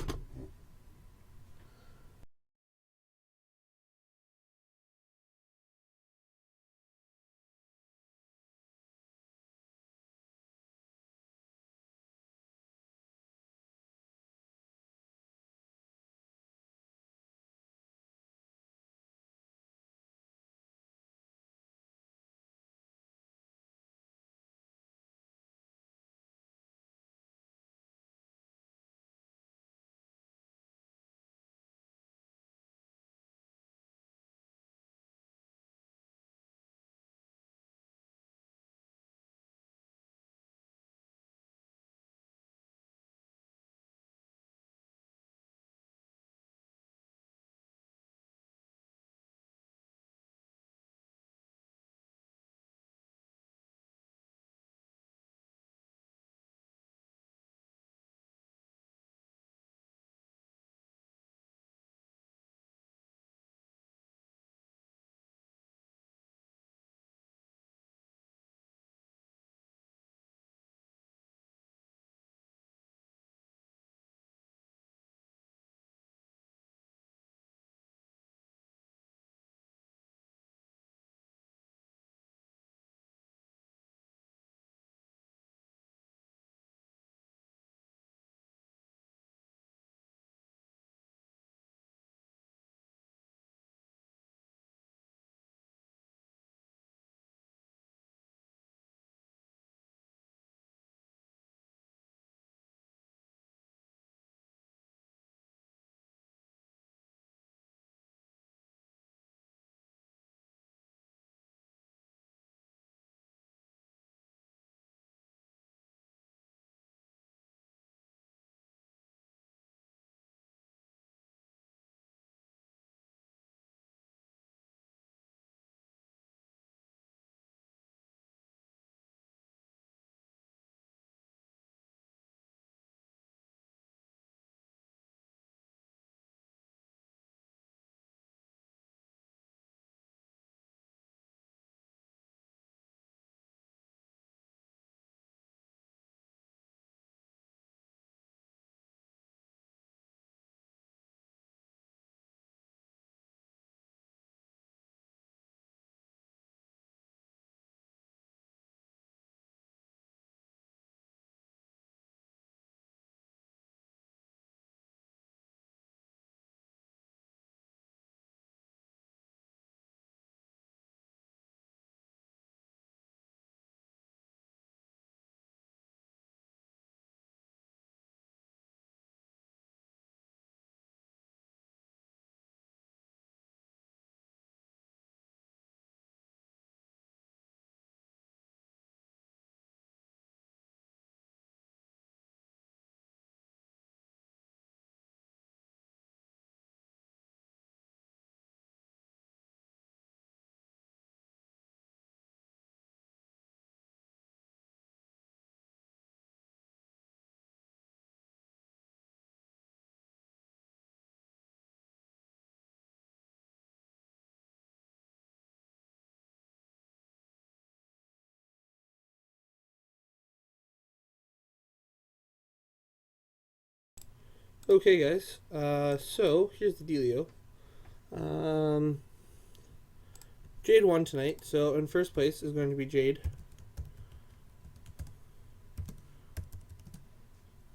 Speaker 1: Okay, guys. So here's the dealio. Jade won tonight, so in first place is going to be Jade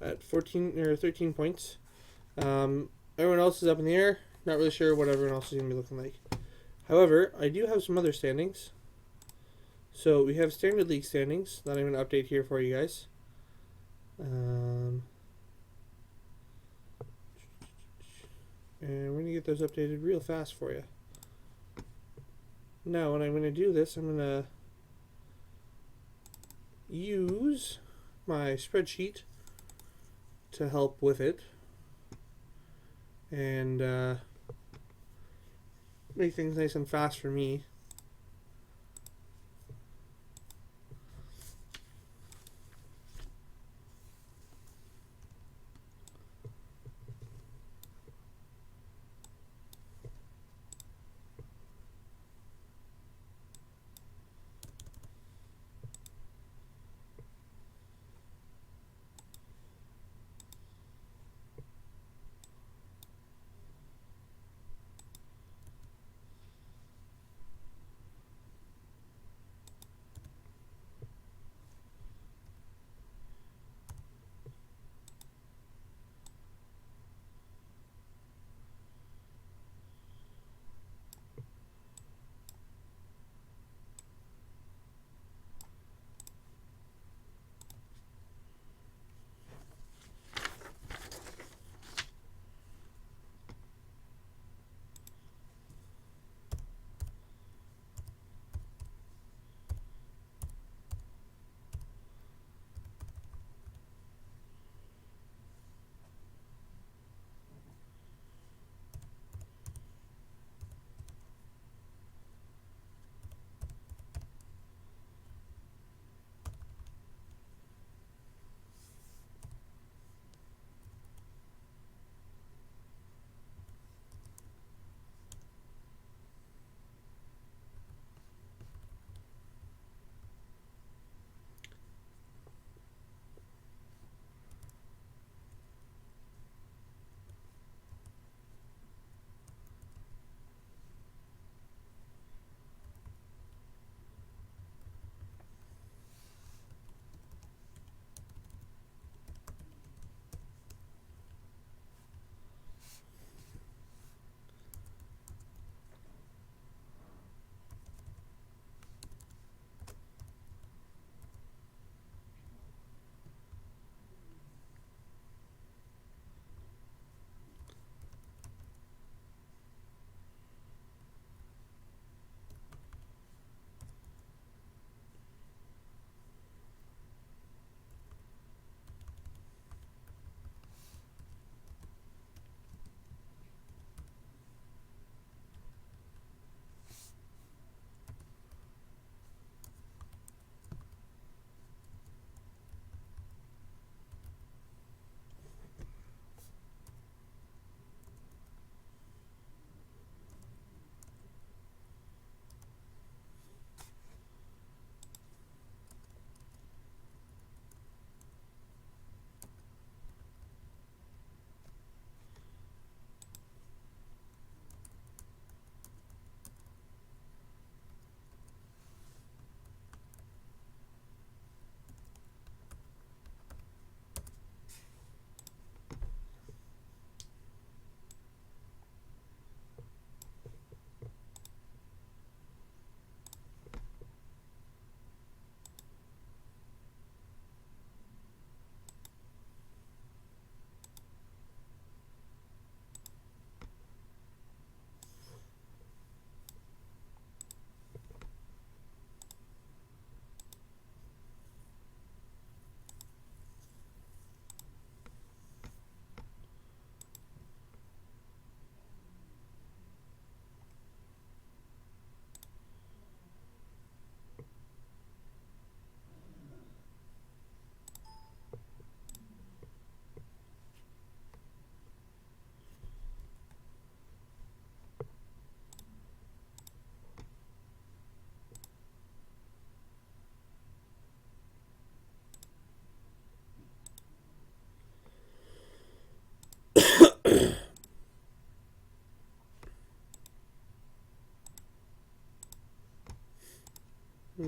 Speaker 1: at 14 or 13 points. Everyone else is up in the air. Not really sure what everyone else is going to be looking like. However, I do have some other standings. So we have Standard League standings that I'm going to update here for you guys. And we're going to get those updated real fast for you. Now, when I'm going to do this, I'm going to use my spreadsheet to help with it. And make things nice and fast for me.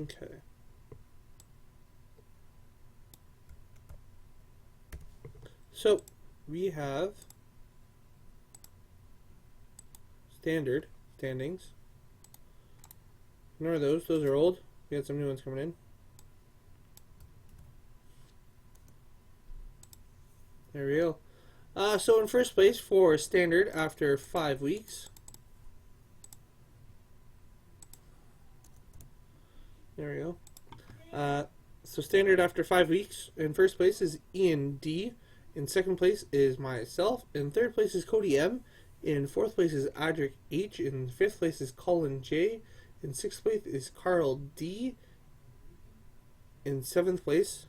Speaker 1: Okay. So we have standard standings. Ignore those. Those are old. We had some new ones coming in. There we go. So in first place for standard after 5 weeks. There we go. So standard after 5 weeks. In first place is Ian D. In second place is myself. In third place is Cody M. In fourth place is Adric H. In fifth place is Colin J. In sixth place is Carl D. In seventh place,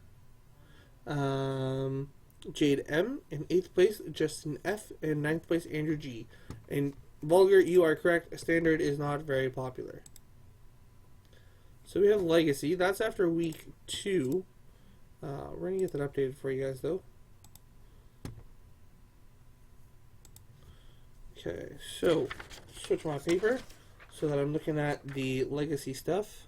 Speaker 1: Jade M. In eighth place, Justin F. In ninth place, Andrew G. And Vulgar, you are correct. Standard is not very popular. So we have Legacy. That's after week 2. We're going to get that updated for you guys, though. Okay, so switch my paper so that I'm looking at the Legacy stuff.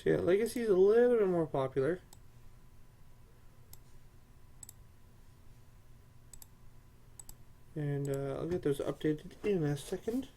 Speaker 1: So yeah, Legacy is a little bit more popular. And I'll get those updated in a second.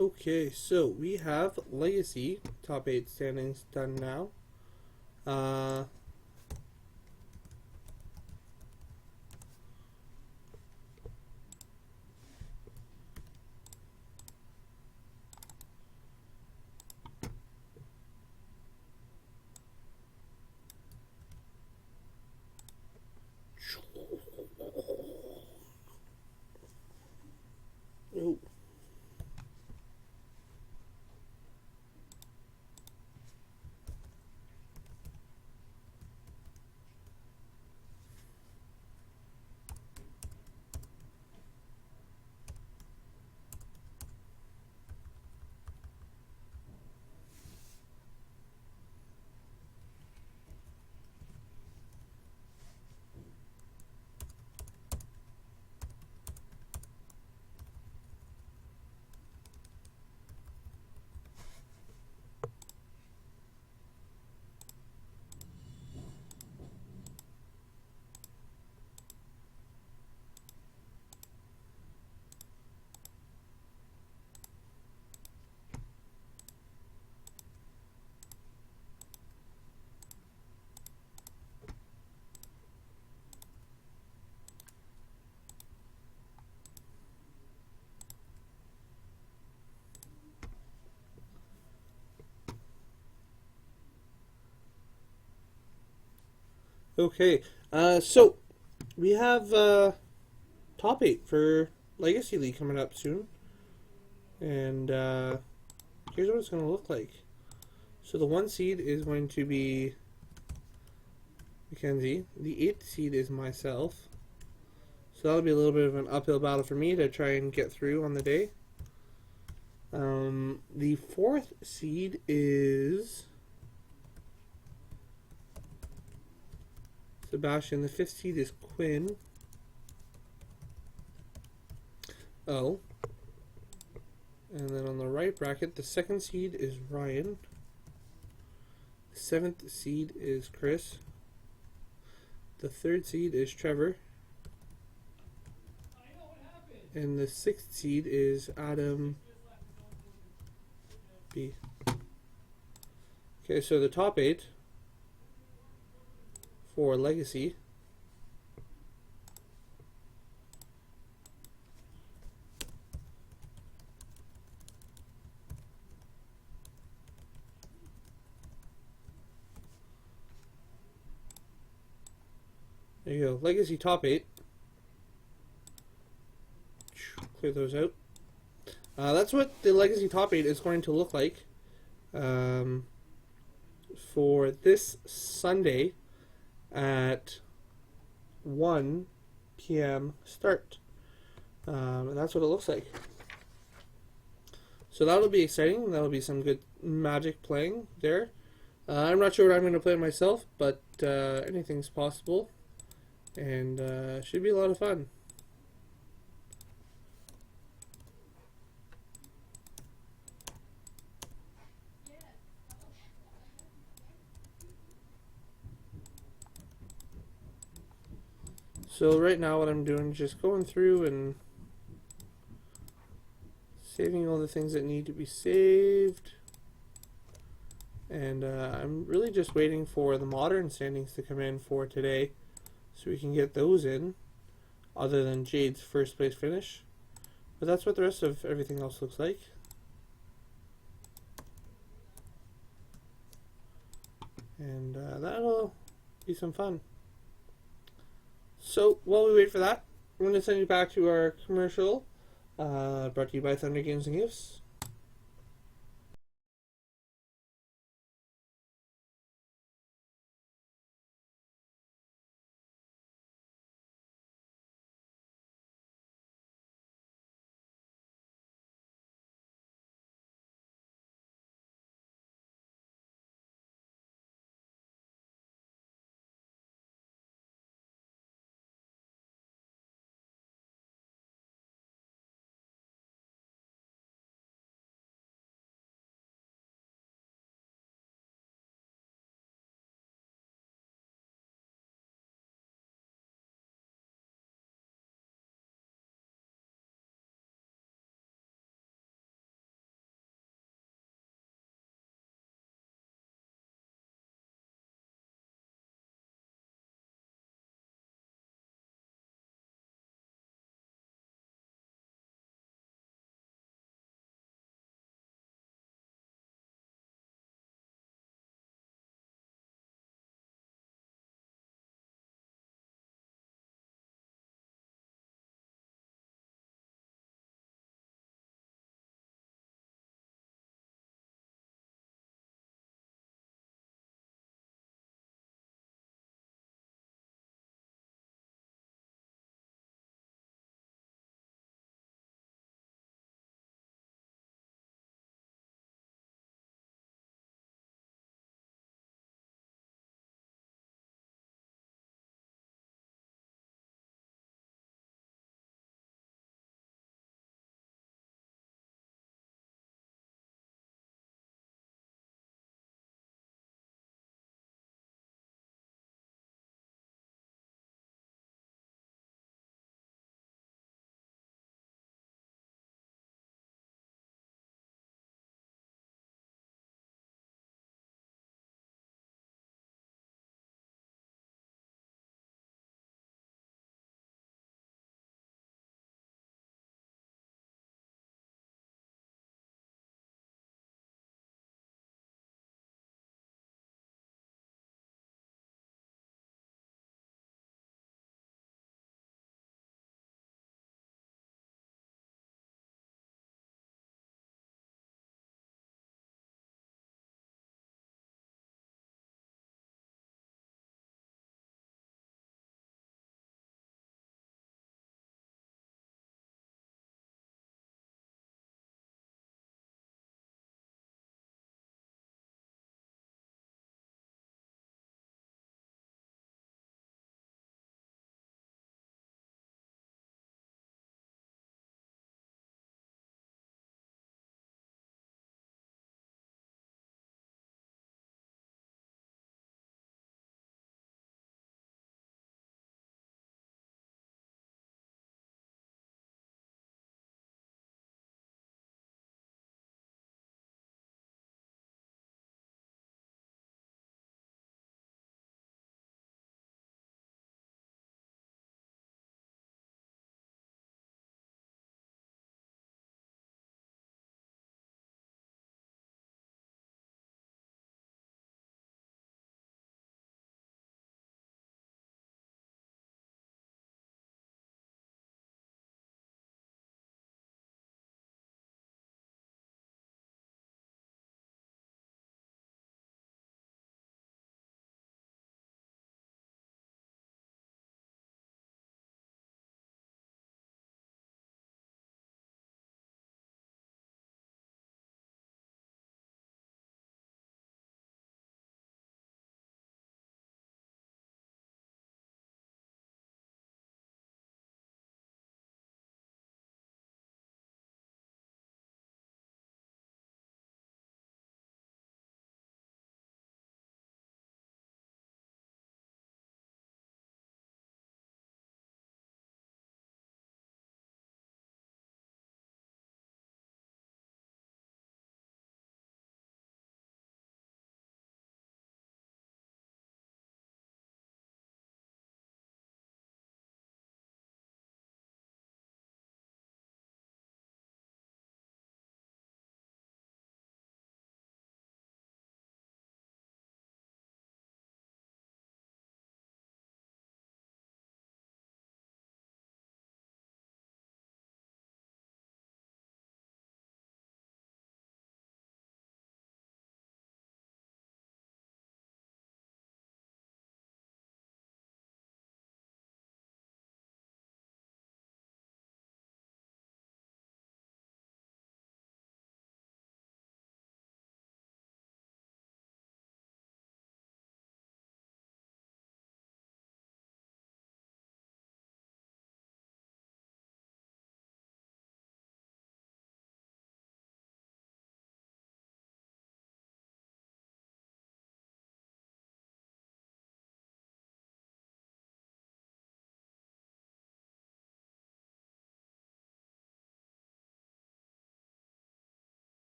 Speaker 1: Okay, so we have Legacy top 8 standings done now. Okay, so we have top 8 for Legacy League coming up soon. And here's what it's going to look like. So the 1 seed is going to be Mackenzie. The 8th seed is myself. So that'll be a little bit of an uphill battle for me to try and get through on the day. The 4th seed is Sebastian. The 5th seed is Quinn. Oh. And then on the right bracket, the 2nd seed is Ryan. The 7th seed is Chris. The 3rd seed is Trevor. And the 6th seed is Adam B. Okay, so the top 8 for Legacy. There you go. Legacy top 8. Clear those out. That's what the Legacy top 8 is going to look like for this Sunday at 1 p.m. start. And that's what it looks like. So that'll be exciting. That'll be some good Magic playing there. I'm not sure what I'm going to play myself, but anything's possible. And should be a lot of fun. So right now what I'm doing is just going through and saving all the things that need to be saved. And I'm really just waiting for the modern standings to come in for today so we can get those in, other than Jade's first place finish. But that's what the rest of everything else looks like. And that'll be some fun. So while we wait for that, I'm going to send you back to our commercial brought to you by Thunder Games and Gifts.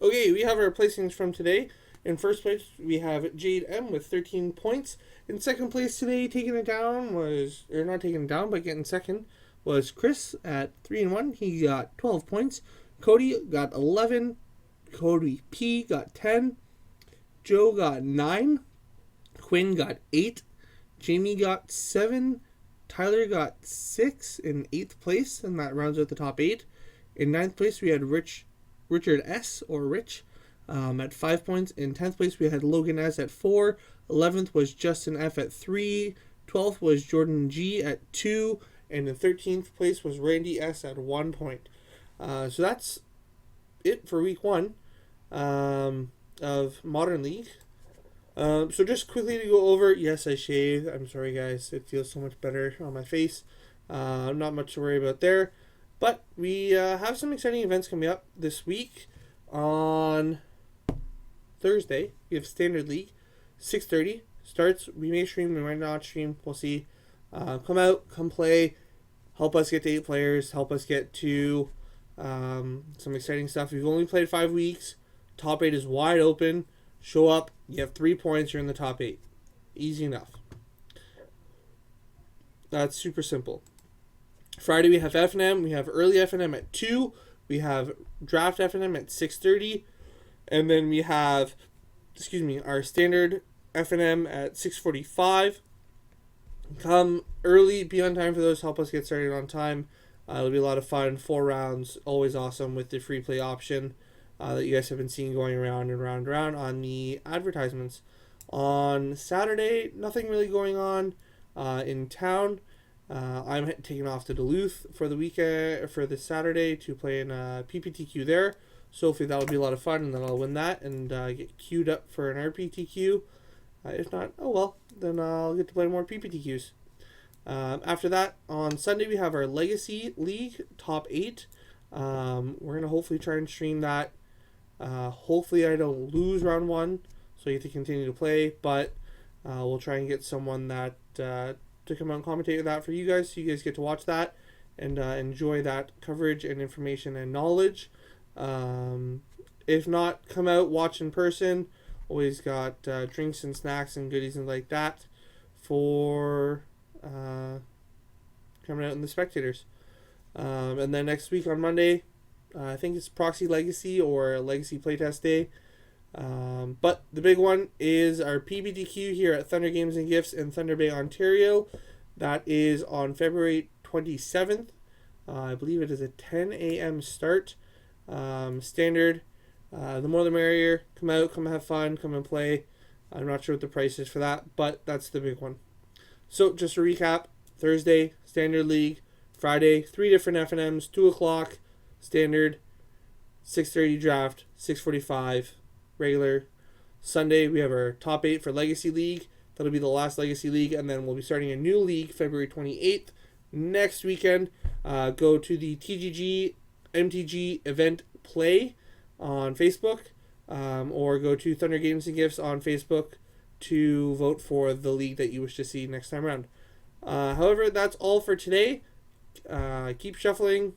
Speaker 1: Okay, we have our placings from today. In first place, we have Jade M with 13 points. In second place today, taking it down was, or not taking it down, but getting second, was Chris at 3-1. He got 12 points. Cody got 11. Cody P got 10. Joe got 9. Quinn got 8. Jamie got 7. Tyler got 6 in 8th place, and that rounds out the top 8. In 9th place, we had Richard S, or Rich, at 5 points. In 10th place, we had Logan S at 4. 11th was Justin F at 3. 12th was Jordan G at 2. And in 13th place was Randy S at 1 point. So that's it for week 1 of Modern League. So just quickly to go over, yes, I shaved. I'm sorry, guys. It feels so much better on my face. Not much to worry about there. But we have some exciting events coming up this week. On Thursday, we have Standard League. 6:30 starts. We may stream, we might not stream. We'll see. Come out, come play. Help us get to 8 players. Help us get to some exciting stuff. We've only played 5 weeks. Top 8 is wide open. Show up. You have 3 points. You're in the top 8. Easy enough. That's super simple. Friday we have FNM. We have early FNM at 2. We have draft FNM at 6:30. And then we have, our standard FNM at 6:45. Come early, be on time for those. Help us get started on time. It'll be a lot of fun. 4 rounds. Always awesome with the free play option that you guys have been seeing going around and around and around on the advertisements. On Saturday, nothing really going on in town. I'm taking off to Duluth for the weekend, for this Saturday, to play in PPTQ there. So hopefully that'll be a lot of fun, and then I'll win that and get queued up for an RPTQ. If not, oh well, then I'll get to play more PPTQs. After that, on Sunday we have our Legacy League top 8. We're gonna hopefully try and stream that. Hopefully I don't lose round 1, so you get to continue to play. But we'll try and get someone that to come out and commentate that for you guys, so you guys get to watch that and enjoy that coverage and information and knowledge. If not, come out, watch in person. Always got drinks and snacks and goodies and like that for coming out in the spectators. And then next week on Monday, I think it's Proxy Legacy or Legacy Playtest Day. But the big one is our PBDQ here at Thunder Games and Gifts in Thunder Bay, Ontario. That is on February 27th. I believe it is a 10 a.m. start. Standard. The more the merrier. Come out, come have fun, come and play. I'm not sure what the price is for that, but that's the big one. So just to recap, Thursday, Standard League. Friday, 3 different FNMs, 2 o'clock, Standard, 6:30 draft, 6:45 regular. Sunday, we have our top 8 for Legacy League. That'll be the last Legacy League, and then we'll be starting a new league February 28th. Next weekend, go to the TGG MTG event play on Facebook, or go to Thunder Games and Gifts on Facebook to vote for the league that you wish to see next time around. However, that's all for today. Keep shuffling.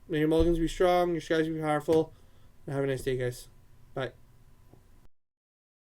Speaker 1: May your mulligans be strong, your skies be powerful, and have a nice day, guys.